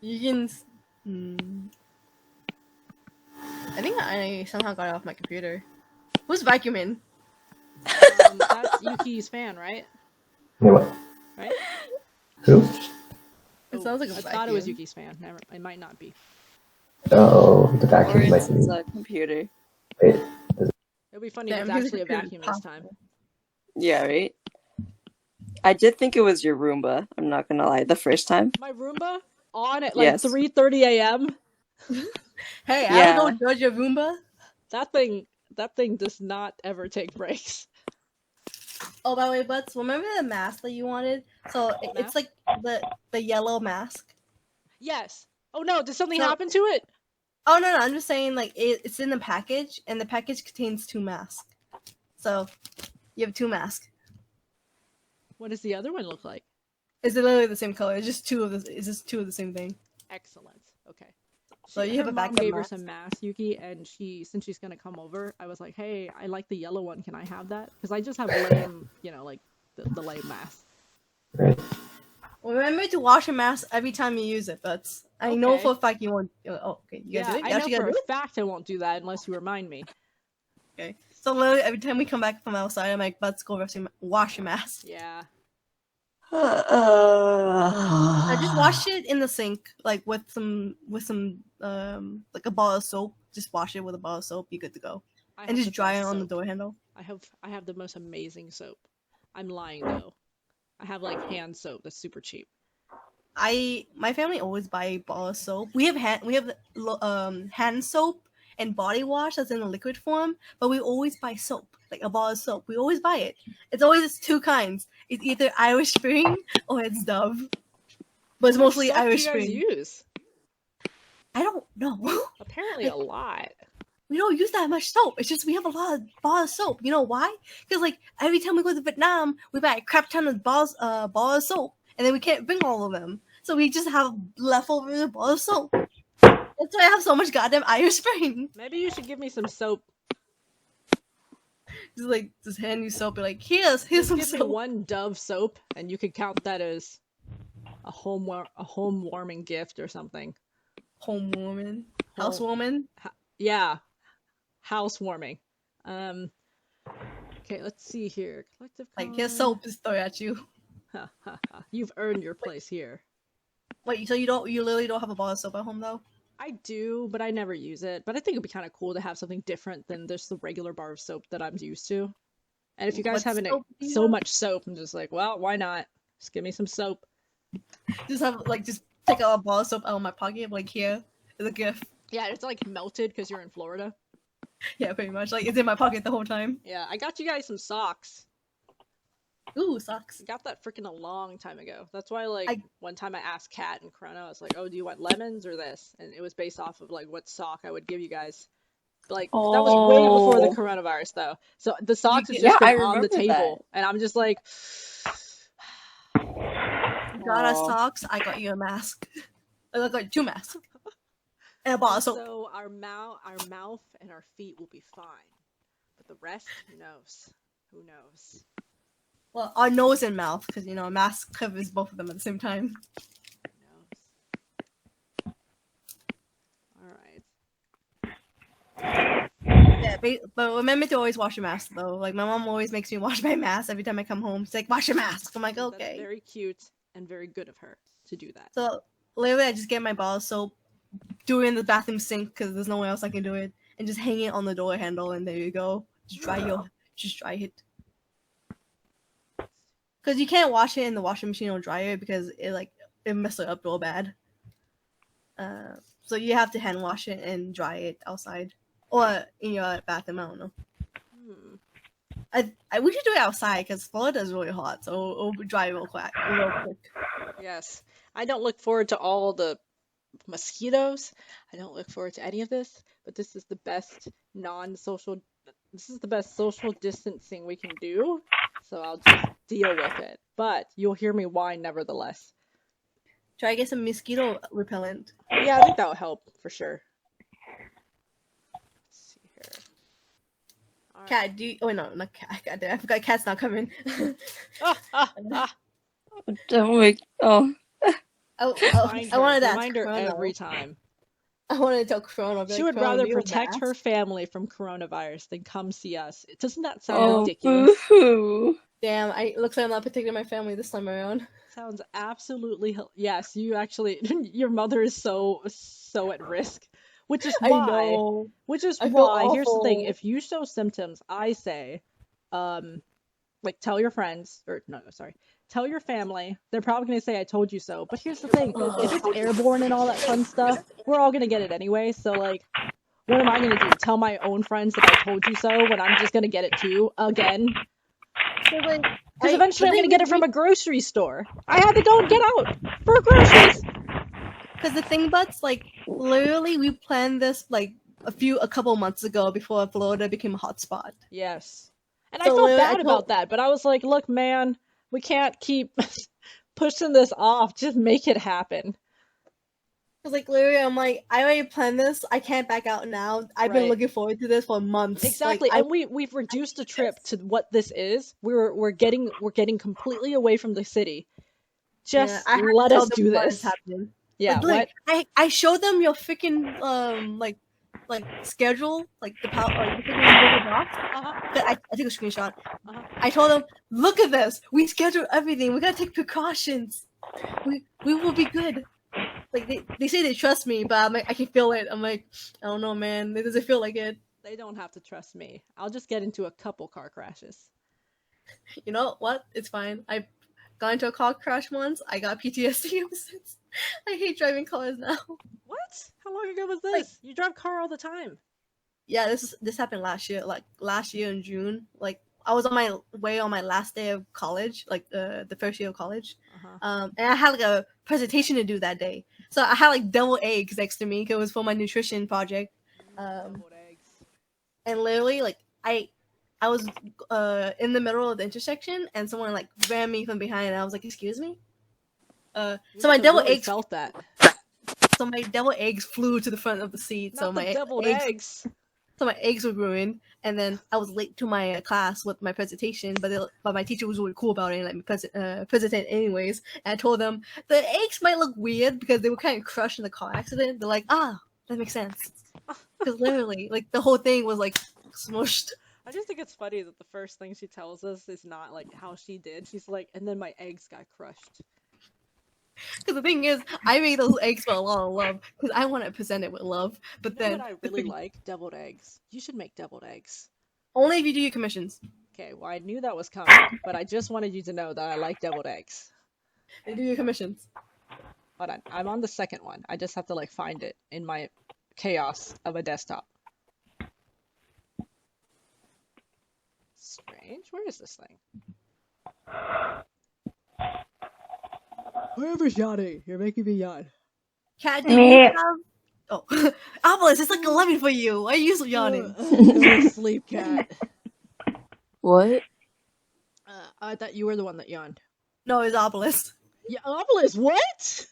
You can. I think I somehow got it off my computer. Who's vacuuming? That's Yuki's fan, right? Wait, what? Right? Who? It sounds like a I thought it was vacuum. Yuki's fan. Never, it might not be. Oh, the Or vacuum might it's be. a computer. Wait, It'll be funny Damn, if it's his actually a computer's vacuum this time. Yeah, right? I did think it was your Roomba, I'm not gonna lie, the first time. My Roomba on at like Yes. 3:30 a.m. Hey, Yeah. I don't judge your Roomba. That thing does not ever take breaks. Oh, by the way, Butts, remember the mask that you wanted? So it's like the yellow mask. Yes. Oh no, did something So- happen to it? Oh no, I'm just saying like it's in the package, and the package contains 2 masks. So you have 2 masks. What does the other one look like? It's literally the same color. It's just two of the same thing. Excellent. Okay. So you have her a mom backup gave her mask. some masks, Yuki, and since she's gonna come over, I was like, hey, I like the yellow one. Can I have that? Because I just have lame, like the lame mask. right. Remember to wash your mask every time you use it, Butts. I know Okay. for a fact you won't. Oh, okay. You gotta do it. You I know actually for gotta do a fact I won't do that unless you remind me. it. Okay. So literally every time we come back from outside, I'm like, Butts, go wash your mask. Yeah. I just wash it in the sink, like with some like a ball of soap. Just wash it with a ball of soap. You're good to go. and just dry it on the door handle. I have the most amazing soap. I'm lying though. I have like hand soap that's super cheap. My family always buy a ball of soap. We have hand soap and body wash that's in a liquid form, but we always buy soap, like a ball of soap. We always buy it. It's always two kinds. It's either Irish Spring or it's Dove. But it's mostly What soap Irish do you guys Spring. use? I don't know. Apparently a lot. We don't use that much soap. It's just we have a lot of ball of soap. You know why? Because like every time we go to Vietnam, we buy a crap ton of ball of soap, and then we can't bring all of them. So we just have leftover ball of soap. That's why I have so much goddamn Irish Spring. Maybe you should give me some soap. Just hand you soap. Be like, here's some Give me soap. one Dove soap, and you could count that as a home warming gift or something. Homewarming, housewarming. Yeah, housewarming. Okay, let's see here. Collective. Like here's soap to throw at you. You've earned your place here. Wait, so you literally don't have a ball of soap at home though? I do, but I never use it. But I think it'd be kind of cool to have something different than just the regular bar of soap that I'm used to. And if you guys have so much soap, I'm just like, well, why not? Just give me some soap. Just take out a ball of soap out of my pocket, like here is a gift. Yeah, it's like melted because you're in Florida. Yeah, pretty much. Like it's in my pocket the whole time. Yeah, I got you guys some socks. Ooh, socks. I got that freaking a long time ago. That's why, one time I asked Kat and Corona, I was like, oh, do you want lemons or this? And it was based off of, what sock I would give you guys. But, that was way before the coronavirus, though. So the socks have just been on the table. And I'm just like... You got us socks, I got you a mask. I got like 2 masks. And a ball of soap. So our mouth and our feet will be fine. But the rest, who knows? Who knows? Well, our nose and mouth, because, a mask covers both of them at the same time. Who knows? Alright. Yeah, but remember to always wash your mask, though. Like, my mom always makes me wash my mask every time I come home. She's like, wash your mask. I'm like, okay. That's very cute and very good of her to do that. So, literally, I just get my ball of soap, do it in the bathroom sink, because there's no way else I can do it, and just hang it on the door handle, and there you go. Just dry it. Because you can't wash it in the washing machine or dryer because it messes it up real bad. So you have to hand wash it and dry it outside or in your bathroom. I don't know. We should do it outside because Florida is really hot, so it'll dry real quick. Yes, I don't look forward to all the mosquitoes. I don't look forward to any of this. But this is the best non-social. This is the best social distancing we can do. So I'll just deal with it. But you'll hear me whine nevertheless. Try to get some mosquito repellent. Yeah, I think that'll help for sure. Let's see here. All Cat, do you... Oh, no, not Cat. God damn, I forgot Cat's not coming. Don't wait. Oh. I wanted that. Remind her every time. I wanted to tell Corona. She would rather protect her family from coronavirus than come see us. Doesn't that sound ridiculous? Boo-hoo. Damn, it looks like I'm not protecting my family this time around. Sounds absolutely yes. You actually, your mother is so at risk, which is why. I know. Which is I feel why. Here's the awful. thing: if you show symptoms, I say, tell your friends tell your family. They're probably gonna say I told you so. But here's the thing: if it's airborne and all that fun stuff, we're all gonna get it anyway. So what am I gonna do? Tell my own friends that I told you so when I'm just gonna get it too again? Because eventually I'm gonna get it from a grocery store. I had to go and get out for groceries. Because the thing about literally we planned this a couple months ago before Florida became a hotspot. Yes, and So I felt I bad told- about that, but I was like, look, man, we can't keep pushing this off. Just make it happen. Because literally I'm like, I already planned this. I can't back out now. I've been Right. looking forward to this for months. Exactly, and we've reduced the trip to what this is. We're getting completely away from the city. Just I had to let tell us them do what this. is happening. Yeah, Like, what? I showed them your freaking schedule, the freaking Google Docs. I took a screenshot. I told them, look at this. We scheduled everything. We gotta take precautions. We will be good. They say they trust me, but I can feel it. I'm like, I don't know, man. It doesn't feel like it. They don't have to trust me. I'll just get into a couple car crashes. You know what? It's fine. I got into a car crash once. I got PTSD ever since. I hate driving cars now. What? How long ago was this? You drive car all the time. Yeah, this happened last year. Like last year in June. Like I was on my way on my last day of college, like the first year of college. And I had like a presentation to do that day. So I had like deviled eggs next to me because it was for my nutrition project. Deviled eggs. And literally, like I was in the middle of the intersection, and someone like ran me from behind, and I was like, "Excuse me." So my deviled eggs felt that. So my deviled eggs flew to the front of the seat. Not so the my deviled eggs. So my eggs were ruined, and then I was late to my class with my presentation. But my teacher was really cool about it, and let me present anyways. And I told them the eggs might look weird because they were kind of crushed in the car accident. They're like, that makes sense. Because literally, like the whole thing was like smushed. I just think it's funny that the first thing she tells us is not like how she did. She's like, and then my eggs got crushed. Because the thing is, I made those eggs for a lot of love because I want to present it with love. But You know then what I really like? Deviled eggs. You should make deviled eggs. Only if you do your commissions. Okay, well I knew that was coming, but I just wanted you to know that I like deviled eggs. And do your commissions. Hold on, I'm on the second one. I just have to like find it in my chaos of a desktop. Strange. Where is this thing? Whoever's yawning, you're making me yawn. Cat, do you have... Oh, Obelisk, it's like 11 for you. Why are you so yawning? Go to sleep, Cat. What? I thought you were the one that yawned. No, it's Obelisk. Yeah, Obelisk, what?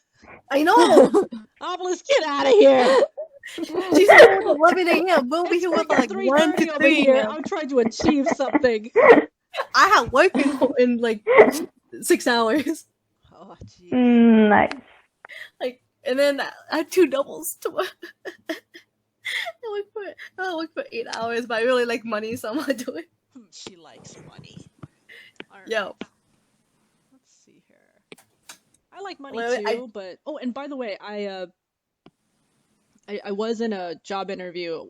I know! Obelisk, get out of here! She's here at 11 a.m. We'll be here with like 1 to 3 a.m. I'm trying to achieve something. I have work in like 6 hours. Oh, jeez. Nice. Like, and then I had 2 doubles tomorrow. I work for 8 hours, but I really like money, so I'm gonna do it. She likes money. Right. Yo. Let's see here. I like money Well, too, but and by the way, I was in a job interview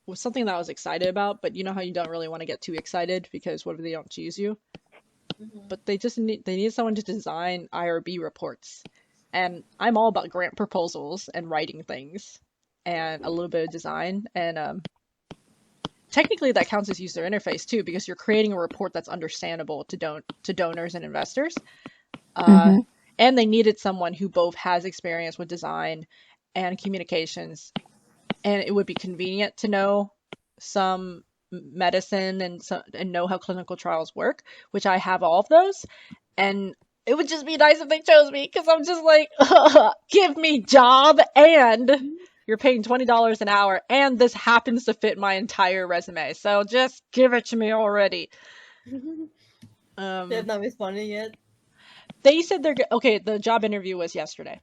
with something that I was excited about, but you know how you don't really want to get too excited because what if they don't choose you? But they need someone to design IRB reports. And I'm all about grant proposals and writing things and a little bit of design. And technically that counts as user interface too, because you're creating a report that's understandable to donors and investors. And they needed someone who both has experience with design and communications. And it would be convenient to know some medicine and know how clinical trials work, which I have all of those. And it would just be nice if they chose me because I'm just like, give me job and you're paying $20 an hour and this happens to fit my entire resume. So just give it to me already. They have not responded yet. They said they're okay. The job interview was yesterday.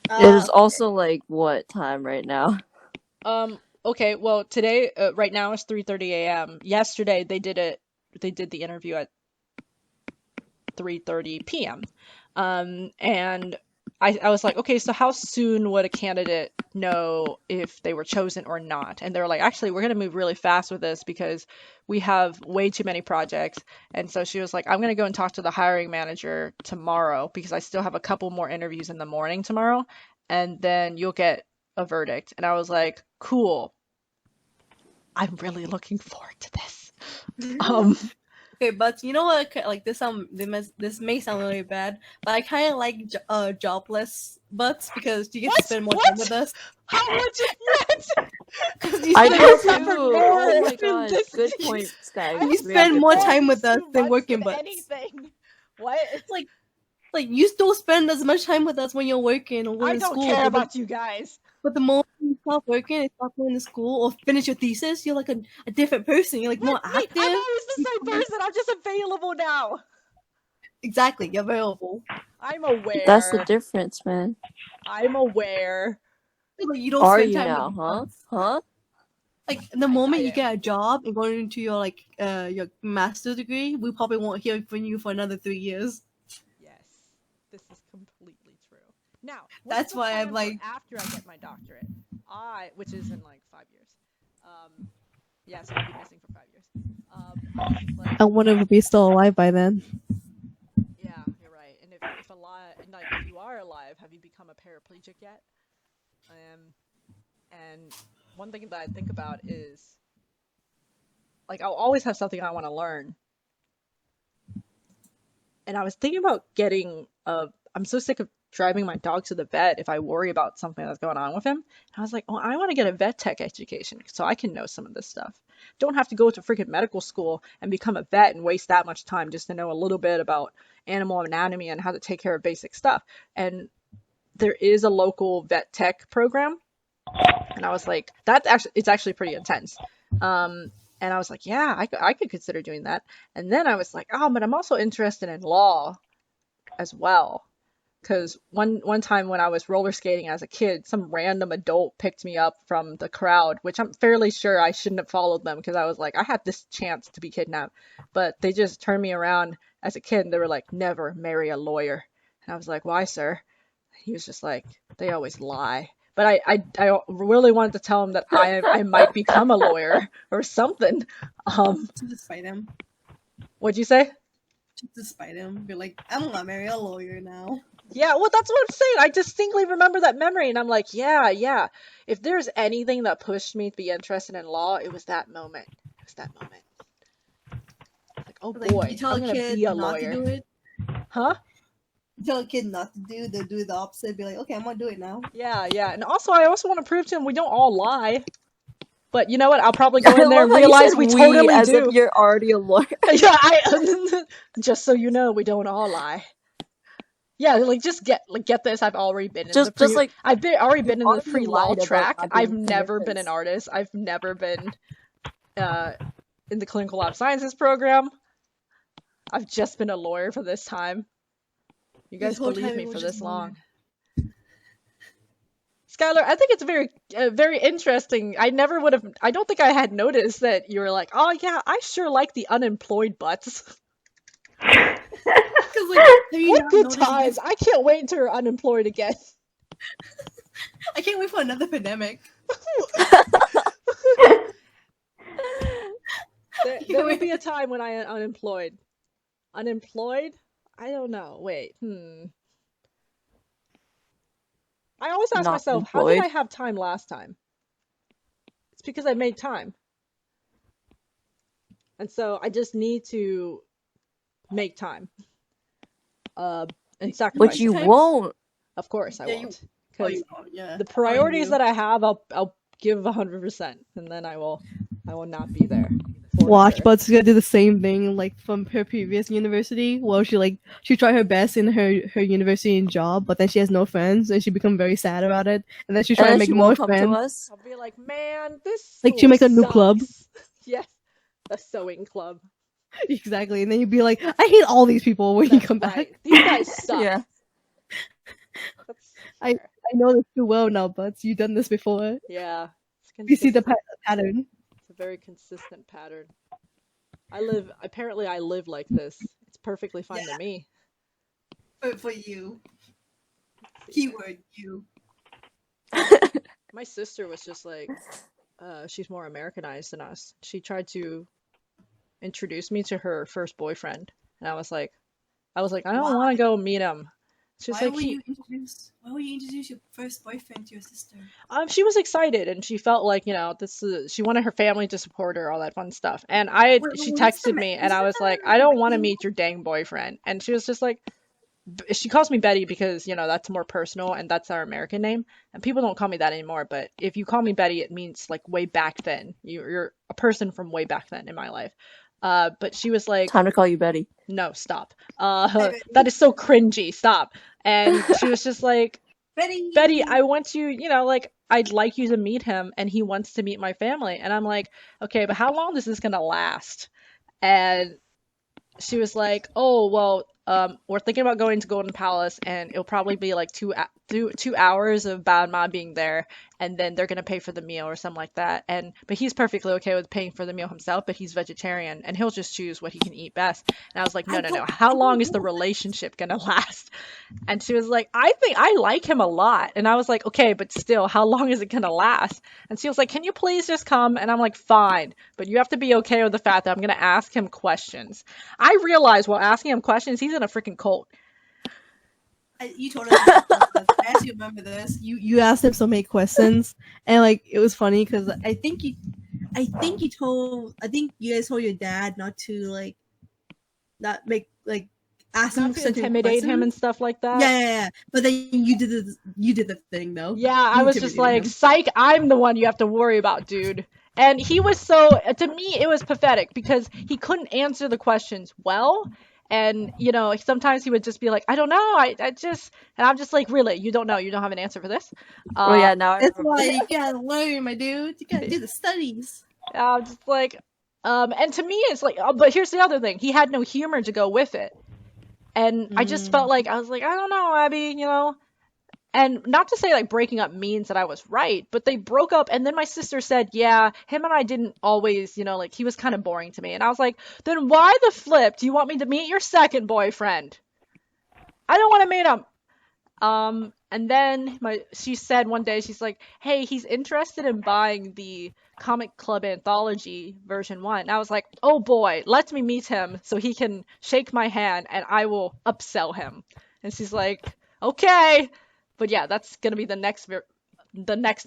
It is also like what time right now? Okay, well today, right now it's 3:30 a.m. Yesterday they did the interview at 3:30 p.m. And I was like, okay, so how soon would a candidate know if they were chosen or not? And they were like, actually, we're gonna move really fast with this because we have way too many projects. And so she was like, I'm gonna go and talk to the hiring manager tomorrow because I still have a couple more interviews in the morning tomorrow, and then you'll get a verdict. And I was like, cool. I'm really looking forward to this. Okay, but you know what? Like this may sound really bad, but I kind of like jobless butts because you get to spend more time with us. How much? What? I do too. Oh my god, good point, Stag. You spend more time with us than working butts. Anything. What? It's like you still spend as much time with us when you're working or going to school. I don't care about you guys. But the moment you stop working and stop going to school or finish your thesis, you're like a different person. You're like more active. I'm always the same person. I'm just available now. Exactly, you're available. I'm aware. That's the difference, man. I'm aware. Like, you don't Are spend you time now, with huh? us. Huh? Like the moment you get a job and going into your your master's degree, we probably won't hear from you for another 3 years. Yes, this is completely true. Now, that's why I'm like, after I get my doctorate, which is in like 5 years, Yeah, so I'll be missing for 5 years. I was just like, I wonder if he's still alive by then. yeah, you're right. And if alive, like if you are alive, have you become a paraplegic yet? And one thing that I think about is like I'll always have something I want to learn. And I was thinking about getting I'm so sick of driving my dog to the vet if I worry about something that's going on with him. And I was like, oh, I want to get a vet tech education so I can know some of this stuff. Don't have to go to freaking medical school and become a vet and waste that much time just to know a little bit about animal anatomy and how to take care of basic stuff. And there is a local vet tech program. And I was like, it's actually pretty intense. And I was like, yeah, I could consider doing that. And then I was like, oh, but I'm also interested in law as well. Because one time when I was roller skating as a kid, some random adult picked me up from the crowd, which I'm fairly sure I shouldn't have followed them because I was like, I had this chance to be kidnapped. But they just turned me around as a kid and they were like, never marry a lawyer. And I was like, why, sir? He was just like, they always lie. But I really wanted to tell him that I might become a lawyer or something. To despite him. What'd you say? To despite him. Be like, I'm gonna marry a lawyer now. Yeah, well, that's what I'm saying. I distinctly remember that memory, and I'm like, yeah. If there's anything that pushed me to be interested in law, it was that moment. Like, oh boy, Like, you tell I'm a gonna kid be a not lawyer. to do it. Huh? You tell a kid not to do, they do the opposite. Be like, okay, I'm gonna do it now. Yeah. And also, I also want to prove to him we don't all lie. But you know what? I'll probably go in there and realize we totally as do. if you're already a lawyer. Yeah, just so you know, we don't all lie. Yeah, like just get this. I've already been in the already been in the pre-law track. I've never been an artist. I've never been in the clinical lab sciences program. I've just been a lawyer for this time. You guys believe me for this long. Skylar, I think it's very interesting. I don't think I had noticed that you were like, oh yeah, I sure like the unemployed butts. What good times! I can't wait until you're unemployed again. I can't wait for another pandemic. There will be a time when I am unemployed. Unemployed? I don't know. Wait. I always ask myself, how did I have time last time? It's because I made time. And so I just need to make time. And sacrifice. Which you won't. Of course I won't. Because the priorities that I have, I'll give 100%, and then I will not be there. Watch, but she's gonna do the same thing like from her previous university. Well, she tried her best in her university and job, but then she has no friends, and she become very sad about it. And then she try to make more friends. I'll be like, man, this like she make a new club. Yes, a sewing club. Exactly, and then you'd be like, I hate all these people when you come back. These guys suck. Yeah. I know this too well now, but you've done this before. Yeah. You see the pattern. It's a very consistent pattern. I live like this. It's perfectly fine to me. For you. Keyword you. My sister was just like, she's more Americanized than us. She tried to introduce me to her first boyfriend, and I was like, I don't want to go meet him. She's why would you introduce your first boyfriend to your sister? She was excited, and she felt like, she wanted her family to support her, all that fun stuff. And she texted me, and I was like, I don't want to meet your dang boyfriend. And she was just like, she calls me Betty because, that's more personal, and that's our American name. And people don't call me that anymore, but if you call me Betty, it means like way back then. You're a person from way back then in my life. But she was like, time to call you Betty. No, stop. That is so cringy. Stop. And she was just like, Betty, I want you, I'd like you to meet him, and he wants to meet my family. And I'm like, okay, but how long is this gonna last? And she was like, oh, well, we're thinking about going to Golden Palace, and it'll probably be like 2 hours of Bad Ma being there, and then they're gonna pay for the meal or something like that. But he's perfectly okay with paying for the meal himself, but he's vegetarian and he'll just choose what he can eat best. And I was like, no, no, no. How long is the relationship gonna last? And she was like, I think I like him a lot. And I was like, okay, but still, how long is it gonna last? And she was like, can you please just come? And I'm like, fine, but you have to be okay with the fact that I'm gonna ask him questions. I realized while asking him questions, he's in a freaking cult. You told us. I actually remember this. You asked him so many questions, and like it was funny because I think you guys told your dad not to not make ask him to intimidate him and stuff like that. Yeah. But then you did the thing though. Yeah, I was just like, psych, I'm the one you have to worry about, dude. And he was to me, it was pathetic because he couldn't answer the questions well. And, sometimes he would just be like, I don't know, I just, and I'm just like, really, you don't know, you don't have an answer for this? Oh yeah, now that's why you gotta learn, my dude. You gotta do the studies. I'm just like, and to me, it's like, but here's the other thing, he had no humor to go with it. And I just felt like, I was like, I don't know, Abby, and not to say like breaking up means that I was right, but they broke up. And then my sister said, yeah, him and I didn't always, he was kind of boring to me. And I was like, then why the flip do you want me to meet your second boyfriend? I don't want to meet him. And then she said one day, she's like, hey, he's interested in buying the Comic Club Anthology version 1. And I was like, oh boy, let me meet him so he can shake my hand and I will upsell him. And she's like, okay. But yeah, that's gonna be the next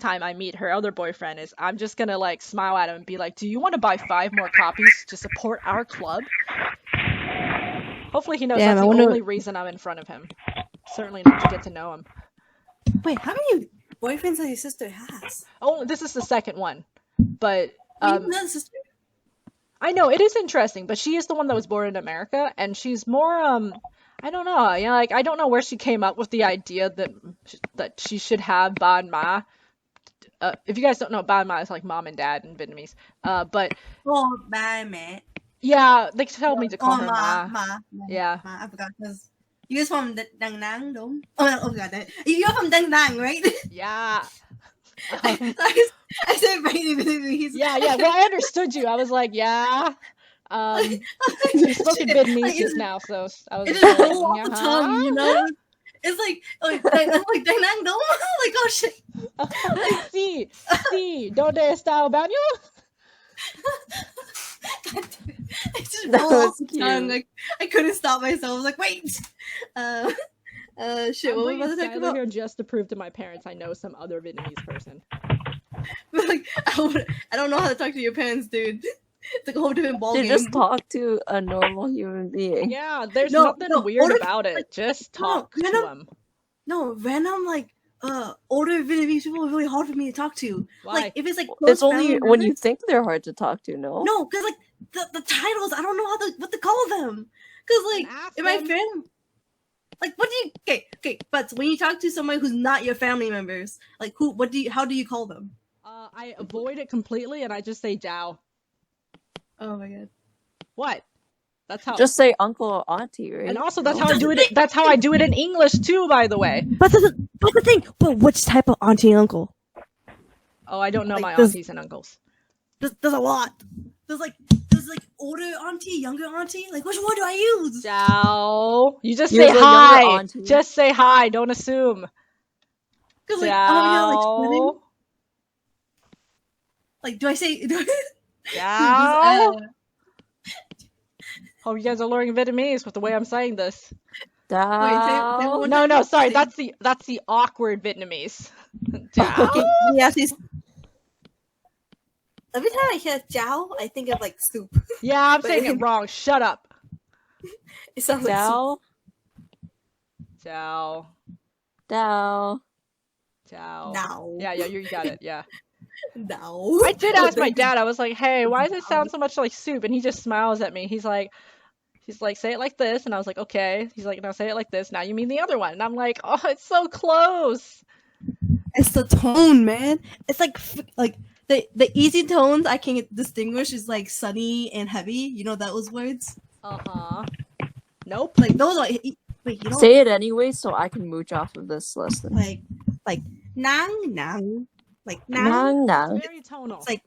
time I meet her other boyfriend. Is I'm just gonna smile at him and be like, do you want to buy 5 more copies to support our club? Hopefully he knows that's the only reason I'm in front of him. Certainly not to get to know him. Wait, how many boyfriends does your sister has? Oh, this is the second one. But another sister? I know, it is interesting, but she is the one that was born in America, and she's more I don't know, I don't know where she came up with the idea that she should have ban ma. If you guys don't know, ban ma is like mom and dad in Vietnamese. But ba mẹ. Yeah, they told me to call her ma. Yeah. I forgot because you guys from Da Nang, đúng? Oh god, you're from Da Nang, right? Yeah. I said right in Vietnamese. Yeah. Well, I understood you. I was like, yeah. She spoke in Vietnamese just now, so I was just like, roll off the tongue, It's like Da Nang, đúng? Like, oh shit. Sí, ¿dónde está el baño? I just rolled off the tongue. Like, I couldn't stop myself. I was like, wait. Shit, what was I talking about? Here just to prove to my parents I know some other Vietnamese person. Like, I don't know how to talk to your parents, dude. It's like a whole different ballgame. You just talk to a normal human being. Yeah, there's nothing weird about it. Just talk to them. No, random older Vietnamese people are really hard for me to talk to. Why? Like if it's it's only when you think they're hard to talk to. No, because the titles, I don't know what to call them. Because in my family, what do you? Okay, but when you talk to somebody who's not your family members, how do you call them? I avoid it completely, and I just say Jiao. Oh my god. What? That's how. Just say uncle or auntie, right? And also, that's how I do it. That's how I do it in English too, by the way. But the thing. But which type of auntie and uncle? Oh, I don't know my aunties and uncles. There's a lot. There's older auntie, younger auntie. Like, which one do I use? Jiao. You just say hi. Just say hi. Don't assume. Jiao. Do I say? Jiao. Hope you guys are learning Vietnamese with the way I'm saying this. No, sorry, that's the awkward Vietnamese. Jiao. Every time I hear jiao, I think of soup. Yeah, I'm saying it wrong. Shut up. It sounds like soup. Jiao. Jiao. Yeah, you got it. Yeah. No. I did ask my dad. I was like, "Hey, why does it sound so much like soup?" And he just smiles at me. He's like, "Say it like this." And I was like, "Okay." He's like, "Now say it like this. Now you mean the other one." And I'm like, "Oh, it's so close." It's the tone, man. It's like the easy tones I can distinguish is sunny and heavy. You know those words? Nope. Those are. Wait, you don't say it anyway, so I can mooch off of this lesson. Like nang. like nang. Nang. Very tonal. It's like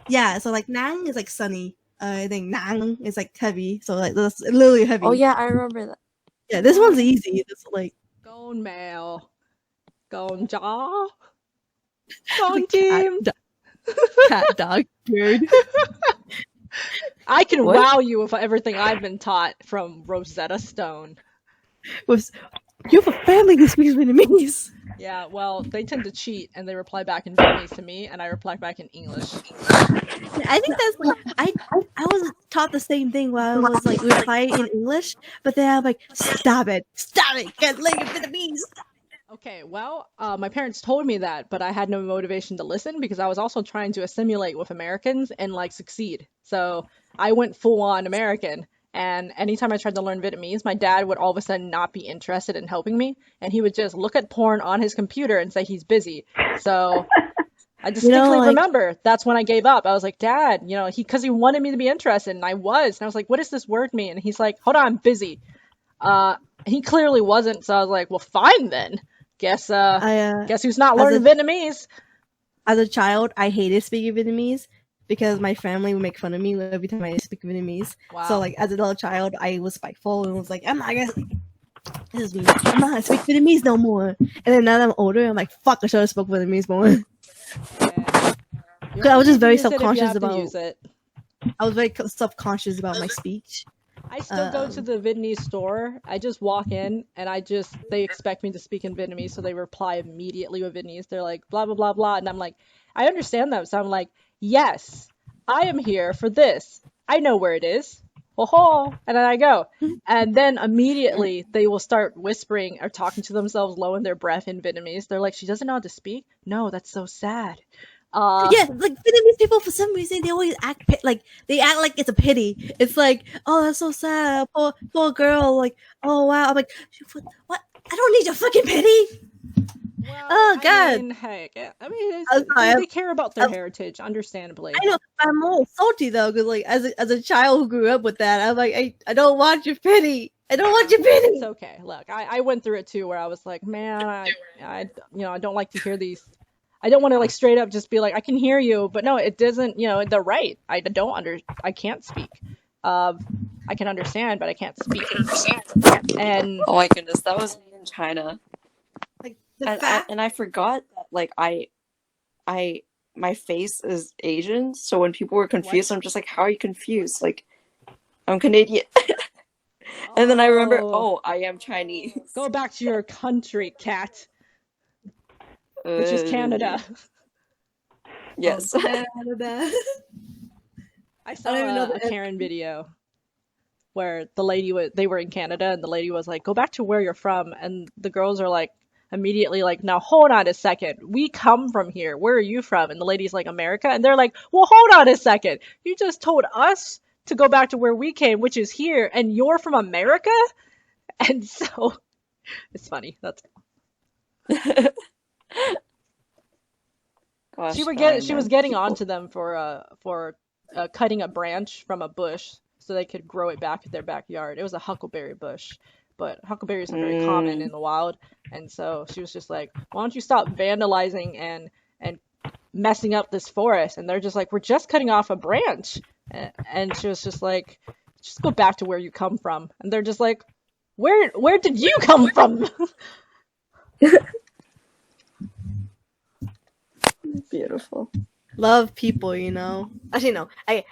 yeah, so like nang is like sunny. I think nang is like heavy. So like that's literally heavy. Oh yeah, I remember that. Yeah, this one's easy. It's like Gone mail. Gone jaw. Gone team. Cat, dog, bird. I can What? wow you with everything I've been taught from Rosetta Stone. You have a family that speaks Vietnamese. Yeah, well, they tend to cheat and they reply back in Vietnamese to me, and I reply back in English. I think that's like I was taught the same thing while I was like replying in English, but then I'm like, stop it, get like Vietnamese. Okay, well, my parents told me that, but I had no motivation to listen because I was also trying to assimilate with Americans and like succeed. So I went full on American. And anytime I tried to learn Vietnamese, my dad would all of a sudden not be interested in helping me. And he would just look at porn on his computer and say he's busy. So I distinctly remember that's when I gave up. I was like, Dad, because he wanted me to be interested. And I was. And I was like, what does this word mean? And he's like, hold on, I'm busy. He clearly wasn't. So I was like, well, fine then. Guess who's not learning Vietnamese? As a child, I hated speaking Vietnamese because my family would make fun of me every time I speak Vietnamese. Wow. So like as a little child, I was spiteful and was like, I'm not gonna speak Vietnamese no more. And then now that I'm older, I'm like, fuck, I should have spoke Vietnamese more. Yeah. Because I was just very Use it if you self-conscious have to about. use it. I was very self-conscious about my speech. I still go to the Vietnamese store. I just walk in and they expect me to speak in Vietnamese, so they reply immediately with Vietnamese. They're like, blah, blah, blah, blah. And I'm like, I understand them. So I'm like, yes, I am here for this. I know where it is. Ho-ho. And then I go. And then immediately they will start whispering or talking to themselves low in their breath in Vietnamese. They're like, she doesn't know how to speak? No, that's so sad. Yeah, like Vietnamese people, for some reason, they always act like it's a pity. It's like, oh, that's so sad, poor girl. Like, oh wow. I'm like, what? I don't need your fucking pity. Well, Oh God. I mean, heck, they care about their heritage, understandably. I know, but I'm more salty though, because like as a child who grew up with that, I'm like, I don't want your pity. I don't want your pity. It's okay. Look, I went through it too, where I was like, man, I don't like to hear these. I don't want to like straight up just be like, I can hear you, but no, it doesn't. They're right. I can't speak. I can understand, but I can't speak. And oh my goodness, that was me in China. Like and I forgot that like my face is Asian, so when people were confused, I'm just like, how are you confused? Like, I'm Canadian. And then I remember, I am Chinese. Go back to your country, cat. Which is Canada. Yes. Canada. I saw a Karen video where they were in Canada and the lady was like, go back to where you're from. And the girls are like, immediately like, now hold on a second. We come from here. Where are you from? And the lady's like, America. And they're like, well, hold on a second. You just told us to go back to where we came, which is here. And you're from America? And so it's funny. That's Gosh, she was getting onto them for cutting a branch from a bush so they could grow it back in their backyard. It was a huckleberry bush, but huckleberries are very common in the wild, and so she was just like, "Why don't you stop vandalizing and messing up this forest?" And they're just like, "We're just cutting off a branch," and she was just like, "Just go back to where you come from." And they're just like, "Where did you come from?" Beautiful. Love people, Actually, no. I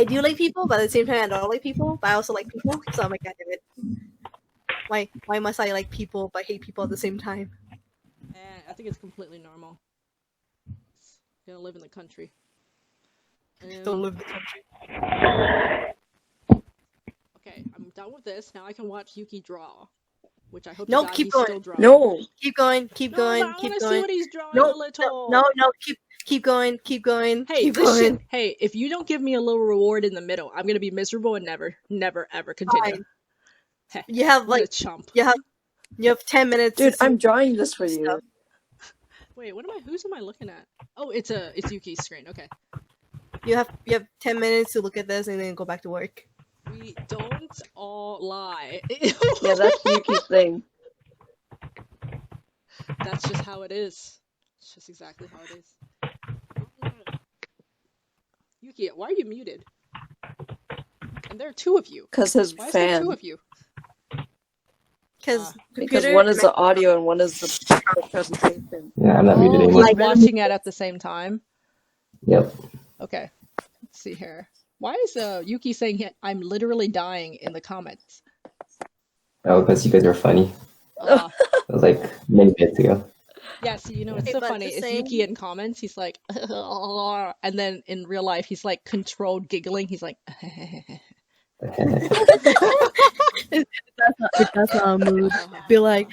do like people, but at the same time, I don't like people. But I also like people, so I'm like, God damn it. Why must I like people but hate people at the same time? I think it's completely normal. You gotta live in the country. Don't live in the country. Okay, I'm done with this. Now I can watch Yuki draw. Which I hope keep he's going. still drawing. No. Keep going. I want to see what he's drawing a little. No. Keep going. Hey, keep going. Hey, if you don't give me a little reward in the middle, I'm gonna be miserable and never ever continue. Fine. You have What a chump. you have 10 minutes. Dude, I'm drawing this for you. Wait, whose am I looking at? Oh, it's Yuki's screen. Okay. You have 10 minutes to look at this and then go back to work. We don't all lie. Yeah, that's Yuki's thing. That's just how it is. It's just exactly how it is. Yuki, why are you muted? And there are two of you. Because his Why is there two fan. of you? Because one is the audio and one is the presentation. Yeah, I'm not muted anymore. Like watching it at the same time? Yep. Okay. Let's see here. Why is Yuki saying I'm literally dying in the comments? Oh, because you guys are funny. That was like many minutes ago. Yeah, so you know what's so funny is Yuki in comments, he's like, and then in real life, he's like controlled giggling. He's like, That's not a mood. Be like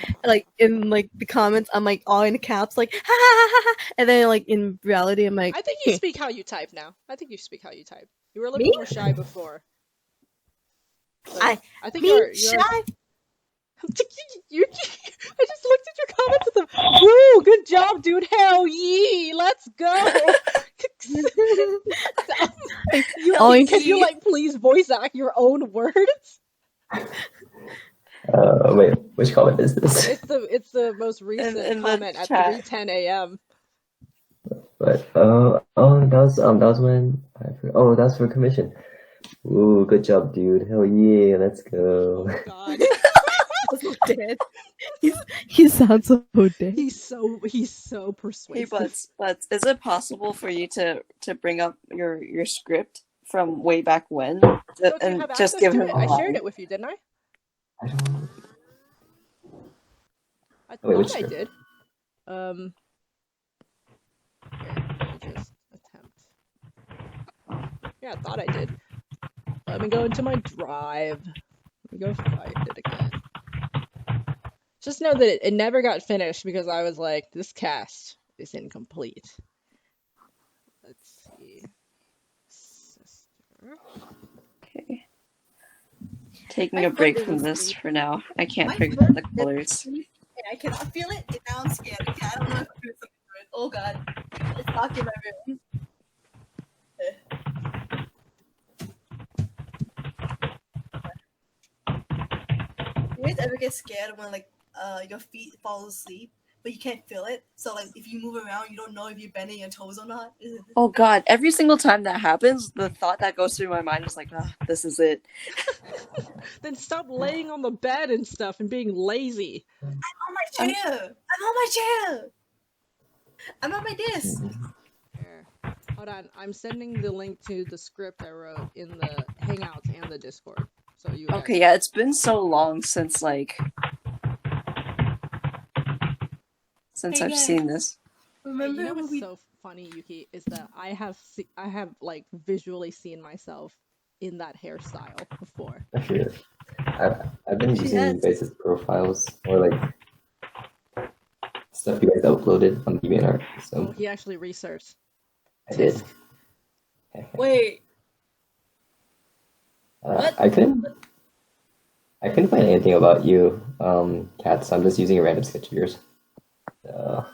in like the comments, I'm like all in caps, like ha ha ha ha, and then like in reality, I'm like. I think you speak how you type now. I think you speak how you type. You were a little more shy before. I think you're shy. Yuki, I just looked at your comments and the woo, good job, dude. Hell yeah, let's go. Can you like please voice act your own words? Wait, which comment is this? It's the most recent comment at 3:10 a.m. But that was when that's for commission. Ooh, good job, dude. Hell yeah, let's go. Oh God. So dead. He sounds so dead. He's so persuasive. Hey, but is it possible for you to bring up your script from way back when and just give him? I shared it with you, didn't I? I don't. I thought I did. Just attempt. Yeah, I thought I did. Let me go into my drive. Let me go find it again. Just know that it never got finished because I was like, this cast is incomplete. Let's see. Sister. Okay. Taking a break from this for now. I can't figure out the colors. I cannot feel it, and now I'm scared. Okay, I don't know if I'm doing something good. Oh God. It's locked in my room. You guys ever get scared when like your feet fall asleep, but you can't feel it? So like if you move around, you don't know if you're bending your toes or not. Oh God! Every single time that happens, the thought that goes through my mind is like, this is it. Then stop laying on the bed and stuff and being lazy. I'm on my chair. I'm on my chair. I'm on my desk. Here. Hold on. I'm sending the link to the script I wrote in the Hangouts and the Discord. So you. Okay, yeah, it's been so long since I've seen this. Remember, you know what's so funny, Yuki, is that I have like visually seen myself in that hairstyle before. Actually, I've been using you guys' profiles or like stuff you guys uploaded on DeviantArt. So he actually researched. I did. Wait. I couldn't find anything about you, Kat, so I'm just using a random sketch of yours. I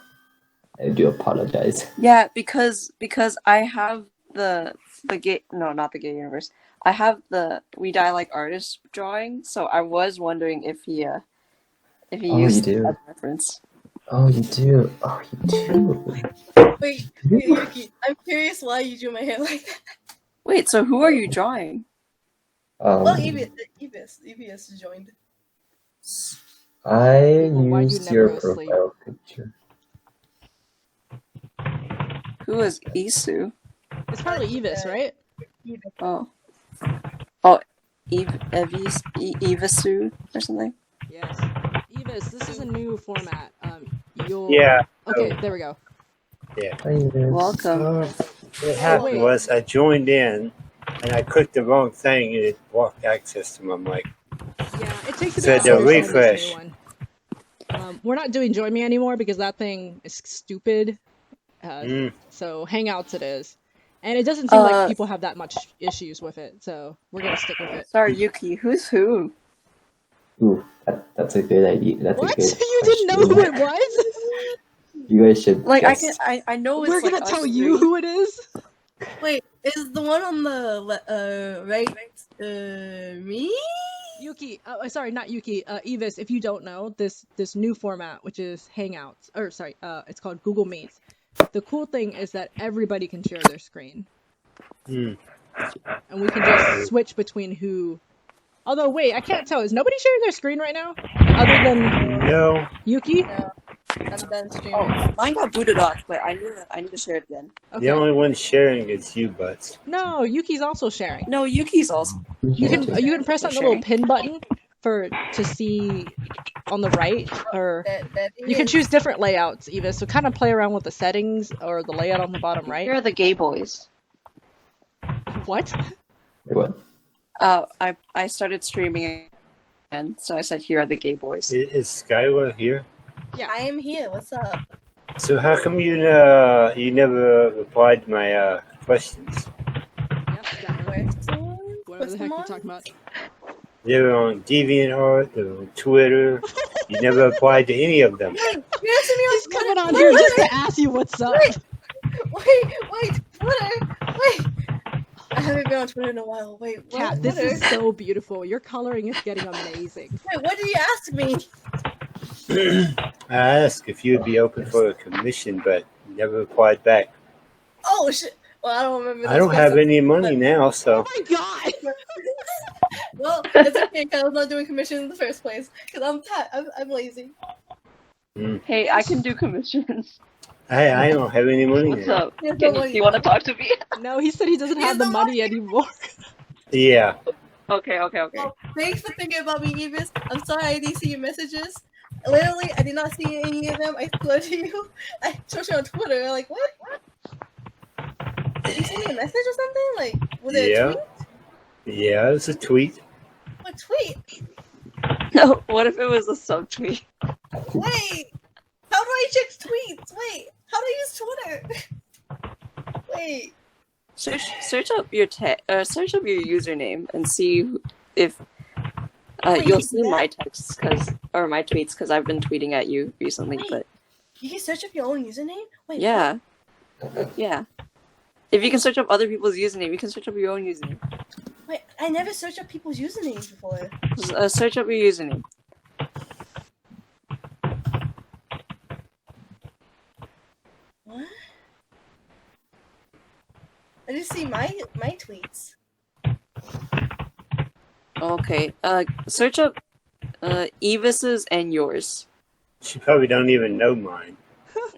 do apologize. Yeah, because I have the gay, no, not the gay universe. I have the We Die Like Artists drawing, so I was wondering if he used that reference. Oh, you do. Oh, you do. Wait, Yuki, I'm curious why you drew my hair like that. Wait, so who are you drawing? EBS joined. I used your profile picture. Who is Isu? It's probably Evis, right? Oh, Evisu or something. Yes, Evis. This is a new format. Yeah. Okay, there we go. Yeah. Welcome. What happened was I joined in and I clicked the wrong thing and it blocked access to my mic. Yeah, it takes a So bit to to refresh. We're not doing Join Me anymore because that thing is stupid. So Hangouts it is. And it doesn't seem like people have that much issues with it, so we're gonna stick with it. Sorry, Yuki, who's who? Ooh, that's a good idea. That's what? A good You didn't know who it was? You guys should like guess. I know it's we're gonna tell you who it is. Wait, is the one on the right me? Yuki, Yuki, sorry, not Yuki, Evis, if you don't know, this new format, which is Hangouts, or sorry, it's called Google Meets. The cool thing is that everybody can share their screen. And we can just switch between who... Although, wait, I can't tell. Is nobody sharing their screen right now? Other than Yuki? No. I'm done streaming. Oh, mine got booted off, but I need to share it again. Okay. The only one sharing is you, Butts. No, Yuki's also sharing. No, Yuki's also. You can press on the little pin button to see on the right, or you can choose different layouts, Eva. So kind of play around with the settings or the layout on the bottom right. Here are the gay boys. What? Wait, what? I started streaming again, so I said, "Here are the gay boys." Is Skylar here? Yeah, I am here. What's up? So how come you never replied to my questions? Whatever the heck you're talking about. They were on DeviantArt, they were on Twitter. You never replied to any of them. He's coming on here just to ask you what's up. Wait, Twitter. Wait. I haven't been on Twitter in a while. Wait, what? Kat, this is so beautiful. Your coloring is getting amazing. Wait, what did you ask me? I asked if you would be open for a commission, but you never replied back. Oh shit. Well, I don't remember. I don't have any money now, so. Oh my god! Well, it's okay because I was not doing commissions in the first place. Because I'm lazy. Hey, I can do commissions. I don't have any money What's now. up? Do you want to talk to me? No, he said he doesn't have the money anymore. Yeah. Okay. Oh, thanks for thinking about me, Evis. I'm sorry I didn't see your messages. Literally, I did not see any of them. I swear to you. I searched you on Twitter. I'm like, what? Did you send me a message or something? Like, was it a tweet? Yeah, it was a tweet. What tweet? No, what if it was a subtweet? Wait! How do I check tweets? Wait, how do I use Twitter? Wait. Search up your search up your username and see if Wait, you'll see my texts or my tweets because I've been tweeting at you recently. Wait, but you can search up your own username? Wait. yeah, yeah. If you can search up other people's username, you can search up your own username. Wait, I never searched up people's usernames before. Search up your username. What? I just see my tweets. Okay. Search up Evis's and yours. She probably don't even know mine.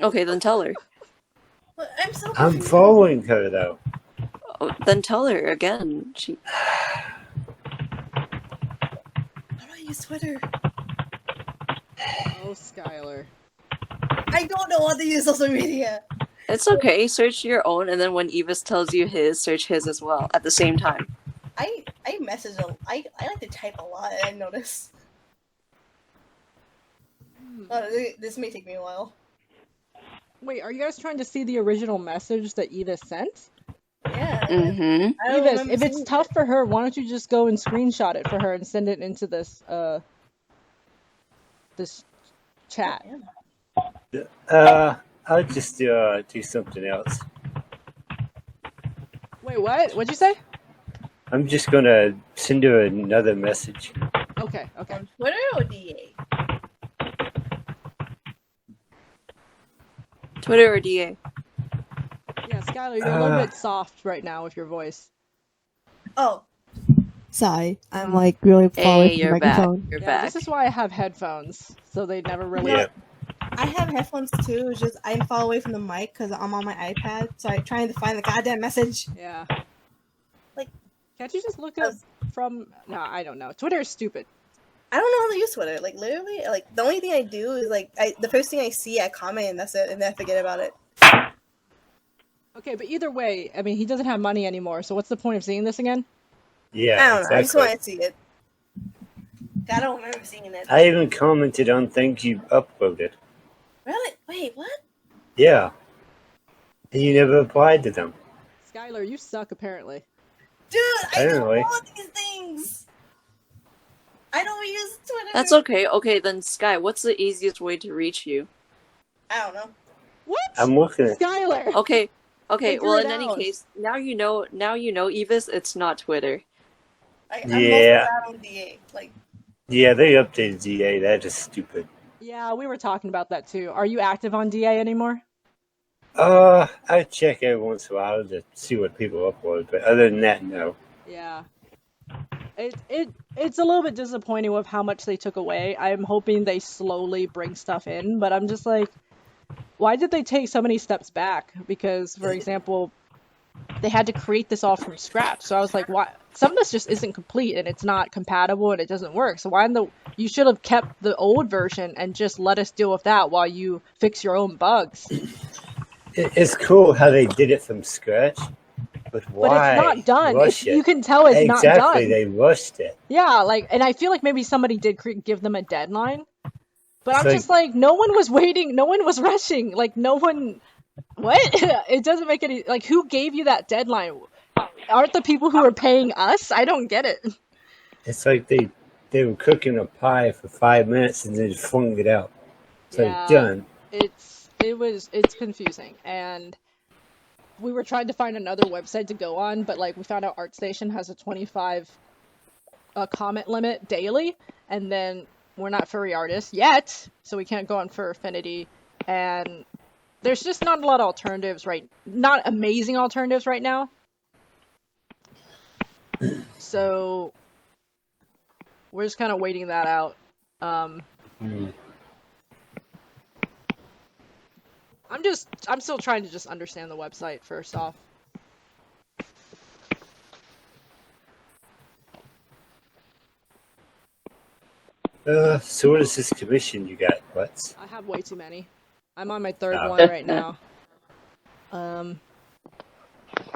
Okay, then tell her. But I'm so I'm confused. following her though. Oh, then tell her again. She. How do I use Twitter? Oh, Skylar. I don't know how to use social media. It's okay. Search your own, and then when Evis tells you his, search his as well at the same time. I message I like to type a lot. I notice. This may take me a while. Wait, are you guys trying to see the original message that Eva sent? Yeah. Mm-hmm. Eva, if it's tough for her, why don't you just go and screenshot it for her and send it into this this chat? I'll just do something else. Wait, what? What'd you say? I'm just gonna send her another message. Okay. On Twitter or DA? Twitter or DA? Yeah, Skylar, you're a little bit soft right now with your voice. Oh. Sorry, I'm like really far away from the You're back. microphone. You're Yeah, back. this is why I have headphones, so they never really. Yeah. I have headphones too. It's just I'm far away from the mic because I'm on my iPad, so I'm trying to find the goddamn message. Yeah. Like, can't you just look up from? No, I don't know. Twitter is stupid. I don't know how to use Twitter. Like literally, like the only thing I do is like the first thing I see, I comment and that's it, and then I forget about it. Okay, but either way, I mean, he doesn't have money anymore, so what's the point of seeing this again? Yeah, I don't know. exactly. I just want to see it. I don't remember seeing it. I even commented on things you uploaded. Really? Wait, what? Yeah. And you never replied to them. Skylar, you suck apparently. Dude, I don't Apparently. know these things. I don't use Twitter. That's okay. Okay, then Sky, what's the easiest way to reach you? I don't know. What? I'm looking at Skylar. Okay. Okay. Figure Well, it in any out. case, now you know, Evis. It's not Twitter. I'm Yeah. mostly out on DA. Like, Yeah, they updated DA. That is stupid. Yeah, we were talking about that too. Are you active on DA anymore? I check every once in a while to see what people upload, but other than that, no. Yeah. It's a little bit disappointing with how much they took away. I'm hoping they slowly bring stuff in, but I'm just like, why did they take so many steps back? Because, for example, they had to create this all from scratch. So I was like, why? Some of this just isn't complete and it's not compatible and it doesn't work. So you should have kept the old version and just let us deal with that while you fix your own bugs. It's cool how they did it from scratch, but why? But it's not done. Rush it? You can tell it's not done. Exactly, they rushed it. Yeah, and I feel like maybe somebody did give them a deadline. But I'm just like, no one was waiting, no one was rushing, like, no one, what? It doesn't make any, like, who gave you that deadline? Aren't the people who are paying us? I don't get it. It's like they were cooking a pie for 5 minutes and then just flung it out. It's like, done. It's confusing, and we were trying to find another website to go on, but, like, we found out ArtStation has a 25 comment limit daily, and then we're not furry artists yet, so we can't go on Fur Affinity, and there's just not a lot of alternatives not amazing alternatives right now. So we're just kind of waiting that out. I'm still trying to just understand the website first off. So what is this commission you got, Butts? I have way too many. I'm on my third one right now. And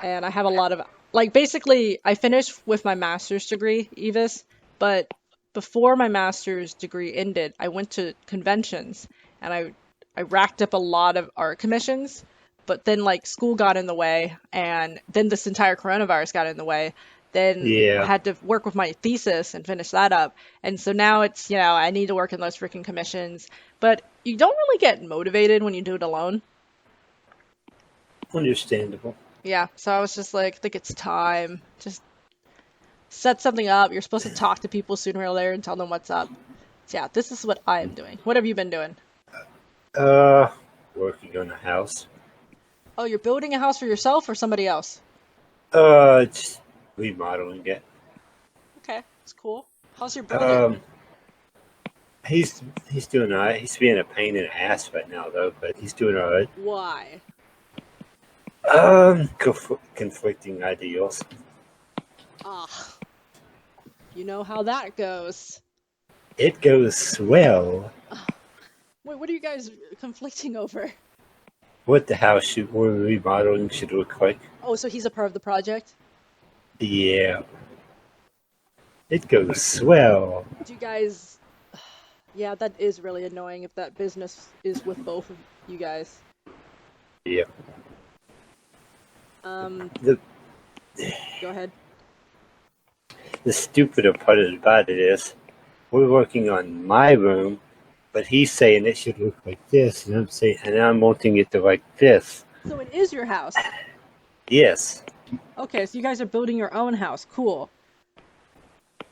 I have a lot of, like, basically, I finished with my master's degree, Evis, but before my master's degree ended, I went to conventions, and I racked up a lot of art commissions, but then, like, school got in the way, and then this entire coronavirus got in the way. Then I had to work with my thesis and finish that up. And so now it's, I need to work in those freaking commissions. But you don't really get motivated when you do it alone. Understandable. Yeah, so I was just like, I think it's time. Just set something up. You're supposed to talk to people sooner or later and tell them what's up. So yeah, this is what I am doing. What have you been doing? Working on a house. Oh, you're building a house for yourself or somebody else? Just remodeling it. Okay, that's cool. How's your brother? He's doing all right. He's being a pain in the ass right now, though, but he's doing all right. Why? Conflicting ideals. You know how that goes. It goes well. Wait, what are you guys conflicting over? What the house we're remodeling should look like. Oh, so he's a part of the project? Yeah. It goes swell. Do you guys... Yeah, that is really annoying if that business is with both of you guys. Yeah. Go ahead. The stupider part about it is, we're working on my room, but he's saying it should look like this, and I'm wanting it to like this. So it is your house? Yes. Okay, so you guys are building your own house. Cool.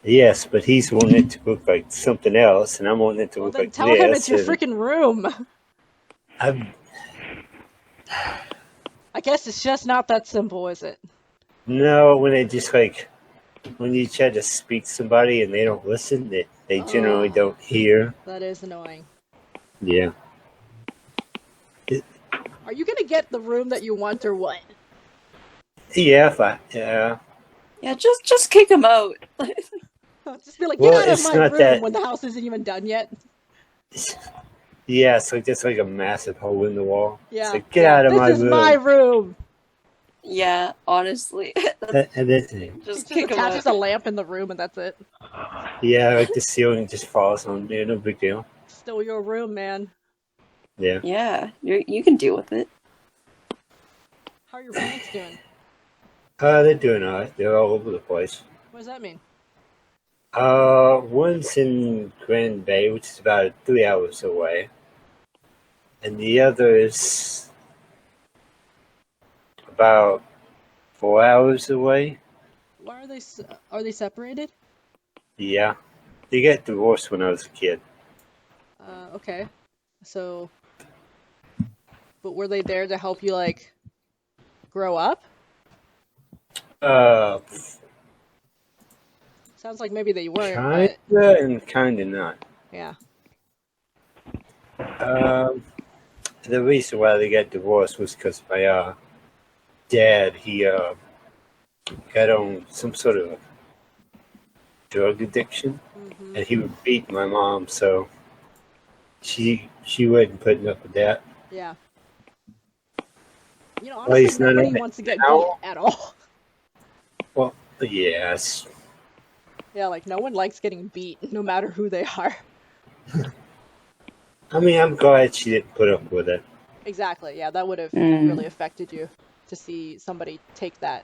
Yes, but he's wanting it to look like something else, and I'm wanting it to look like this. Tell him it's your freaking room. I guess it's just not that simple, is it? No, when you try to speak to somebody and they don't listen, they generally don't hear. That is annoying. Yeah. Are you gonna get the room that you want or what? Yeah, Yeah, just kick him out. Just be like, get out of my room when the house isn't even done yet. Yeah, it's like just like a massive hole in the wall. Yeah. It's like, get out of my room. This is my room. Yeah, honestly. And then just kick him attaches a lamp in the room and that's it. Yeah, like the ceiling just falls on there, no big deal. Still your room, man. Yeah. Yeah, you can deal with it. How are your parents doing? They're doing alright. They're all over the place. What does that mean? One's in Grand Bay, which is about 3 hours away. And the other is about 4 hours away. Why are they separated? Yeah. They got divorced when I was a kid. Okay. So, but were they there to help you, like, grow up? Sounds like maybe they weren't, but... Kinda and kinda not. Yeah. The reason why they got divorced was because my dad, he got on some sort of drug addiction, and he would beat my mom, so she wasn't putting up with that. Yeah. You know, honestly, nobody wants to get beat at all. Well, yes. Yeah, like, no one likes getting beat, no matter who they are. I mean, I'm glad she didn't put up with it. Exactly, yeah, that would have really affected you to see somebody take that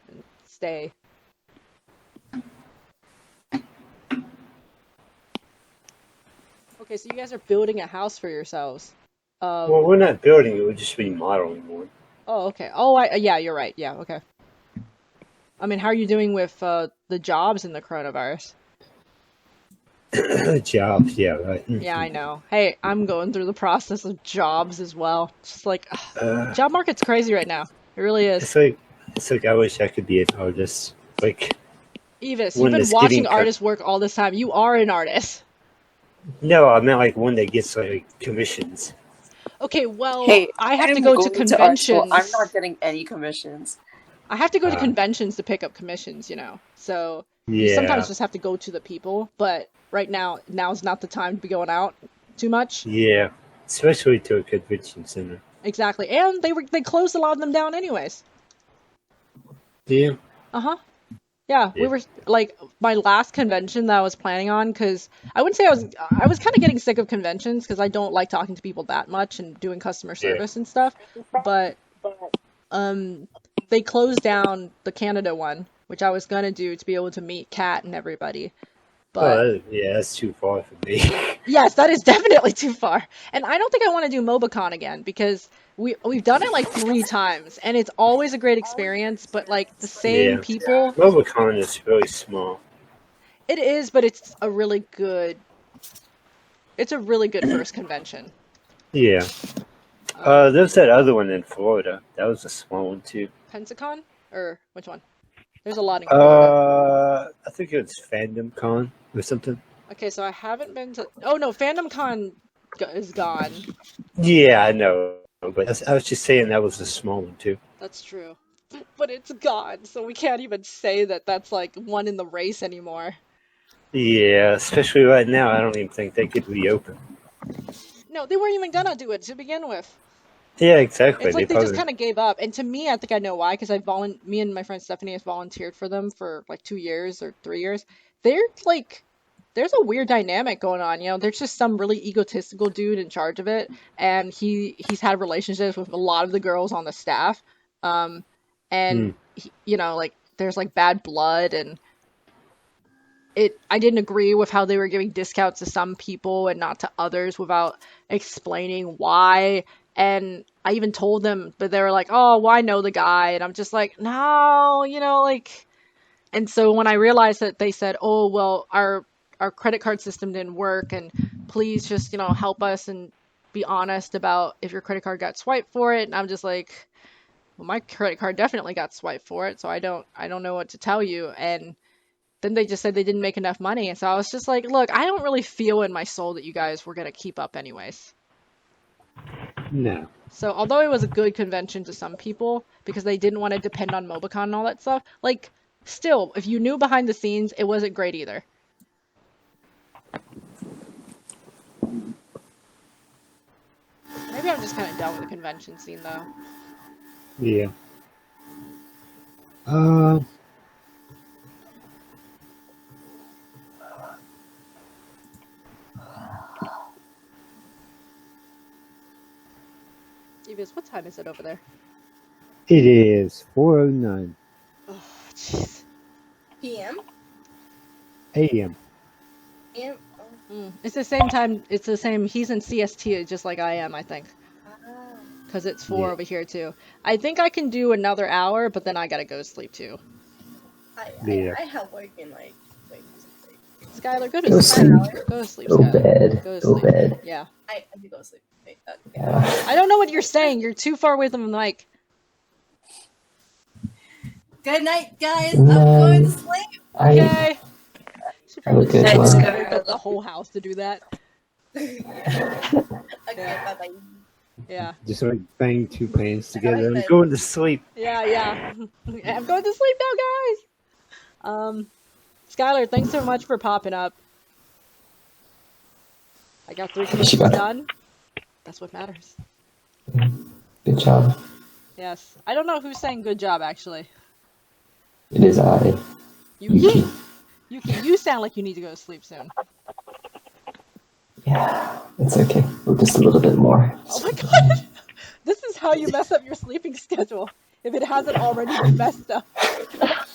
and stay. Okay, so you guys are building a house for yourselves. Well, we're not building it, we're just remodeling one. Oh, okay. Oh, yeah, you're right. Yeah, okay. I mean, how are you doing with the jobs in the coronavirus? Jobs, yeah, right. Yeah, I know. Hey, I'm going through the process of jobs as well. Just like, job market's crazy right now. It really is. It's like I wish I could be an artist. Like, Evis, you've been watching artists work all this time. You are an artist. No, I meant like one that gets like commissions. Okay, well, hey, I have to go to conventions. I'm not getting any commissions. I have to go to conventions to pick up commissions, you know. So you sometimes just have to go to the people, but right now's not the time to be going out too much. Yeah, especially to a convention center. Exactly, and they closed a lot of them down anyways. Yeah. Yeah, we were like my last convention that I was planning on, because I wouldn't say I was kind of getting sick of conventions because I don't like talking to people that much and doing customer service and stuff. But they closed down the Canada one, which I was gonna do to be able to meet Kat and everybody. But that's too far for me. Yes, that is definitely too far. And I don't think I want to do MobaCon again because we've done it like 3 times and it's always a great experience, but like the same people. MobaCon is really small. It is, but it's a really good first convention. Yeah. There's that other one in Florida. That was a small one too. Pensacon? Or which one? There's a lot in Florida. I think it was Fandom Con or something. Okay, so I haven't been to... Oh no, Fandom Con is gone. Yeah, I know. But I was just saying that was a small one too. That's true. But it's gone, so we can't even say that that's like one in the race anymore. Yeah, especially right now, I don't even think they could reopen. No, they weren't even gonna do it to begin with. Yeah, exactly. It's like they just kind of gave up. And to me, I think I know why, because me and my friend Stephanie has volunteered for them for like 2 years or 3 years. They're like, there's a weird dynamic going on, you know. There's just some really egotistical dude in charge of it, and he's had relationships with a lot of the girls on the staff. And he, you know, like there's like bad blood, and I didn't agree with how they were giving discounts to some people and not to others without explaining why. And I even told them, but they were like, oh, well, I know the guy. And I'm just like, no, you know, like, and so when I realized that they said, oh, well, our credit card system didn't work, and please just, you know, help us and be honest about if your credit card got swiped for it. And I'm just like, well, my credit card definitely got swiped for it, so I don't know what to tell you. And then they just said they didn't make enough money. And so I was just like, look, I don't really feel in my soul that you guys were going to keep up anyways. No. So although it was a good convention to some people because they didn't want to depend on MobaCon and all that stuff, like, still, if you knew behind the scenes, it wasn't great either. Maybe I'm just kind of done with the convention scene, though. Yeah. Evis, what time is it over there? It is 4:09 Oh, jeez. PM? a.m. AM? It's the same time. It's the same. He's in CST just like I am, I think. Because it's 4 over here, too. I think I can do another hour, but then I gotta go to sleep, too. I have work in like, wait, Skylar, go to Go sleep. sleep. Go to sleep, Go Skylar. bed. Go to Go sleep. bed. Yeah. I did go to sleep. Wait, Yeah. I don't know what you're saying. You're too far away from the mic. Good night, guys. Good I'm going to night. sleep. Okay. Should Have a probably good Night, one. wake up the whole house to do that. Okay, Yeah. bye-bye. Yeah. Just like bang two pants together and then. going to sleep. Yeah. I'm going to sleep now, guys. Skylar, thanks so much for popping up. I got 3 cases done. That's what matters. Good job. Yes. I don't know who's saying good job, actually. It is I. Yuki, you sound like you need to go to sleep soon. Yeah, it's okay. We're just a little bit more. Oh my god! This is how you mess up your sleeping schedule. If it hasn't already been messed up.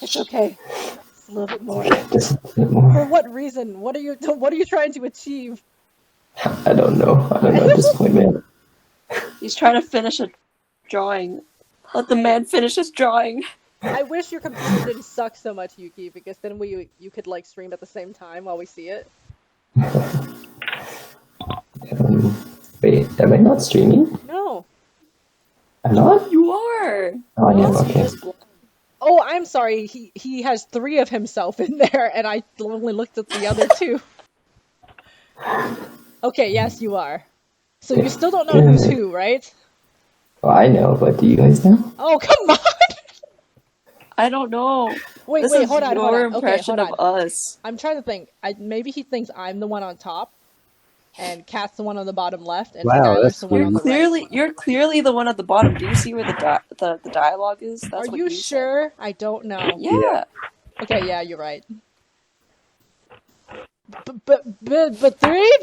It's okay. Just a little bit more. Just a bit more. For what reason? What are you trying to achieve? I don't know. I don't know at this point, man. He's trying to finish a drawing. Let the man finish his drawing. I wish your computer didn't suck so much, Yuki, because then you could like stream at the same time while we see it. Wait, am I not streaming? No. I'm not? You are. Oh, I am. Okay. Oh, I'm sorry. He has 3 of himself in there, and I only looked at the other 2. Okay, yes, you are. So you still don't know who's who, right? Well, I know, but do you guys know? Oh, come on! I don't know. Wait, This wait, is hold on, hold your on. Okay, impression hold of on. us. I'm trying to think. Maybe he thinks I'm the one on top, and Kat's the one on the bottom left, and Wow, Skylar's that's the one on the right. You're clearly the one at the bottom. Do you see where the dialogue is? That's Are what you said. sure? I don't know. Yeah. Okay, yeah, you're right. But three?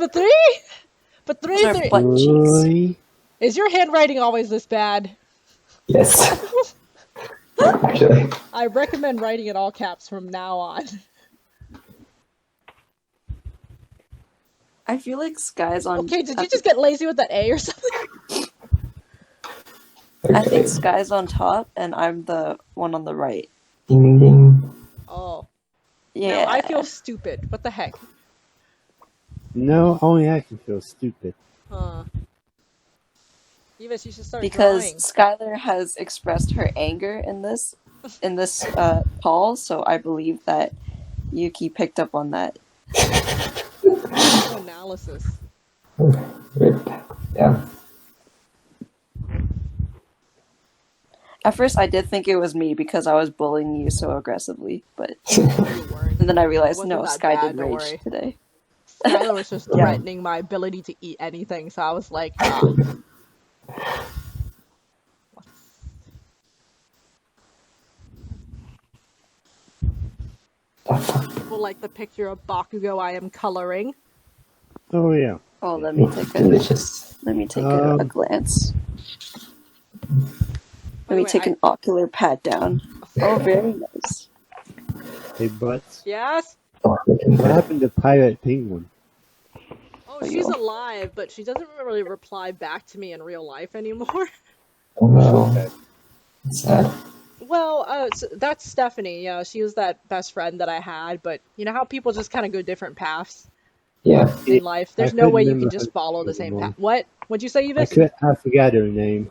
Those are butt cheeks. Is your handwriting always this bad? Yes. Actually. I recommend writing in all caps from now on. I feel like Sky's on. Okay, did you just get lazy with that A or something? Okay. I think Sky's on top, and I'm the one on the right. Ding ding ding. Oh. Yeah. No, I feel stupid. What the heck? No, only I can feel stupid. Huh. Evis, you should start Because drawing. Skylar has expressed her anger in this call, so I believe that Yuki picked up on that. Analysis. Rip. Yeah. At first, I did think it was me because I was bullying you so aggressively, but and then I realized It no, wasn't that Sky bad, did don't rage worry. today. Skylar was just threatening my ability to eat anything, so I was like, nah. People like the picture of Bakugo I am coloring. Oh yeah. Oh, let me take Delicious. a glance. Let me take an ocular pat down. Oh, very nice. Hey, Butts. Yes? Oh, What happened to Pirate Penguin? Oh, she's alive, but she doesn't really reply back to me in real life anymore. Oh no. Sad. Well, that's Stephanie. You know, she was that best friend that I had, but you know how people just kind of go different paths Yeah. in life? There's no way you can just follow the same path. What? What'd you say, Evis? I forgot her name.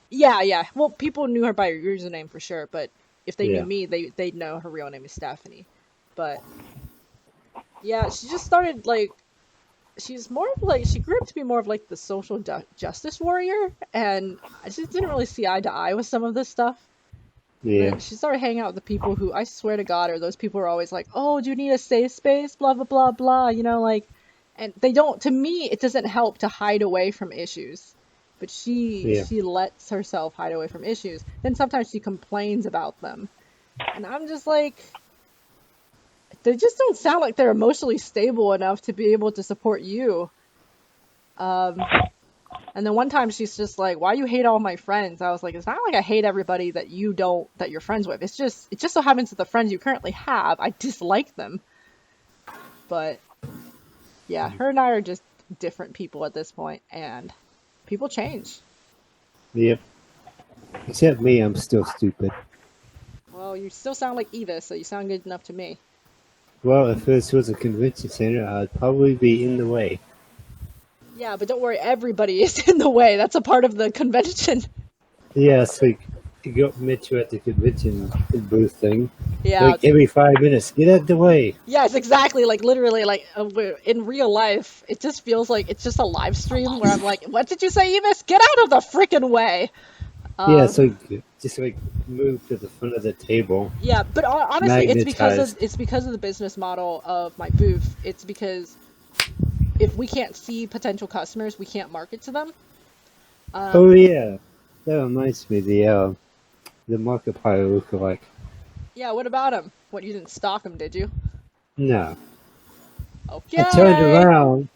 Yeah. Well, people knew her by her username for sure, but if they Yeah. knew me, they'd know her real name is Stephanie. But yeah, she just started like she's more of like she grew up to be more of like the social justice warrior, and I just didn't really see eye to eye with some of this stuff. Yeah. But she started hanging out with the people who, I swear to God, are those people who are always like, oh, do you need a safe space? Blah, blah, blah, blah. You know, like, and they don't, to me, it doesn't help to hide away from issues. But she lets herself hide away from issues. Then sometimes she complains about them. And I'm just like, they just don't sound like they're emotionally stable enough to be able to support you. And then one time she's just like, why you hate all my friends? I was like, it's not like I hate everybody that you're friends with. It just so happens that the friends you currently have, I dislike them. But yeah, her and I are just different people at this point, and people change. Yep. Except me, I'm still stupid. Well, you still sound like Eva, so you sound good enough to me. Well, if this was a convention center, I'd probably be in the way. Yeah, but don't worry, everybody is in the way. That's a part of the convention. Yeah, it's like you go meet you at the convention booth thing. Yeah. Like every 5 minutes, get out the way. Yes, exactly. Like literally, like in real life, it just feels like it's just a live stream where I'm like, "What did you say, Evis? Get out of the freaking way!" Yeah, it's like just like move to the front of the table. Yeah, but honestly, it's because of the business model of my booth. It's because if we can't see potential customers, we can't market to them. Oh yeah, that reminds me the Markiplier lookalike. Yeah, what about him? What, you didn't stalk him, did you? No. Okay. I turned around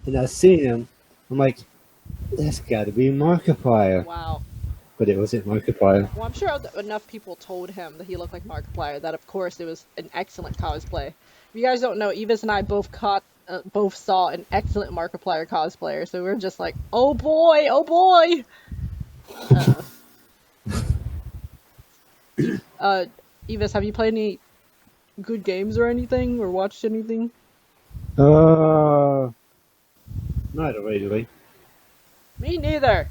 and I seen him. I'm like, that's got to be Markiplier. Wow. But it wasn't Markiplier. Well, I'm sure enough people told him that he looked like Markiplier that, of course, it was an excellent cosplay. If you guys don't know, Evis and I both saw an excellent Markiplier cosplayer, so we were just like, oh boy, oh boy! Evis, have you played any good games or anything, or watched anything? Not really. Me neither.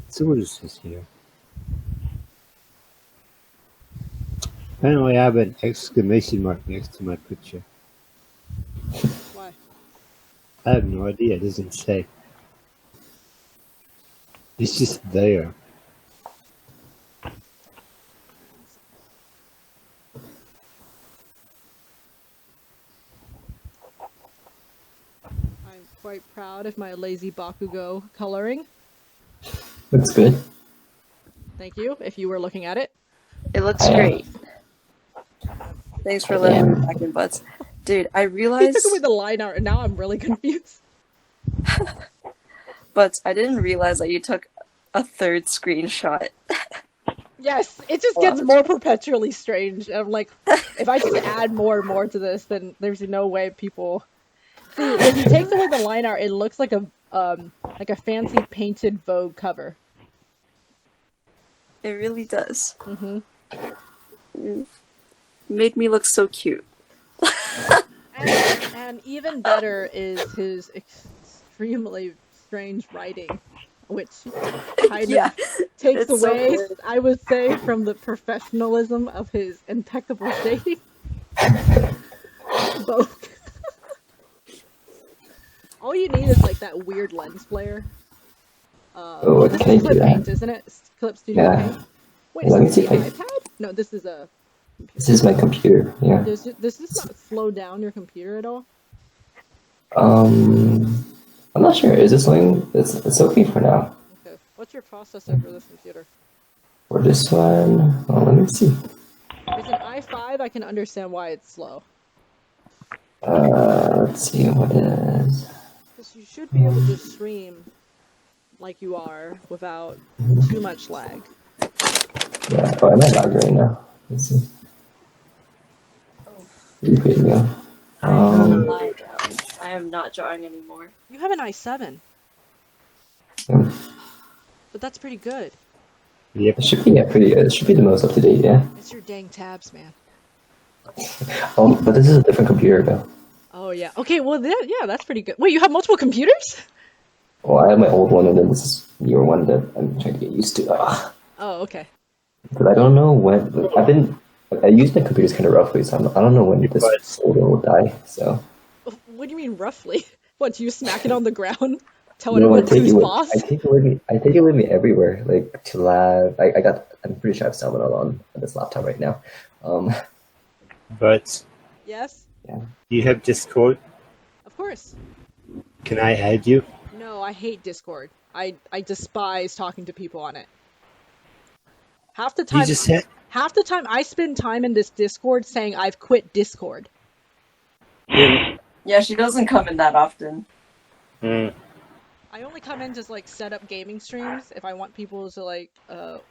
So what is this here? Apparently I have an exclamation mark next to my picture. Why? I have no idea, it doesn't say. It's just there. I'm quite proud of my lazy Bakugo coloring. Looks good. Thank you, if you were looking at it. It looks great. Thanks for letting me back in, Butts. Dude, I He realized... took away the line art, and now I'm really confused. But I didn't realize that you took a third screenshot. Yes, it just gets more perpetually strange. I'm like, if I just add more and more to this, then there's no way people... See, if you take away the line art, it looks like a fancy painted Vogue cover. It really does. Mm-hmm. Made me look so cute. And even better is his extremely strange writing, which kind of takes away, so I would say, from the professionalism of his impeccable shading. Both. All you need is like that weird lens flare. This can is you do Clip that? Paint, isn't it? Clip Studio Paint. Wait, Let me is see this if the I... iPad? No, this is a... This is my computer, yeah. Does this not slow down your computer at all? I'm not sure. Is this something... It's okay for now. Okay. What's your processor for this computer? For this one... Oh, let me see. If it's an i5, I can understand why it's slow. Let's see what it is. Because you should be able to stream like you are without too much lag. Yeah, oh, I might lag right now. Let's see. Here we go. I am not drawing anymore. You have an i7. Yeah. But that's pretty good. Yep. It should be it should be the most up to date, yeah. It's your dang tabs, man. But this is a different computer though. Oh yeah. Okay, well yeah, that's pretty good. Wait, you have multiple computers? Well, I have my old one and then this is your one that I'm trying to get used to. Oh, okay. But I don't know when I use my computers kind of roughly, so I don't know when this old one will die. So. What do you mean roughly? What, do you smack it on the ground? Tell everyone who's boss? I take it with me everywhere, like to lab. I'm pretty sure I have Salmonella on this laptop right now. But yes. Yeah. Do you have Discord? Of course. Can I add you? No, I hate Discord. I despise talking to people on it. Half the time I spend time in this Discord saying I've quit Discord. Yeah, she doesn't come in that often. I only come in to like set up gaming streams if I want people to like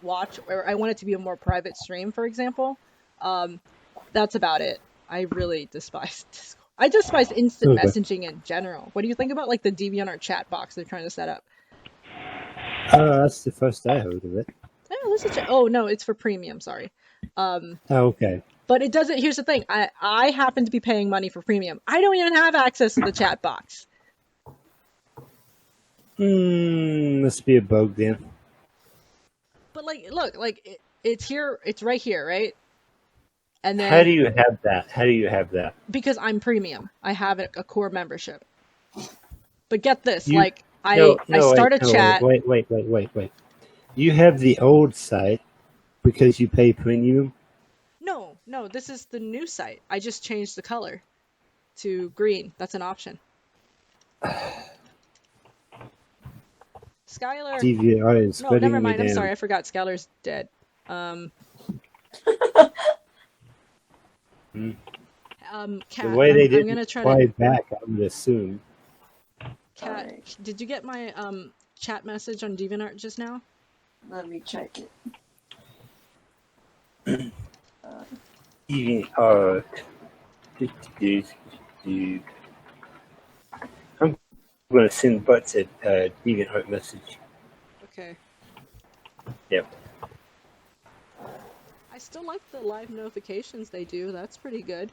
watch, or I want it to be a more private stream, for example. That's about it. I really despise Discord. I despise instant messaging in general. What do you think about like the DeviantArt chat box they're trying to set up? Oh, that's the first I heard of it. Oh no, it's for premium. Sorry. Oh, okay. But it doesn't. Here's the thing. I happen to be paying money for premium. I don't even have access to the chat box. Must be a bug then. But like, look, like it's here. It's right here, right? And then How do you have that? How do you have that? because I'm premium, I have a core membership. But get this, You like I start a chat. Wait. You have the old site because you pay premium? No, this is the new site. I just changed the color to green. That's an option. Skylar. DVR is No, never me mind. I'm down. sorry. I forgot. Skylar's dead. Kat, The way they I'm gonna didn't try fly to. back, I would assume. Kat, did you get my chat message on DeviantArt just now? Let me check it. DeviantArt. I'm going to send Butts a DeviantArt message. Okay. Yep. I still like the live notifications they do. That's pretty good.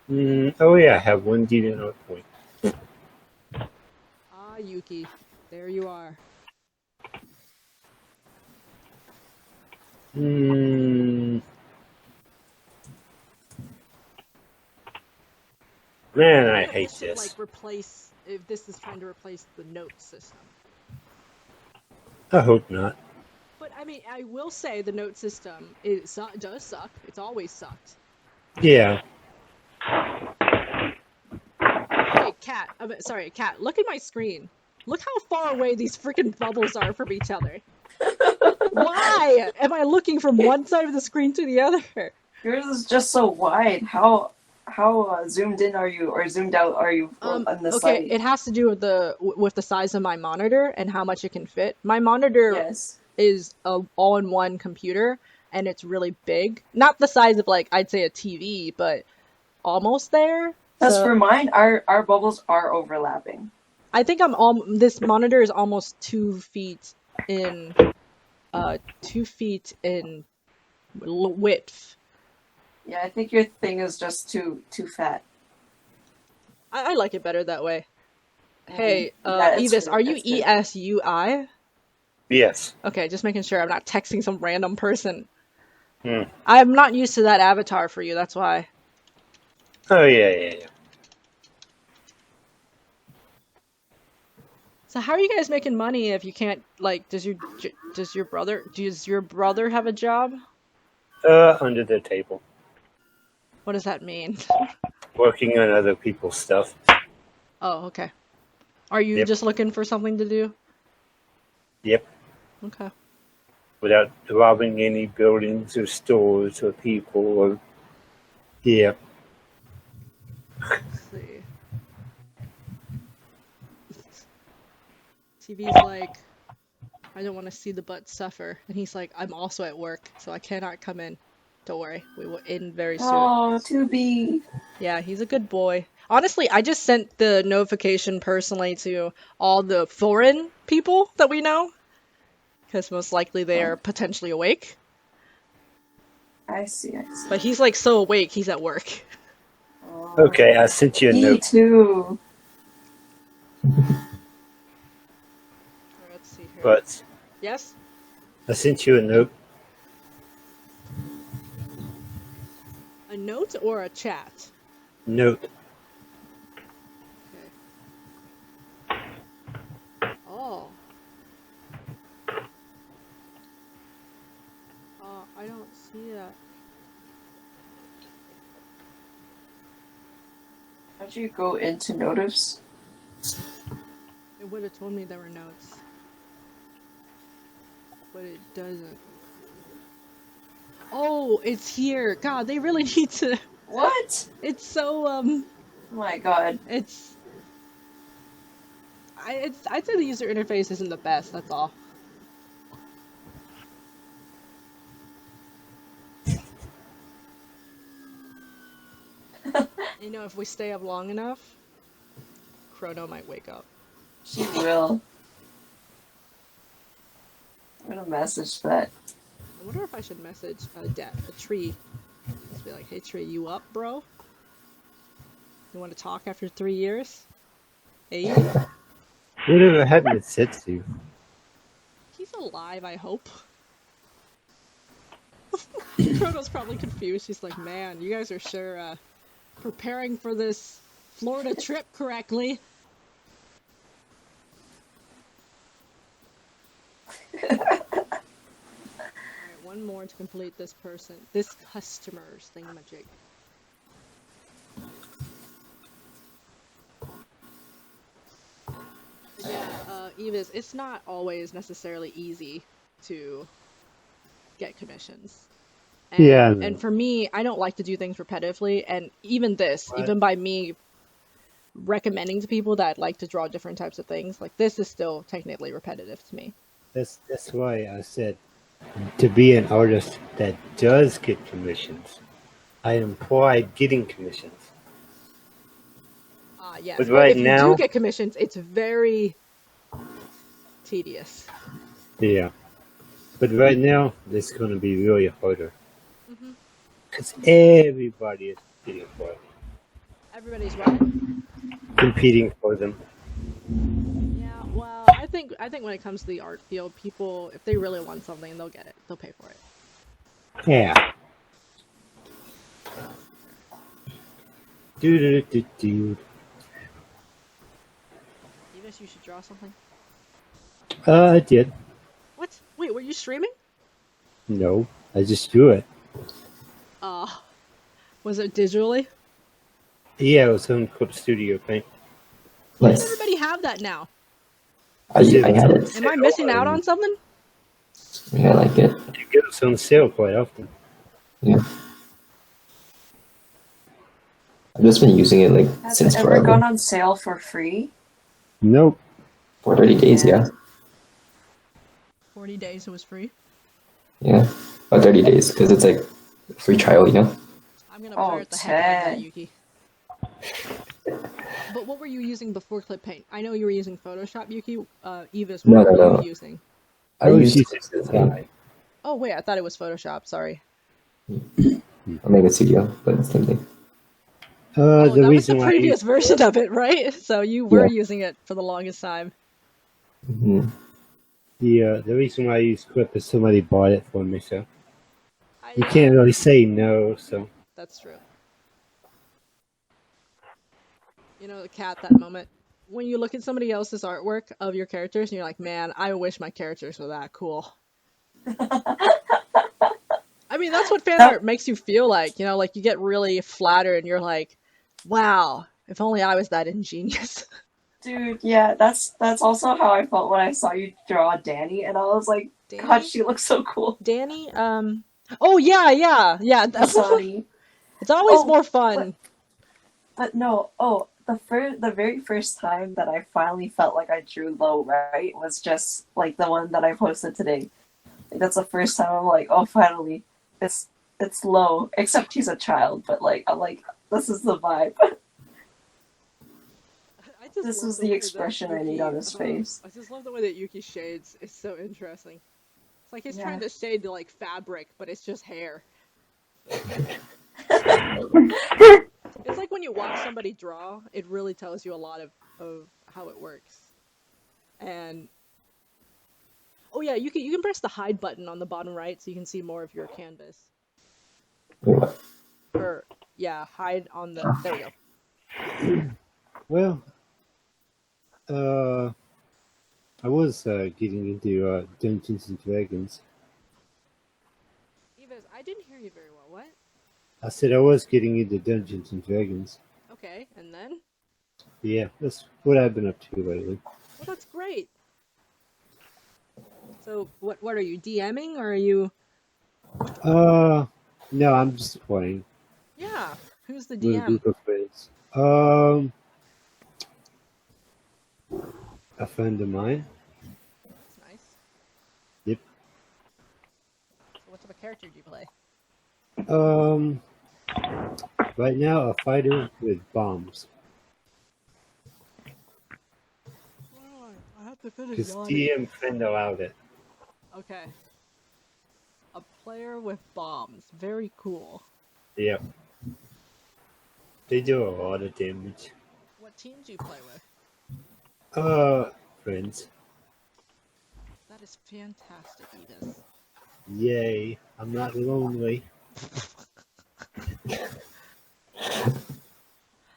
Oh yeah, I have one DeviantArt point. Ah, Yuki. There you are. Man, I hate this. Like replace if this is trying to replace the note system. I hope not. But I mean, I will say the note system does suck. It's always sucked. Yeah. Hey, Kat. Sorry, Kat. Look at my screen. Look how far away these freaking bubbles are from each other. Why am I looking from one side of the screen to the other? Yours is just so wide. How zoomed in are you, or zoomed out are you on the side? Okay, it has to do with the size of my monitor and how much it can fit. My monitor is a all-in-one computer, and it's really big. Not the size of like I'd say a TV, but almost there. As for mine, our bubbles are overlapping. I think this monitor is almost 2 feet in 2 feet in width. Yeah, I think your thing is just too fat. I like it better that way. Hey, Yeah, Evis, really, are you ESUI? Yes. Okay, just making sure I'm not texting some random person. I'm not used to that avatar for you, that's why. Oh yeah. So how are you guys making money if you can't, like, does your brother have a job? Under the table. What does that mean? Working on other people's stuff. Oh, okay. Are you just looking for something to do? Yep. Okay. Without robbing any buildings or stores or people or... Yeah. Let's see. TV's like, I don't want to see the butt suffer. And he's like, I'm also at work, so I cannot come in. Don't worry, we will end very soon. Oh, 2B. Yeah, he's a good boy. Honestly, I just sent the notification personally to all the foreign people that we know, because most likely they are potentially awake. I see. But he's like so awake, he's at work. Okay, I sent you a note. Me too. Let's see here. But Yes? I sent you a note. A note or a chat? Note. Okay. Oh. I don't see that. How'd you go into notice? It would have told me there were notes. But it doesn't. Oh, it's here. God, they really need to. What? It's so Oh my god. I'd say the user interface isn't the best. That's all. You know, if we stay up long enough, Chrono might wake up. She will. I'm gonna message that. I wonder if I should message a tree. Just be like, hey tree, you up, bro? You want to talk after 3 years? Hey? Whatever happened to Setsu? He's alive, I hope. Proto's probably confused. She's like, man, you guys are sure preparing for this Florida trip correctly. Alright, one more to complete this customer's thingamajig. Yeah, Evis, it's not always necessarily easy to get commissions. And for me, I don't like to do things repetitively, and even by me recommending to people that like to draw different types of things, like this is still technically repetitive to me. That's why I said to be an artist that does get commissions, I implied getting commissions. Yes, but right if you now, do get commissions, it's very tedious. Yeah. But right now, it's going to be really harder. Because everybody is competing for it. Everybody's running. Competing for them. Yeah, well, I think when it comes to the art field, people, if they really want something, they'll get it. They'll pay for it. Yeah. Do. You guess you should draw something? I did. What? Wait, were you streaming? No, I just drew it. Was it digitally? Yeah, it was on Clip Studio Paint. Why does everybody have that now? I had it. Am I missing out on something? Yeah, I like it. You get it on sale quite often. Yeah. I've just been using it since Has it ever gone on sale for free? Nope. For 30 days, yeah. 40 days it was free? Yeah. About 30 days, because it's like free trial, you know? I'm gonna pirate the heck out of that, Yuki. But what were you using before Clip Paint? I know you were using Photoshop, Yuki. Evis, what were you using? I used Clip. Oh wait, I thought it was Photoshop, sorry. Omega Studio, but it's the same thing. That was the previous version of it, right? So you were using it for the longest time. Mm-hmm. Yeah, the reason why I use Clip is somebody bought it for me, so you can't really say no, so. That's true. You know, the cat, that moment. When you look at somebody else's artwork of your characters and you're like, man, I wish my characters were that cool. I mean, that's what fan art makes you feel like, you know, like you get really flattered and you're like, wow, if only I was that ingenious. Dude, yeah, that's also how I felt when I saw you draw Danny, and I was like, Danny? God, she looks so cool. Danny, oh yeah. That's funny. It's always more fun. But no, the very first time that I finally felt like I drew low, right, was just like the one that I posted today. Like, that's the first time I'm like, oh, finally, it's low. Except he's a child, but like I'm like, this is the vibe. This is the expression I need on his face. I just love the way that Yuki shades. It's so interesting. It's like he's trying to shade the like fabric, but it's just hair. It's like when you watch somebody draw, it really tells you a lot of how it works. And oh yeah, you can press the hide button on the bottom right so you can see more of your canvas. What? Or yeah, hide on the there we go. Well, I was getting into Dungeons and Dragons. Evis, I didn't hear you very well. What? I said I was getting into Dungeons and Dragons. Okay, and then? Yeah, that's what I've been up to lately. Well, that's great. So, what are you, DMing, or are you... No, I'm just playing. Yeah, who's the DM? With a group of friends. A friend of mine. That's nice. Yep. So what type of character do you play? Right now, a fighter with bombs. I have to finish Because DM friend allowed it. Okay. A player with bombs. Very cool. Yep. They do a lot of damage. What team do you play with? Friends. That is fantastic, Edith. Yay. I'm not lonely.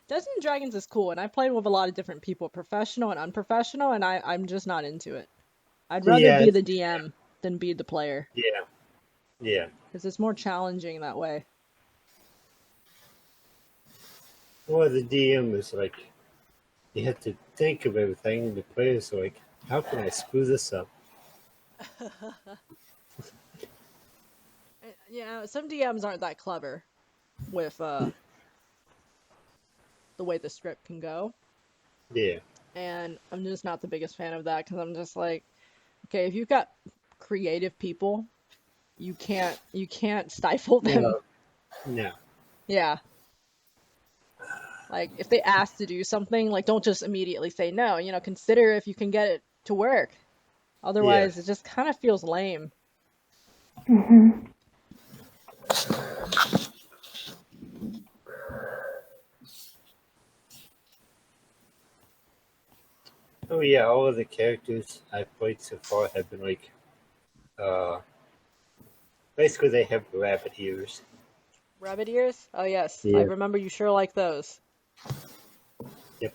Dungeons and Dragons is cool, and I played with a lot of different people, professional and unprofessional, and I'm just not into it. I'd rather be the DM than be the player. Yeah. Yeah. Because it's more challenging that way. Well, the DM is like, you have to think of everything, and the player's like, how can I screw this up? Yeah, some DMs aren't that clever with the way the script can go. Yeah. And I'm just not the biggest fan of that because I'm just like, okay, if you've got creative people, you can't stifle them. No. Yeah. Like if they ask to do something, like don't just immediately say no. Consider if you can get it to work. Otherwise, it just kind of feels lame. Mm-hmm. Oh yeah, all of the characters I've played so far have been like, basically they have rabbit ears. Rabbit ears? Oh yes, Yeah. I remember you sure like those. Yep.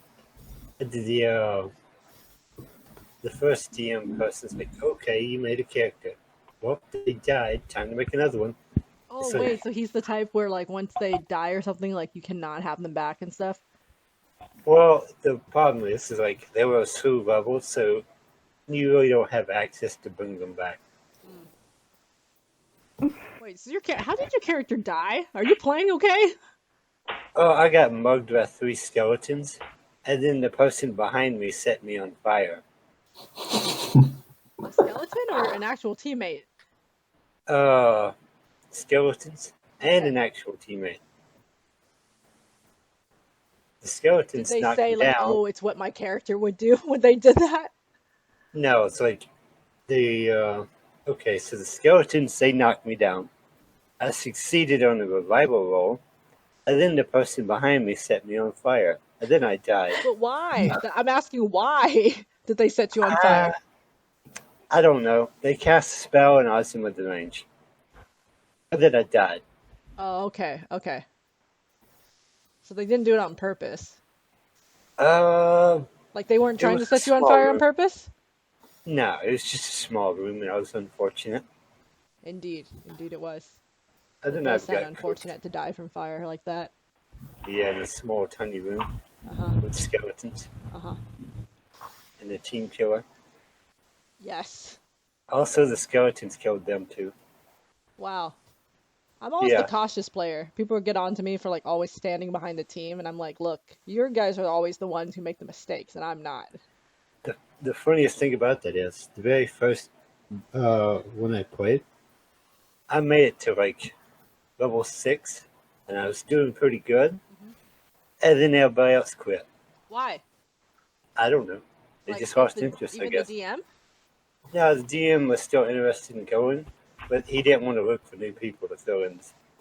The first DM person's like, okay, you made a character. Well, they died. Time to make another one. Oh wait, so he's the type where like once they die or something, like you cannot have them back and stuff? Well, the problem is like they were through levels, so you really don't have access to bring them back. Wait, so how did your character die? Are you playing okay? Oh, I got mugged by 3 skeletons, and then the person behind me set me on fire. A skeleton or an actual teammate? Skeletons and an actual teammate. The skeletons Did they knocked say me like, down. oh, it's what my character would do when they did that? No, it's like okay, so the skeletons, they knocked me down. I succeeded on the revival roll, and then the person behind me set me on fire, and then I died. But why? I'm asking why did they set you on fire? I don't know. They cast a spell and I was in within range. And then I died. Oh, okay. So they didn't do it on purpose. Like they weren't trying to set you on fire on purpose? No, it was just a small room and I was unfortunate. Indeed it was. I don't It know. does sound unfortunate to die from fire like that. Yeah, in a small, tiny room with skeletons. And a team killer. Yes. Also, the skeletons killed them too. Wow. I'm always the cautious player. People get on to me for like always standing behind the team, and I'm like, look, your guys are always the ones who make the mistakes, and I'm not. The funniest thing about that is the very first when I played, I made it to like level 6, and I was doing pretty good. And then everybody else quit. Why? I don't know. They just lost interest, I guess. The DM? No, the DM was still interested in going, but he didn't want to look for new people to fill in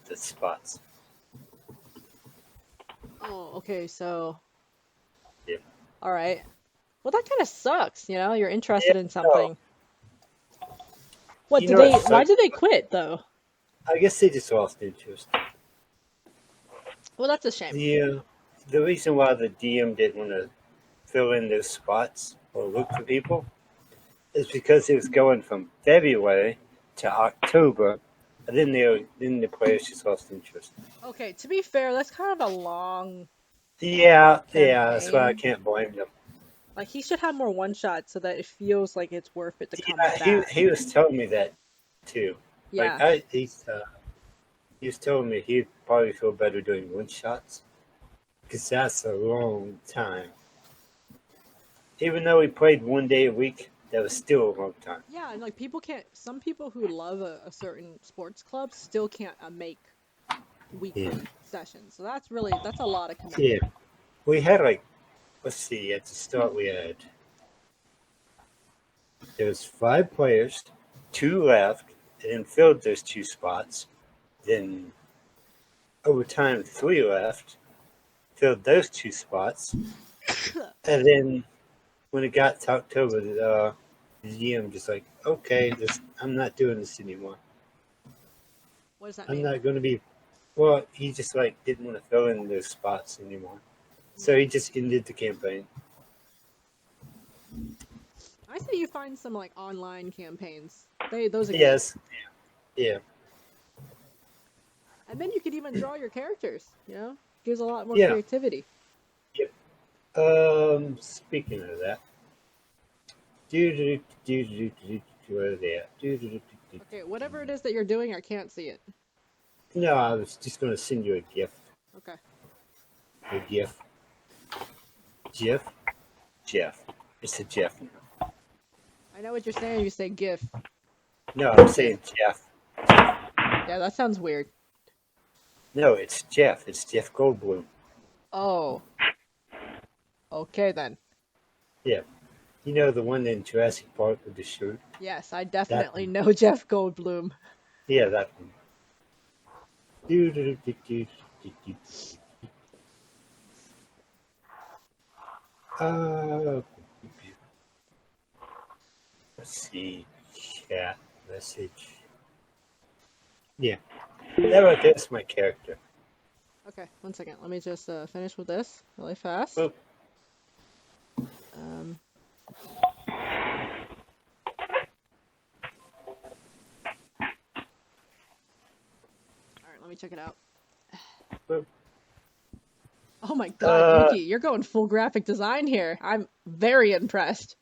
the spots. Oh, okay, so... Yeah. Alright. Well, that kind of sucks, You're interested in something. What, why did they quit, though? I guess they just lost interest. Well, that's a shame. The reason why the DM didn't want to fill in those spots or look for people is because it was going from February to October, and then the players just lost interest. Okay, to be fair, that's kind of a long... Yeah, that's why I can't blame them. Like, he should have more one-shots so that it feels like it's worth it to come back. He was telling me that, too. Yeah. Like, he was telling me he'd probably feel better doing one-shots, because that's a long time. Even though he played 1 day a week, that was still a long time. Yeah, and like some people who love a certain sports club still can't make weekly sessions. So that's a lot of commitment. Yeah. We had let's see, at the start there was 5 players, 2 left, and then filled those 2 spots. Then over time, 3 left, filled those 2 spots, and then when it got to October, the GM just like, okay, I'm not doing this anymore. What does that I'm mean? not going to be. Well, he just like didn't want to fill in those spots anymore, so he just ended the campaign. I say you find some like online campaigns. Those exist. Yes, yeah. And then you could even draw your characters. You know, gives a lot more Yeah. creativity. Yep. Speaking of that, where are they at? Okay, whatever it is that you're doing, I can't see it. No, I was just going to send you a GIF. Okay. A GIF. Jeff. It's a Jeff now. I know what you're saying. You say GIF. No, I'm saying Jeff. Yeah, that sounds weird. No, it's Jeff. It's Jeff Goldblum. Oh. Okay then. Yeah. You know the one in Jurassic Park with the shirt? Yes, I definitely know Jeff Goldblum. Yeah, that one. Let's see. Chat message. Yeah. That right there's my character. Okay, one second. Let me just finish with this really fast. Oh. Alright, let me check it out. Oh. Oh my god, Yuki, you're going full graphic design here. I'm very impressed.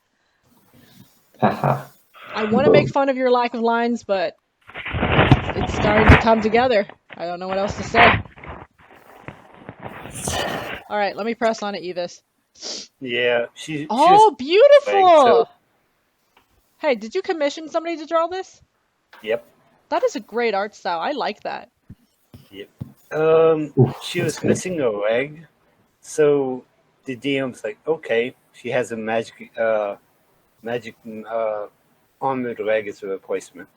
I want to make fun of your lack of lines, but it's starting to come together. I don't know what else to say. Alright, let me press on it, Evis. Yeah, Oh, beautiful! so... Hey, did you commission somebody to draw this? Yep. That is a great art style. I like that. Yep. She was missing a leg, so the DM's like, okay, she has a magic armored leg as a replacement.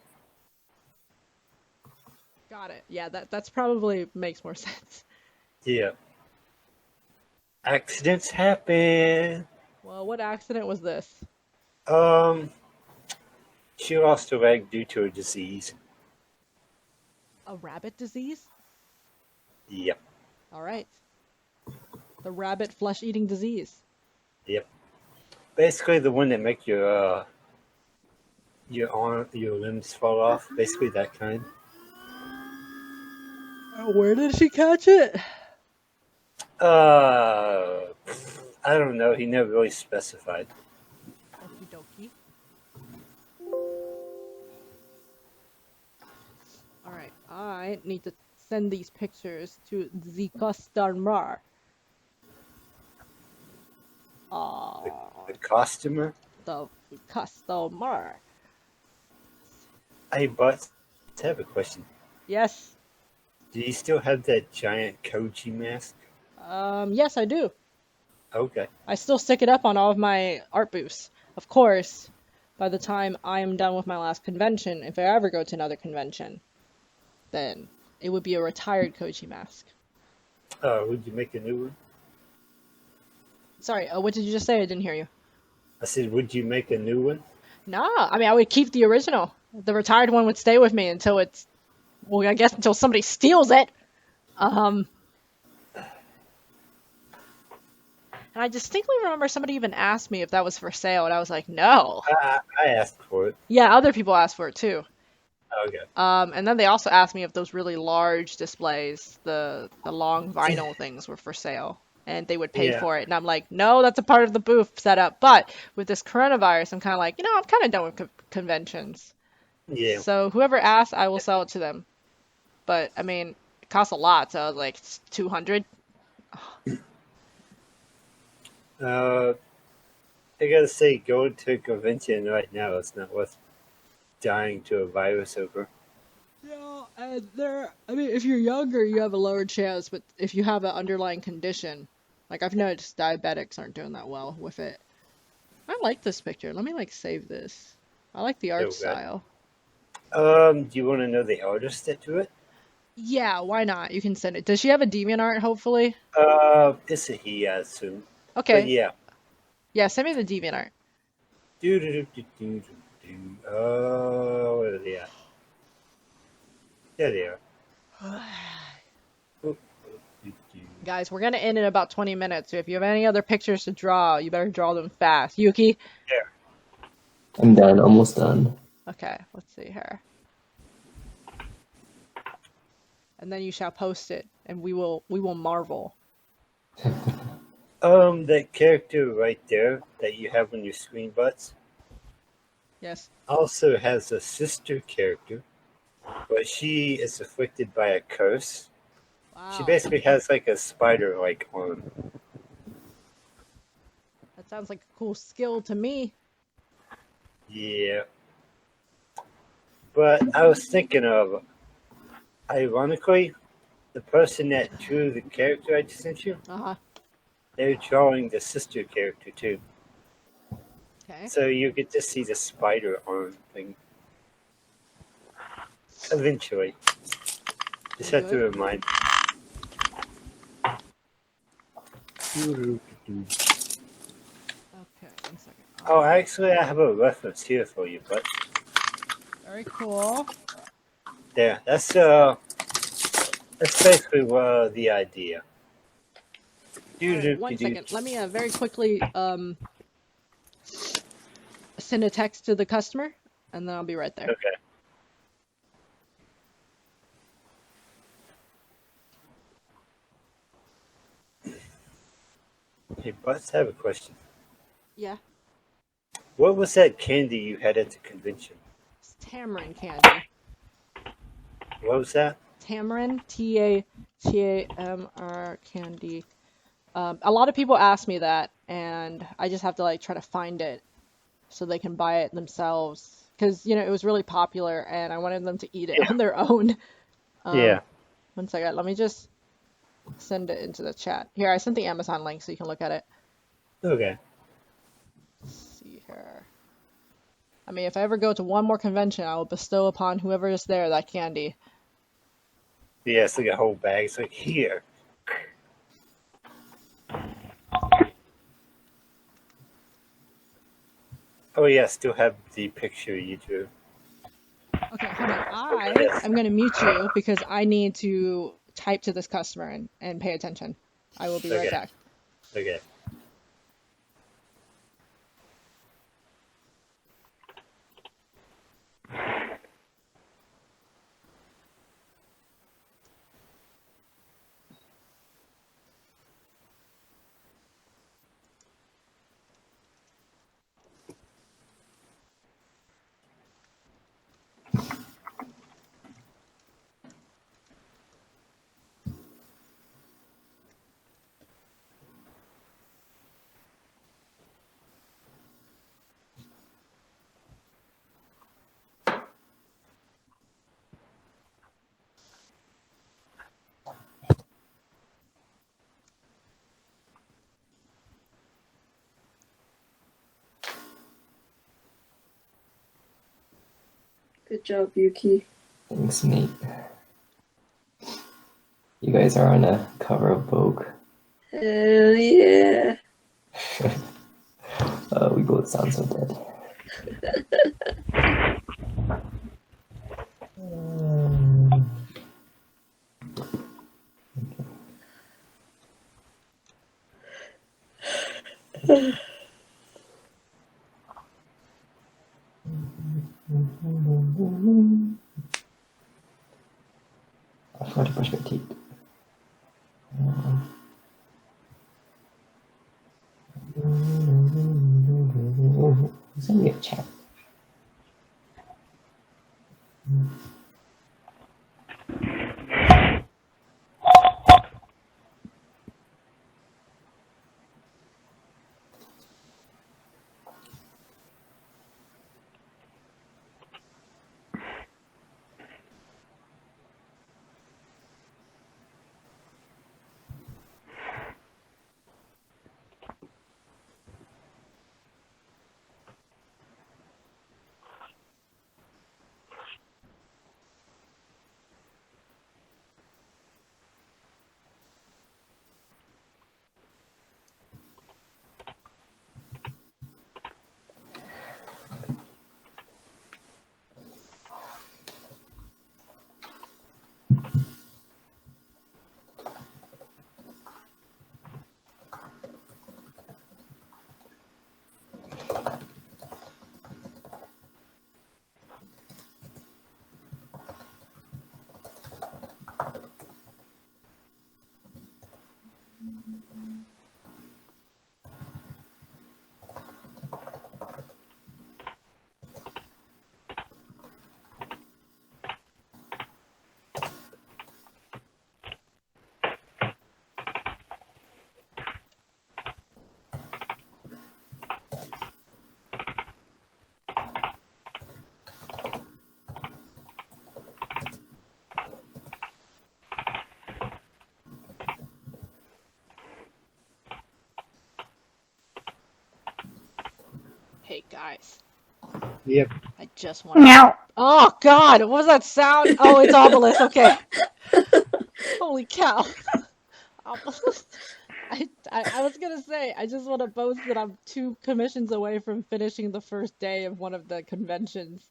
Got it. Yeah, that's probably makes more sense. Yeah. Accidents happen. Well, what accident was this? She lost her leg due to a disease. A rabbit disease? Yep. All right. The rabbit flesh-eating disease. Yep. Basically, the one that make your limbs fall off. Basically, that kind. Where did she catch it? I don't know. He never really specified. Okie dokie. All right. I need to send these pictures to the customer. The customer? The customer. Hey, but I have a question. Yes. Do you still have that giant Koji mask? Yes, I do. Okay. I still stick it up on all of my art booths. Of course, by the time I am done with my last convention, if I ever go to another convention, then it would be a retired Koji mask. Would you make a new one? Sorry, what did you just say? I didn't hear you. I said, would you make a new one? Nah, I mean, I would keep the original. The retired one would stay with me until it's, well, I guess until somebody steals it. And I distinctly remember somebody even asked me if that was for sale, and I was like, no. I asked for it. Yeah, other people asked for it too. Okay. And then they also asked me if those really large displays, the long vinyl things, were for sale, and they would pay for it. And I'm like, no, that's a part of the booth setup. But with this coronavirus, I'm kind of like, I'm kind of done with conventions. Yeah. So whoever asks, I will sell it to them. But I mean, it costs a lot, so I was like, it's $200. I gotta say, going to a convention right now is not worth dying to a virus over. Yeah, and I mean, if you're younger, you have a lower chance, but if you have an underlying condition, like I've noticed diabetics aren't doing that well with it. I like this picture. Let me, save this. I like the art style. Do you want to know the artist that drew it? Yeah, why not? You can send it. Does she have a DeviantArt, hopefully? It's a he, I assume. But Okay. yeah. Yeah, send me the DeviantArt. Where are they at? There they are. Guys, we're gonna end in about 20 minutes, so if you have any other pictures to draw, you better draw them fast. Yuki? There. I'm done, almost done. Okay, let's see here. And then you shall post it, and we will marvel. That character right there that you have on your screen butts. Yes. Also has a sister character, but she is afflicted by a curse. Wow. She basically has like a spider-like arm. That sounds like a cool skill to me. Yeah. But I was thinking of, ironically, the person that drew the character I just sent you, they're drawing the sister character too. Okay. So you get to see the spider arm thing. Eventually. Just have to remind. Okay, 1 second. Oh, actually, I have a reference here for you, but Very cool. there. That's basically the idea. Right, 1 second. Let me very quickly send a text to the customer, and then I'll be right there. Okay. Hey, Butts, I have a question. Yeah. What was that candy you had at the convention? It's tamarind candy. What was that? Tamarind, Tamr candy. A lot of people ask me that, and I just have to like try to find it so they can buy it themselves. Because, you know, it was really popular, and I wanted them to eat it on their own. Yeah. 1 second. Let me just send it into the chat. Here, I sent the Amazon link so you can look at it. Okay. Let's see here. I mean, if I ever go to one more convention, I will bestow upon whoever is there that candy. Yeah, it's like a whole bag. It's like, here. Oh yeah, still have the picture you drew. Okay, hold on. I'm going to mute you because I need to type to this customer and pay attention. I will be right back. Okay. Good job, Yuki. Thanks, mate. You guys are on a cover of Vogue. Hell yeah. We both sound so dead. I forgot to brush my teeth. Send me a chat. Hey guys, Yep. I just want to. Meow. Oh God, what was that sound? Oh, it's Obelisk. Okay. Holy cow. Obelisk. I was gonna say, I just want to boast that I'm 2 commissions away from finishing the first day of one of the conventions.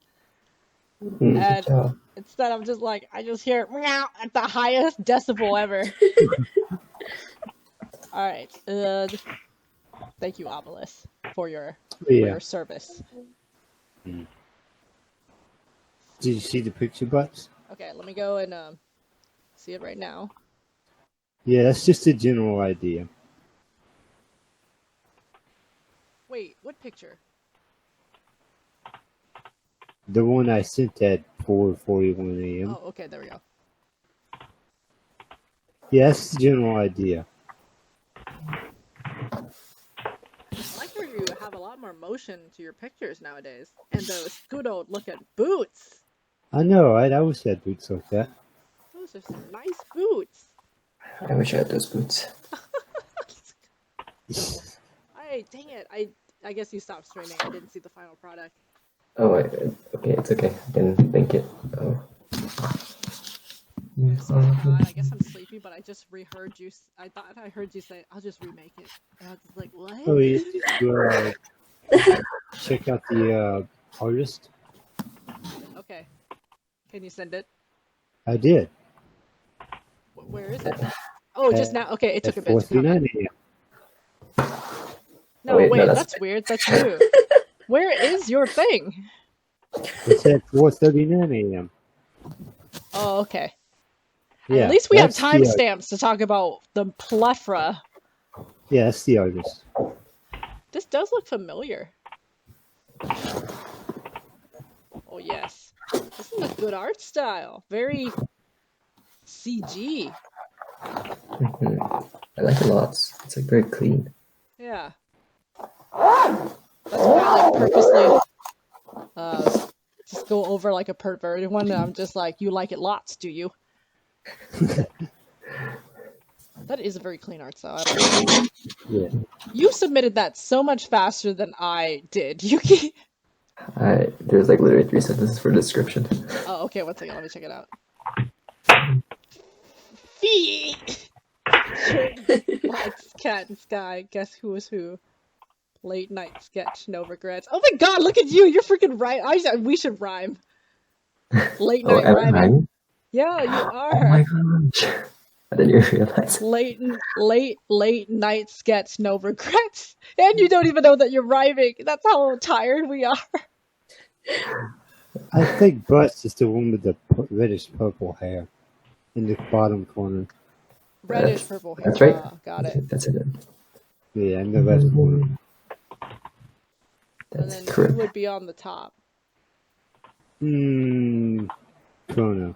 Good And job. instead, I'm just like, I just hear meow at the highest decibel ever. All right. Thank you, Obelisk, for your service. Mm. Did you see the picture, Butts? Okay, let me go and see it right now. Yeah, that's just a general idea. Wait, what picture? The one I sent at 4:41 a.m. Oh, okay, there we go. Yeah, that's the general idea. I like how you have a lot more motion to your pictures nowadays, and those good old looking boots. I know, right? I wish I had boots like that. Those are some nice boots. I wish I had those boots. Hey, dang it! I guess you stopped streaming. I didn't see the final product. Oh, okay, it's okay. I can think it. Oh. God, I guess I'm sleepy, but I just reheard you. I thought I heard you say, "I'll just remake it," and I was like, "What?" Oh, yeah. Check out the artist. Okay. Can you send it? I did. Where is it? Oh, just now. Okay, it took a At bit to come in. 4:39 a.m. No, wait, that's weird. That's you. Where is your thing? It's at 4:39 a.m. Oh, okay. Yeah, at least we have that's the timestamps to talk about the plethora. Yeah, that's the artist. This does look familiar. Oh, yes. This is a good art style. Very CG. I like it a lot. It's like very clean. Yeah. That's why I like purposely just go over like a perverted one, and I'm just like, you like it lots, do you? That is a very clean art style. I don't know. Yeah. You submitted that so much faster than I did, Yuki. There's like literally 3 sentences for description. Oh, okay, one second, let me check it out. Lights, cat, and sky, guess who is who? Late night sketch, no regrets. Oh my god, look at you! You're freaking right. We should rhyme. Late night rhyming. Yeah, you are. Oh my gosh. I didn't even realize. Late night sketch, no regrets. And you don't even know that you're rhyming. That's how tired we are. I think Butts is the one with the reddish purple hair in the bottom corner. Reddish purple hair. That's right. Got it. That's it. Yeah, in the left corner. And then who would be on the top? Chrono.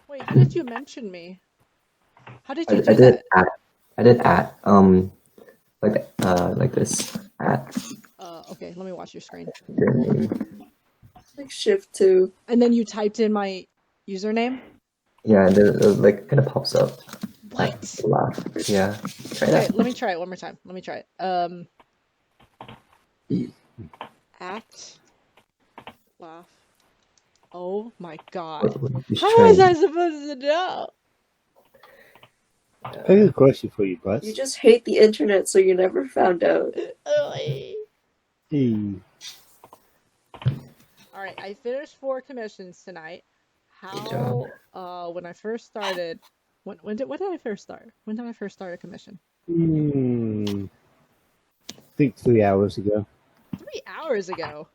Wait, how did you mention me? How did you do I did that? I did like this at. Okay, let me watch your screen. Your name. Like Shift 2. And then you typed in my username? Yeah, and then it like kind of pops up. What? Laugh. Yeah. Try Okay, that. let me try it one more time. Let me try it. At laugh. Oh my god. How was I supposed to know? I got a question for you, Butts. You just hate the internet, so you never found out. Alright, I finished 4 commissions tonight. How, when I first started, when did I first start? When did I first start a commission? I think 3 hours ago. 3 hours ago?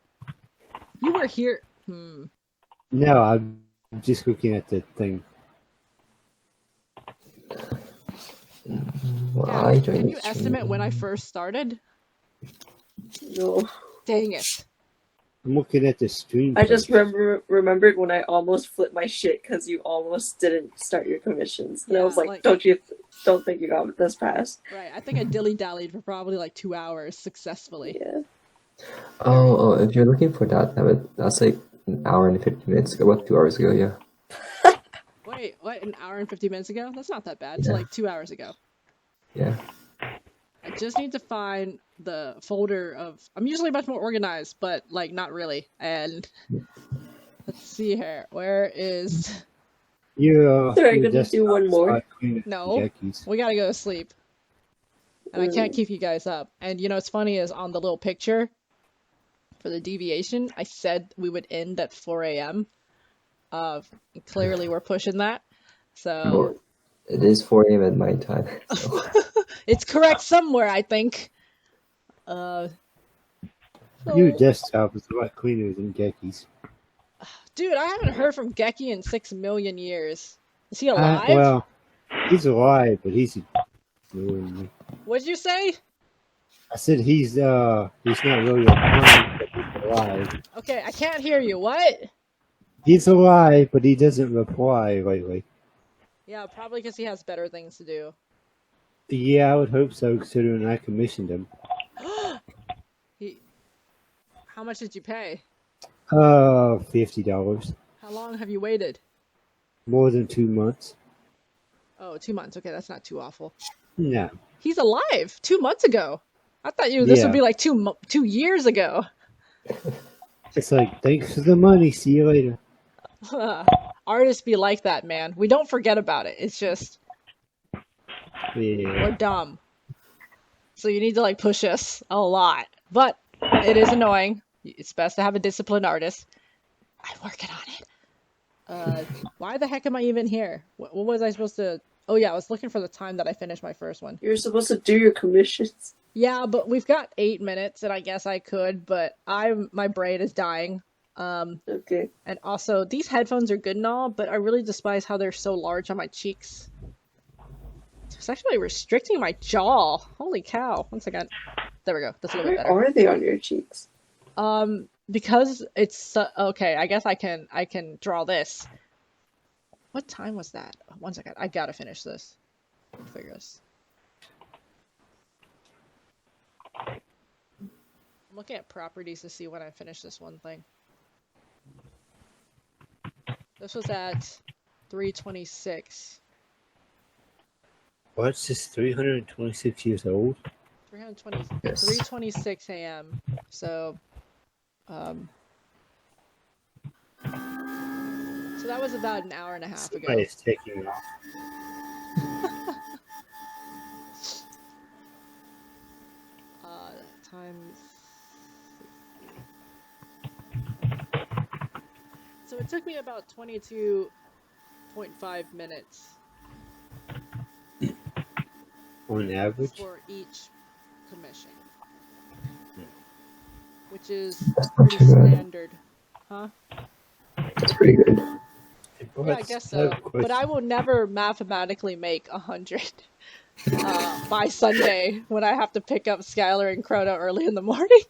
You were here. No, I'm just looking at the thing. Well, Can you estimate when I first started? No. Dang it. I'm looking at the stream. I just remembered when I almost flipped my shit because you almost didn't start your commissions. And I was like, don't think you got this fast. Right, I think I dilly-dallied for probably like 2 hours successfully. Yeah. Oh, if you're looking for that's like an hour and 50 minutes ago. What, 2 hours ago? Yeah. Wait, what? An hour and 50 minutes ago? That's not that bad. It's like 2 hours ago. Yeah. I just need to find the folder of. I'm usually much more organized, but like not really. And let's see here. Where is? Sorry, I'm gonna do one more. No, we gotta go to sleep. And I can't keep you guys up. And you know what's funny is on the little picture for the deviation, I said we would end at 4 a.m. Clearly we're pushing that. So Well, it is 4 a.m. at my time. So. It's correct somewhere, I think. Your desktop is a lot cleaner than Geki's. Dude, I haven't heard from Geki in 6 million years. Is he alive? Well, he's alive, but he's. What'd you say? I said he's not really alive, but he's alive. Okay, I can't hear you. What? He's alive, but he doesn't reply lately. Yeah, probably because he has better things to do. Yeah, I would hope so, considering I commissioned him. How much did you pay? $50. How long have you waited? More than 2 months. Oh, 2 months. Okay, that's not too awful. No. He's alive 2 months ago. I thought this would be like 2 years ago. It's like, thanks for the money. See you later. Artists be like that, man. We don't forget about it. It's just Yeah. we're dumb. So you need to like push us a lot. But it is annoying. It's best to have a disciplined artist. I'm working on it. Why the heck am I even here? What was I supposed to... Oh yeah, I was looking for the time that I finished my first one. You're supposed to do your commissions. Yeah, but we've got 8 minutes, and I guess I could, but my brain is dying. Okay. And also, these headphones are good and all, but I really despise how they're so large on my cheeks. It's actually restricting my jaw. Holy cow. One second. There we go. That's a little bit better. Where are they on your cheeks? Because it's... okay, I guess I can draw this. What time was that? 1 second. I gotta finish this. Figure this. I'm looking at properties to see when I finish this one thing. This was at 3:26. What's this? 326 years old? 3:26 a.m. So, so that was about an hour and a half ago. Somebody's taking off. Times. So it took me about 22.5 minutes. On average? For each commission. Which is That's not pretty too bad. standard. Huh? That's pretty good. Yeah, I guess so. But I will never mathematically make 100 by Sunday when I have to pick up Skylar and Chrono early in the morning.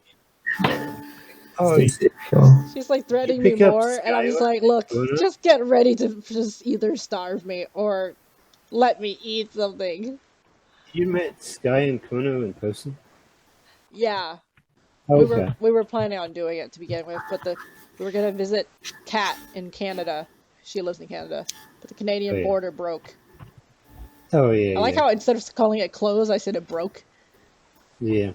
Oh, She's like threatening me more, and I'm just like, look, just get ready to just either starve me or let me eat something. You met Sky and Kono in person? Yeah. Okay. We were planning on doing it to begin with, but we were gonna visit Kat in Canada. She lives in Canada, but the Canadian border broke. Oh yeah. I like how instead of calling it closed, I said it broke. Yeah.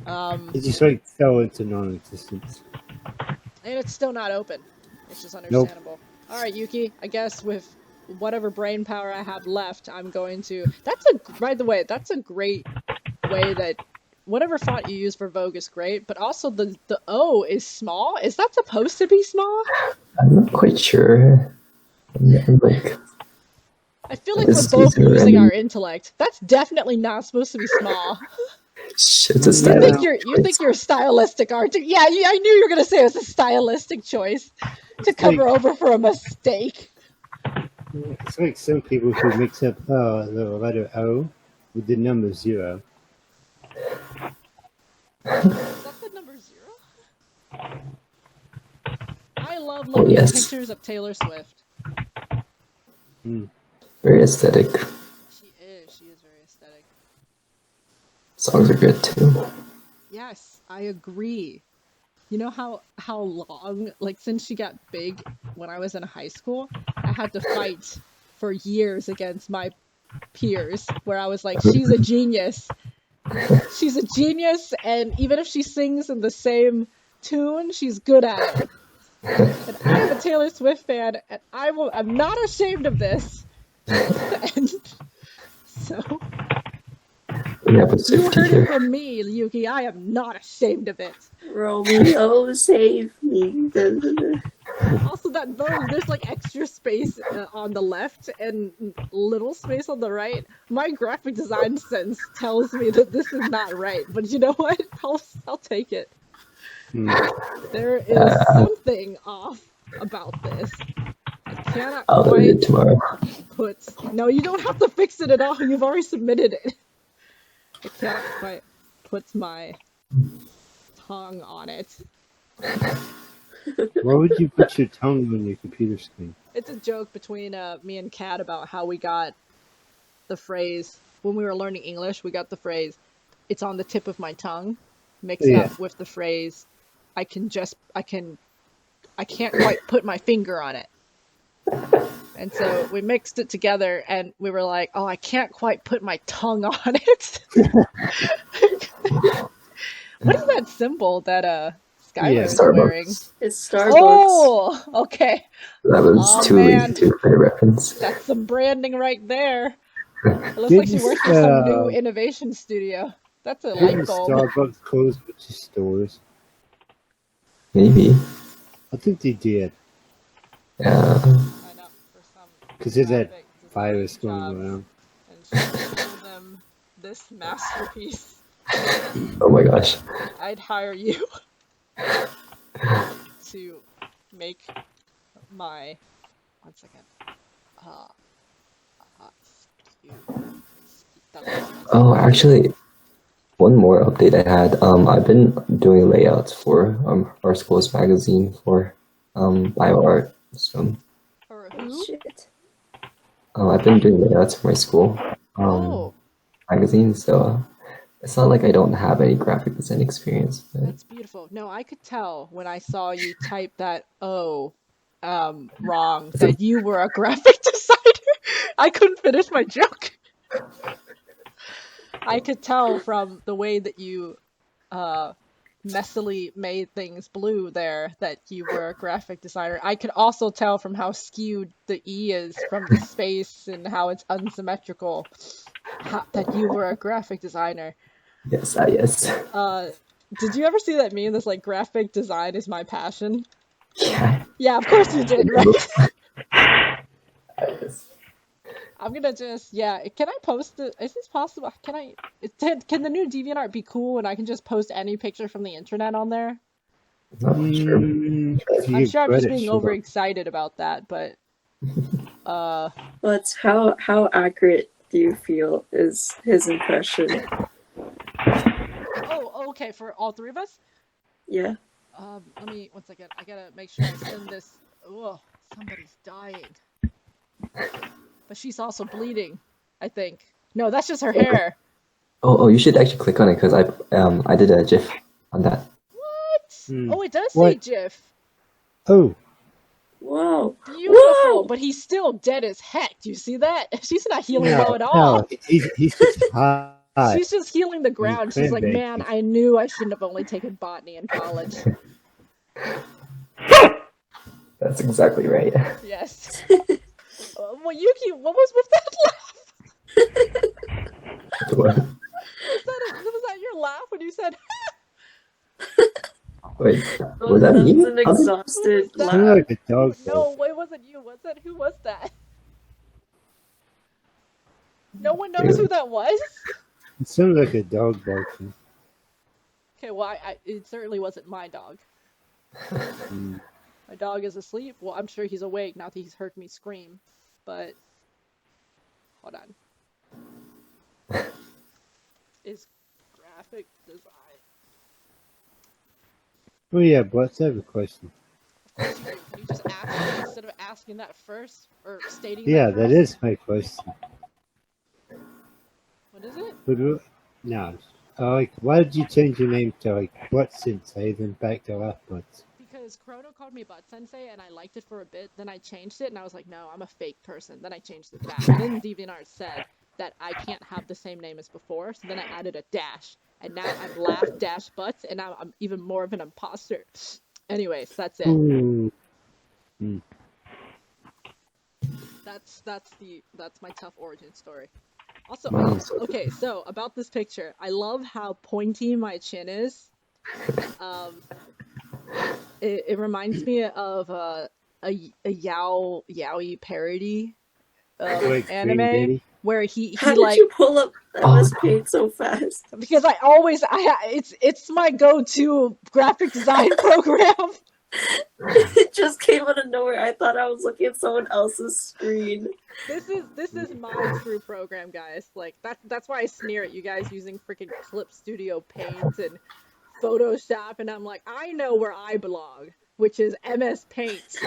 It just like fell into non-existence. And it's still not open. It's just understandable. All right, Yuki. I guess with whatever brain power I have left, I'm going to. By the way, that's a great way that. Whatever font you use for Vogue is great, but also the O is small. Is that supposed to be small? I'm not quite sure. I feel like we're both losing our intellect. That's definitely not supposed to be small. It's a stylistic You think you're stylistic, aren't you? Yeah, I knew you were gonna say it was a stylistic choice to cover over for a mistake. It's like some people who mix up the letter O with the number 0. Is that the number 0? I love looking at pictures of Taylor Swift. Very aesthetic. She is very aesthetic. Songs are good too. Yes, I agree. You know how long, like since she got big when I was in high school, I had to fight for years against my peers where I was like, she's a genius. She's a genius, and even if she sings in the same tune, she's good at it. And I am a Taylor Swift fan, and I'm not ashamed of this. And so, Yeah, but you heard it from me, Yuki. I am not ashamed of it. Romeo, save me. Also, there's like extra space on the left and little space on the right. My graphic design sense tells me that this is not right, but you know what? I'll take it. There is something off about this. I cannot I'll do it tomorrow. No, you don't have to fix it at all. You've already submitted it. I cannot quite put my tongue on it. Why would you put your tongue on your computer screen? It's a joke between me and Kat about how we got the phrase, when we were learning English, we got the phrase, it's on the tip of my tongue, mixed up with the phrase, I can't quite put my finger on it. And so we mixed it together and we were like, oh, I can't quite put my tongue on it. What is that symbol that Skylar's wearing? It's Starbucks. Oh, okay. That was too easy for a reference. That's some branding right there. It looks like she works for some new innovation studio. That's a light bulb. Starbucks closed with the stores. Maybe. I think they did. Yeah. I know, for some because of that virus going around. And show them this masterpiece. Oh my gosh. I'd hire you to make my 1 second. Oh, actually, one more update I had. I've been doing layouts for our school's magazine for bio art. So For who? Shit. I've been doing layouts for my school magazine. So it's not like I don't have any graphic design experience. But... That's beautiful. No, I could tell when I saw you type that O wrong that you were a graphic designer. I couldn't finish my joke. I could tell from the way that you messily made things blue there that you were a graphic designer. I could also tell from how skewed the E is from the space and how it's unsymmetrical that you were a graphic designer. Yes, yes. Did you ever see that meme that's like, graphic design is my passion? Yeah. Yeah, of course you did, right? Yes. I'm gonna just, can I post it? Is this possible? Can the new DeviantArt be cool and I can just post any picture from the internet on there? Not sure. I'm sure I'm just being overexcited about that, but But how accurate do you feel is his impression? Oh, okay, for all three of us? Yeah. Let me, 1 second. I gotta make sure I send this. Oh, somebody's dying. But she's also bleeding, I think. No, that's just her hair. Oh, you should actually click on it because I did a GIF on that. What? Oh, it does say GIF. Oh. Whoa. Beautiful. Whoa! But he's still dead as heck. Do you see that? She's not healing well at all. No, he's just high. She's just healing the ground. She's like, man, I knew I shouldn't have only taken botany in college. That's exactly right. Yes. Well, Yuki, what was with that laugh? What? Was that your laugh when you said? Wait, was that me? An exhausted laugh. Like a dog. No, it wasn't you. Was that? Who was that? No one knows who that was? It sounded like a dog barking. Okay, well, it certainly wasn't my dog. My dog is asleep. Well, I'm sure he's awake, not that he's heard me scream. But, hold on. Is graphic design. Oh yeah, but I have a question. Can you just ask me instead of asking that first? Or stating that first? is my question. What is it? No. Why did you change your name to Butt Sensei then back to Laugh Butts? Because Chrono called me Butt Sensei and I liked it for a bit, then I changed it and I was like, no, I'm a fake person. Then I changed it back. And then DeviantArt said, that I can't have the same name as before, so then I added a dash, and now I'm Laugh Dash Butts, and now I'm even more of an imposter. Anyways, that's it. Ooh. That's my tough origin story. Also, Wow, okay, so about this picture, I love how pointy my chin is. It reminds me of a yaoi parody Like anime where he How did like you pull up MS Paint so fast? because it's my go-to graphic design program. It just came out of nowhere. I thought I was looking at someone else's screen. This is my true program, guys. Like that's why I sneer at you guys using freaking Clip Studio Paint and Photoshop, and I'm like, I know where I belong, which is MS Paint.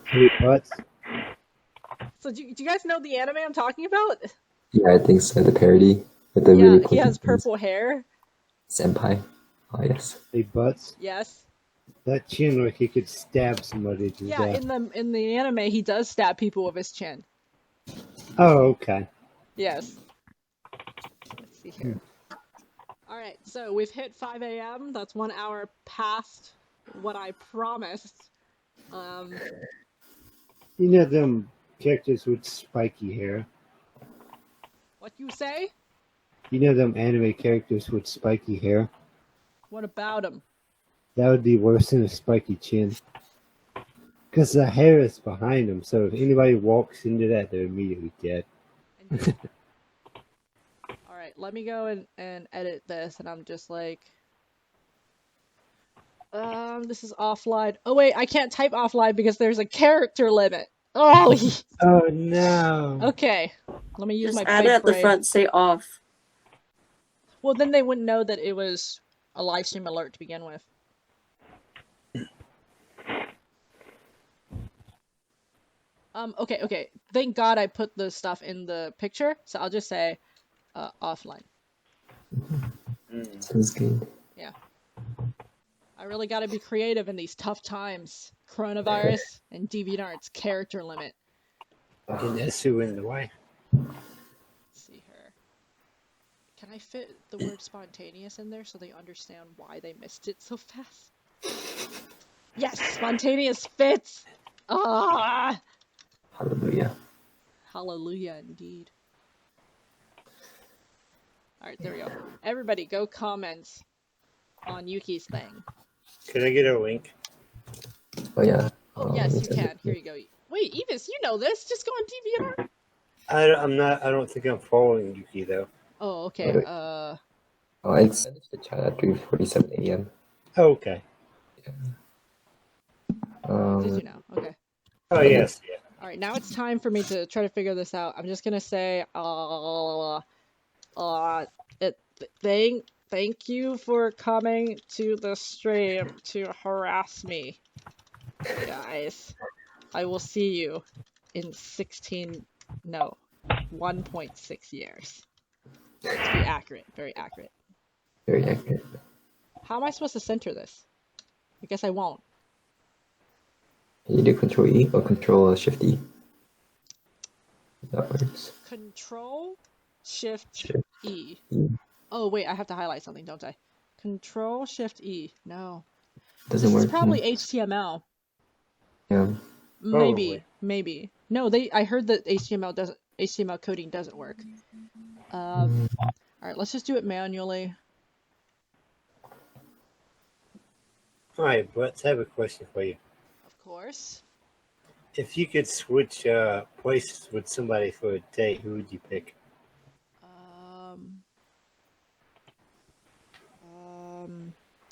Hey, butts. So do you guys know the anime I'm talking about? Yeah, I think so. The parody with the really He has pointy purple hair. senpai. Oh yes. Hey, butts. Yes. That chin like he could stab somebody to Yeah, death. in the anime, he does stab people with his chin. Oh, okay. Yes. Let's see here. All right, so we've hit 5 a.m. That's 1 hour past what I promised. You know them characters with spiky hair. What you say? You know them anime characters with spiky hair. What about him? That would be worse than a spiky chin. Because the hair is behind them, so if anybody walks into that, they're immediately dead. All right, let me go and edit this, and I'm just like, this is offline. Oh wait, I can't type offline because there's a character limit. Oh. Oh no. Okay, let me use Just my add big it at the brain. front, say off. Well, then they wouldn't know that it was a live stream alert to begin with. Okay. Thank God I put the stuff in the picture, so I'll just say offline. Sounds good. Yeah. I really gotta be creative in these tough times. Coronavirus and DeviantArt's character limit. And Esu in the way. Let's see here. Can I fit the word spontaneous in there so they understand why they missed it so fast? Yes, spontaneous fits! Ah! Hallelujah. Hallelujah, indeed. Alright, there we go. Everybody, go comment on Yuki's thing. Can I get a link? Oh yeah. Oh, yes, you can. Here you go. Wait, Evis, you know this. Just go on DeviantArt. I don't think I'm following Yuki though. Oh, okay. Oh, I sent it to the chat at 3:47 a.m. Oh, okay. Did you know? Okay. Oh yes. Yeah. Alright, now it's time for me to try to figure this out. I'm just gonna say, thank you for coming to the stream to harass me, guys. I will see you in 1.6 years. To be accurate, very accurate. Very accurate. How am I supposed to center this? I guess I won't. Can you do Control E or Control Shift E? That works. Control Shift E. E. Oh wait, I have to highlight something, don't I? Control Shift E. No. Doesn't This work. is probably HTML. Yeah. Maybe. No, I heard that HTML coding doesn't work. All right, let's just do it manually. All right, but I have a question for you. Of course. If you could switch places with somebody for a date, who would you pick?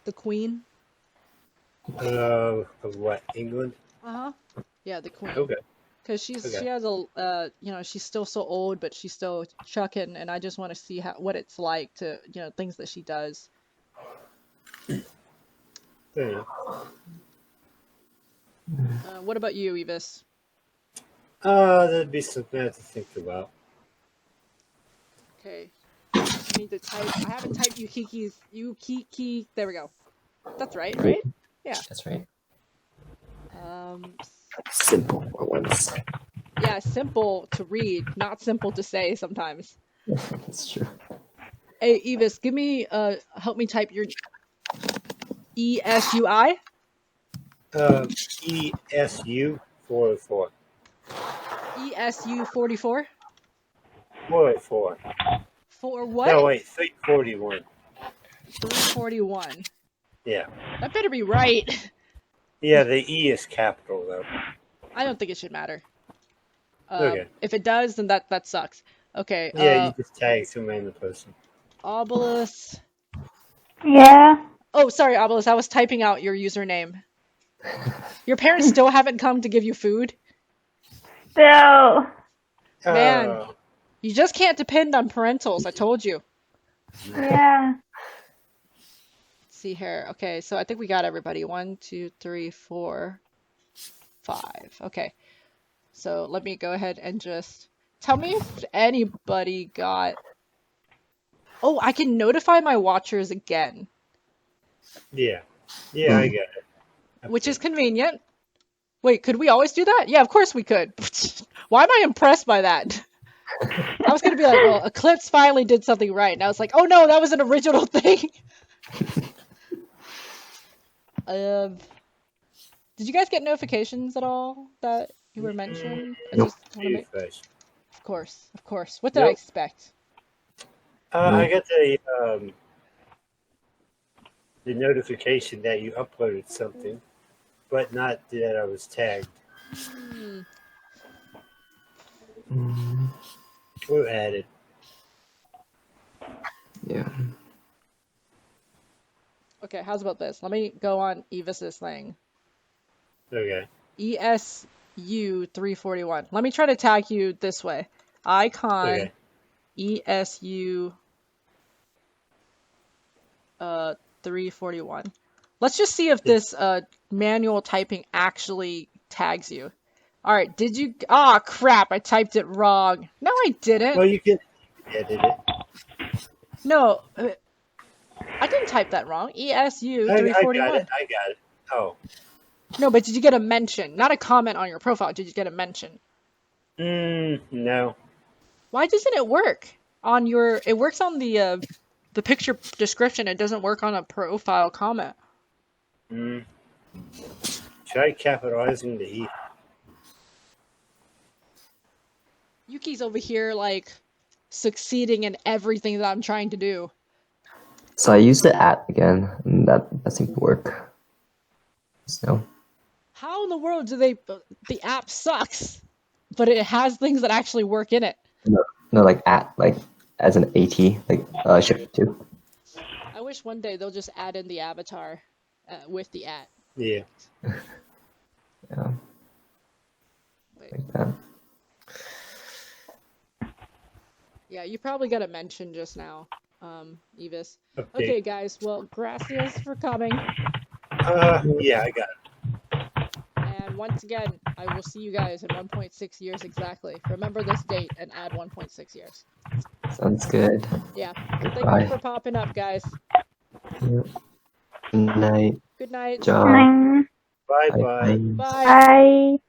The Queen. Of what? England? Yeah, the Queen. Okay. Because she has a she's still so old, but she's still chucking, and I just want to see what it's like to things that she does. Yeah. What about you, Evis? That'd be something I have to think about. Okay. I need to type. I haven't typed Yukiki. There we go. That's right? Yeah. That's right. Um. Simple for once. Yeah, simple to read, not simple to say sometimes. That's true. Hey, Evis, give me help me type your ESUI. ESU 404. ESU 44. 404. For what? No, wait, 341. 341. Yeah. That better be right. Yeah, the E is capital though. I don't think it should matter. Okay. If it does, then that sucks. Okay. Yeah, you just tag some random person. Obelisk. Yeah. Oh, sorry, Obelisk. I was typing out your username. Your parents still haven't come to give you food? So, Man, you just can't depend on parentals. I told you. yeah. Let's see here. Okay, so I think we got everybody. 1, 2, 3, 4, 5. Okay. So let me go ahead and just tell me if anybody got. Oh, I can notify my watchers again. Yeah. Yeah, I get it. Which is convenient. Wait, could we always do that? Yeah, of course we could. Why am I impressed by that? I was gonna be like, well, Eclipse finally did something right. And I was like, oh no, that was an original thing. Did you guys get notifications at all that you were mentioned? I just want to make... Of course. What did I expect? I got the notification that you uploaded something, but not that I was tagged. Or added. Yeah. Okay, how's about this? Let me go on Evis's thing. Okay. ESU 341. Let me try to tag you this way. Icon Okay. ESU 341. Let's just see if this manual typing actually tags you. All right, did you? Ah, crap! I typed it wrong. No, I didn't. Well, you can edit it. No, I didn't type that wrong. ESU 341. I got it. Oh. No, but did you get a mention? Not a comment on your profile. Did you get a mention? No. Why doesn't it work on your? It works on the picture description. It doesn't work on a profile comment. Try capitalizing the E. Yuki's over here like succeeding in everything that I'm trying to do. So I used the @ again, and that seemed to work. So. How in the world do they? The app sucks, but it has things that actually work in it. No, like @ like as an AT, like shift to. I wish one day they'll just add in the avatar with the @. Yeah. Yeah. Wait. Like that. Yeah, you probably got a mention just now, Evis. Okay. Okay, guys. Well, gracias for coming. Yeah, I got it. And once again, I will see you guys in 1.6 years exactly. Remember this date and add 1.6 years. Sounds good. Yeah. Goodbye. Thank you for popping up, guys. Yep. Good night. Good night. Ciao. Bye. Bye-bye. Bye. Bye.